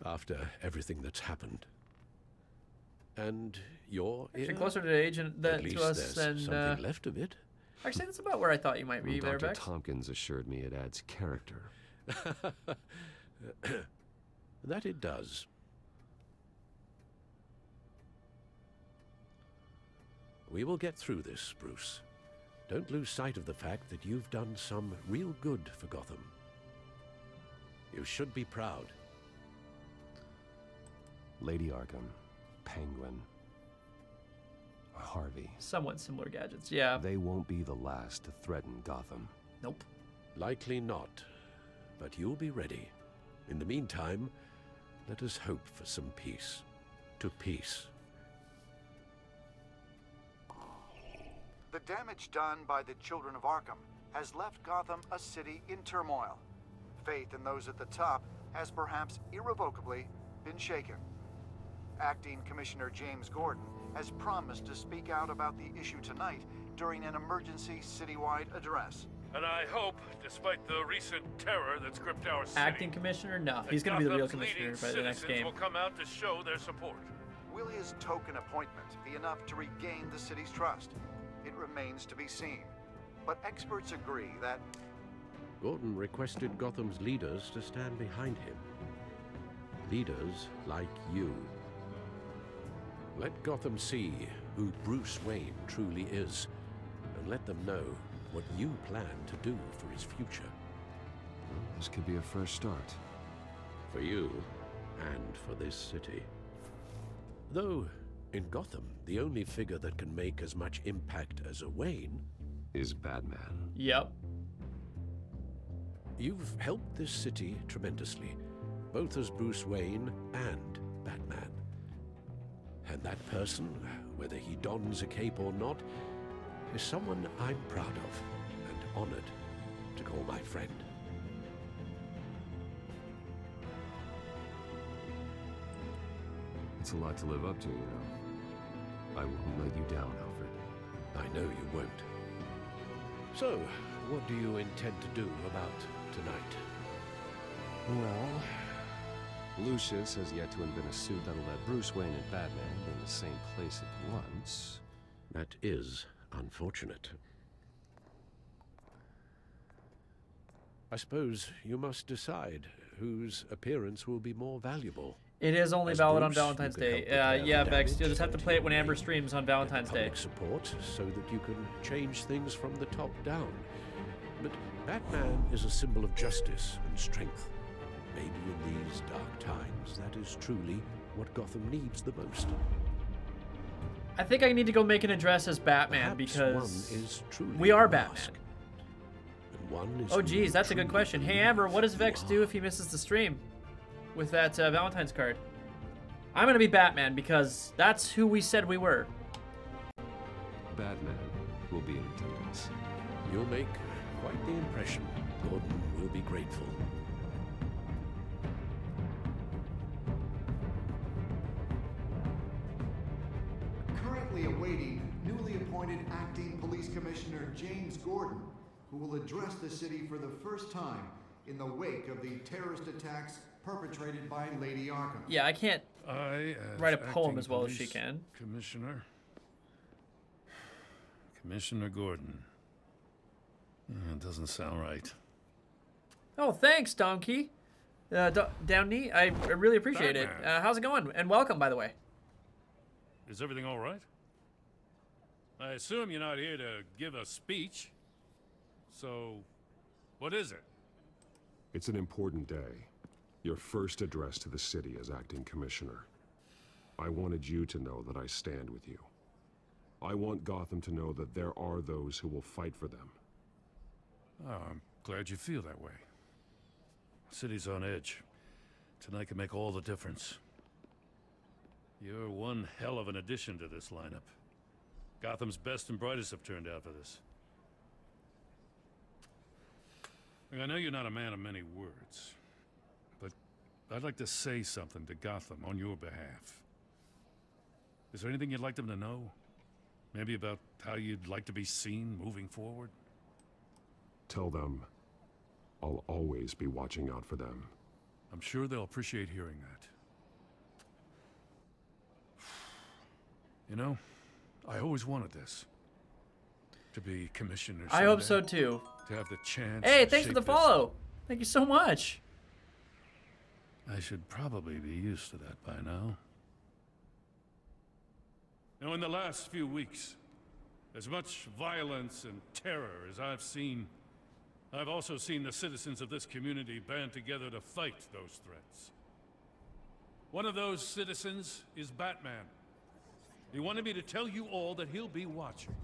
After everything that's happened. And you're Actually closer to age and at least to us there's than something left of it. Actually, that's about where I thought you might be there, Dr. Bex. Tompkins assured me it adds character. That it does. We will get through this, Bruce. Don't lose sight of the fact that you've done some real good for Gotham. You should be proud. Lady Arkham, Penguin, Harvey. Somewhat similar gadgets, yeah. They won't be the last to threaten Gotham. Nope. Likely not, but you'll be ready. In the meantime, let us hope for some peace. To peace. The damage done by the Children of Arkham has left Gotham a city in turmoil. Faith in those at the top has perhaps irrevocably been shaken. Acting Commissioner James Gordon has promised to speak out about the issue tonight during an emergency citywide address. And I hope, despite the recent terror that's gripped our city, Acting commissioner? No, he's going to be the real Gotham's commissioner leading by the next citizens game. will come out to show their support. Will his token appointment be enough to regain the city's trust? It remains to be seen. But experts agree that Gordon requested Gotham's leaders to stand behind him. Leaders like you. Let Gotham see who Bruce Wayne truly is, and let them know what you plan to do for his future. Well, this could be a first start. For you, and for this city. Though, In Gotham, the only figure that can make as much impact as a Wayne is Batman. Yep. You've helped this city tremendously, both as Bruce Wayne and Batman. And that person, whether he dons a cape or not, is someone I'm proud of and honored to call my friend. It's a lot to live up to, you know. I won't let you down, Alfred. I know you won't. So, what do you intend to do about tonight? Well, Lucius has yet to invent a suit that'll let Bruce Wayne and Batman be in the same place at once. That is unfortunate. I suppose you must decide whose appearance will be more valuable. It is only As valid on Bruce, Valentine's you can Day. help repair Yeah, the Vex, damage you'll just have to done play it your when Amber Wayne. streams on Valentine's Day. Public support so that you can change things from the top down. But Batman is a symbol of justice and strength. Maybe in these dark times, that is truly what Gotham needs the most. I think I need to go make an address as Batman Perhaps because one is truly we are the Batman. mask, and one is Oh geez, that's a good truly question. Hey Amber, what does Vex do if he misses the stream with that Valentine's card? I'm gonna be Batman because that's who we said we were. Batman will be in attendance. You'll make quite the impression. Gordon will be grateful. Currently awaiting newly appointed acting police commissioner James Gordon, who will address the city for the first time in the wake of the terrorist attacks perpetrated by Lady Arkham. Yeah, I can't write a poem acting as well as she police can. Commissioner Gordon. It doesn't sound right. Oh, thanks, Donkey. Downey, I really appreciate it. Batman. How's it going? And welcome, by the way. Is everything all right? I assume you're not here to give a speech. So, what is it? It's an important day. Your first address to the city as acting commissioner. I wanted you to know that I stand with you. I want Gotham to know that there are those who will fight for them. Oh, I'm glad you feel that way. City's on edge. Tonight can make all the difference. You're one hell of an addition to this lineup. Gotham's best and brightest have turned out for this. Look, I know you're not a man of many words, but I'd like to say something to Gotham on your behalf. Is there anything you'd like them to know? Maybe about how you'd like to be seen moving forward? Tell them I'll always be watching out for them. I'm sure they'll appreciate hearing that. You know, I always wanted this. To be commissioner I hope someday. so too. To have the chance Hey, to thanks for shape the this. follow. Thank you so much. I should probably be used to that by now. Now, in the last few weeks, as much violence and terror as I've seen, I've also seen the citizens of this community band together to fight those threats. One of those citizens is Batman. He wanted me to tell you all that he'll be watching,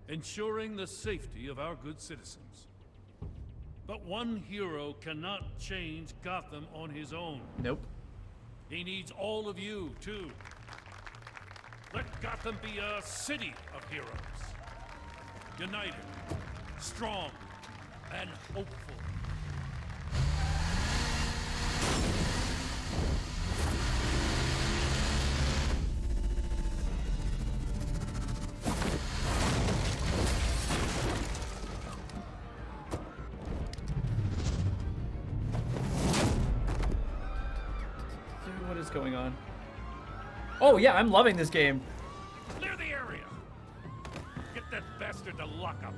ensuring the safety of our good citizens. But one hero cannot change Gotham on his own. Nope. He needs all of you, too. Let Gotham be a city of heroes. United, strong, and hopeful. Dude, what is going on? Oh yeah, I'm loving this game. Clear the area! Get that bastard to lock up.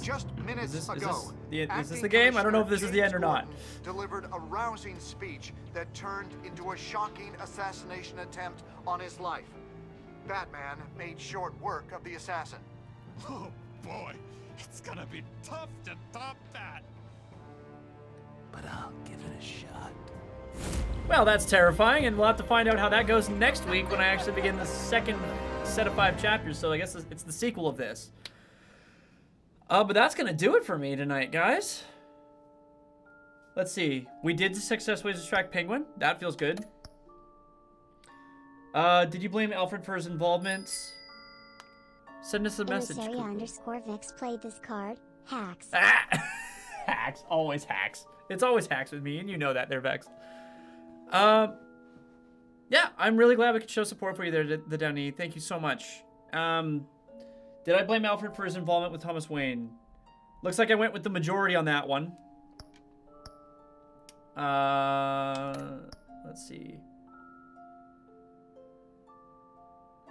Just minutes Is ago, this the game? I don't know if this is the end or not. Delivered a rousing speech that turned into a shocking assassination attempt on his life. Batman made short work of the assassin. Oh boy, it's gonna be tough to top that. but I'll give it a shot. Well, that's terrifying, and we'll have to find out how that goes next week when I actually begin the second set of 5 chapters, so I guess it's the sequel of this. But that's gonna do it for me tonight, guys. Let's see. We did successfully distract Penguin. That feels good. Did you blame Alfred for his involvement? Send us a message. _Vix played this card. Hacks. Hacks. Always hacks. It's always hacks with me, and you know that there, Vex. Yeah, I'm really glad we could show support for you there, the Downey. Thank you so much. Did I blame Alfred for his involvement with Thomas Wayne? Looks like I went with the majority on that one. Let's see.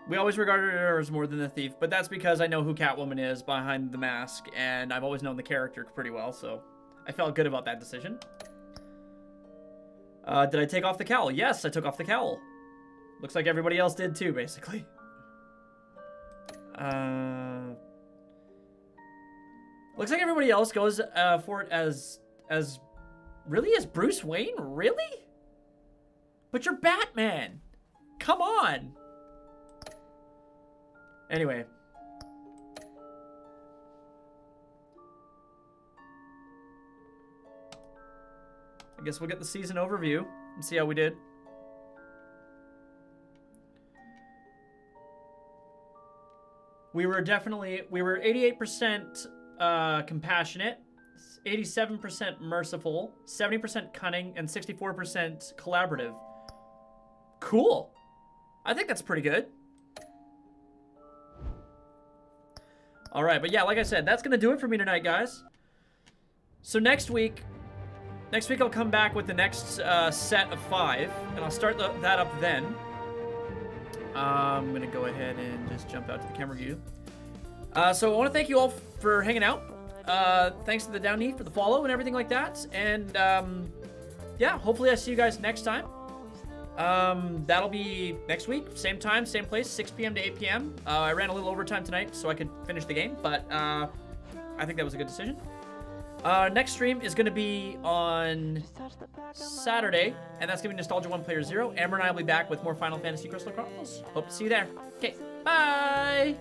We always regarded her as more than a thief, but that's because I know who Catwoman is behind the mask, and I've always known the character pretty well, so I felt good about that decision. Did I take off the cowl? Yes, I took off the cowl. Looks like everybody else did too, basically. Looks like everybody else goes for it as really as Bruce Wayne? Really? But you're Batman. Come on. Anyway. I guess we'll get the season overview and see how we did. We were 88% compassionate, 87% merciful, 70% cunning, and 64% collaborative. Cool. I think that's pretty good. All right, but yeah, like I said, that's gonna do it for me tonight, guys. So next week I'll come back with the next set of 5, and I'll start that up then. I'm gonna go ahead and just jump out to the camera view. So I want to thank you all for hanging out. Thanks to the Downey for the follow and everything like that. And yeah, hopefully I see you guys next time. That'll be next week, same time, same place, 6 p.m. to 8 p.m. I ran a little overtime tonight so I could finish the game, but I think that was a good decision. Next stream is going to be on Saturday, and that's going to be Nostalgia 1 Player 0. Amber and I will be back with more Final Fantasy Crystal Chronicles. Hope to see you there. Okay, bye!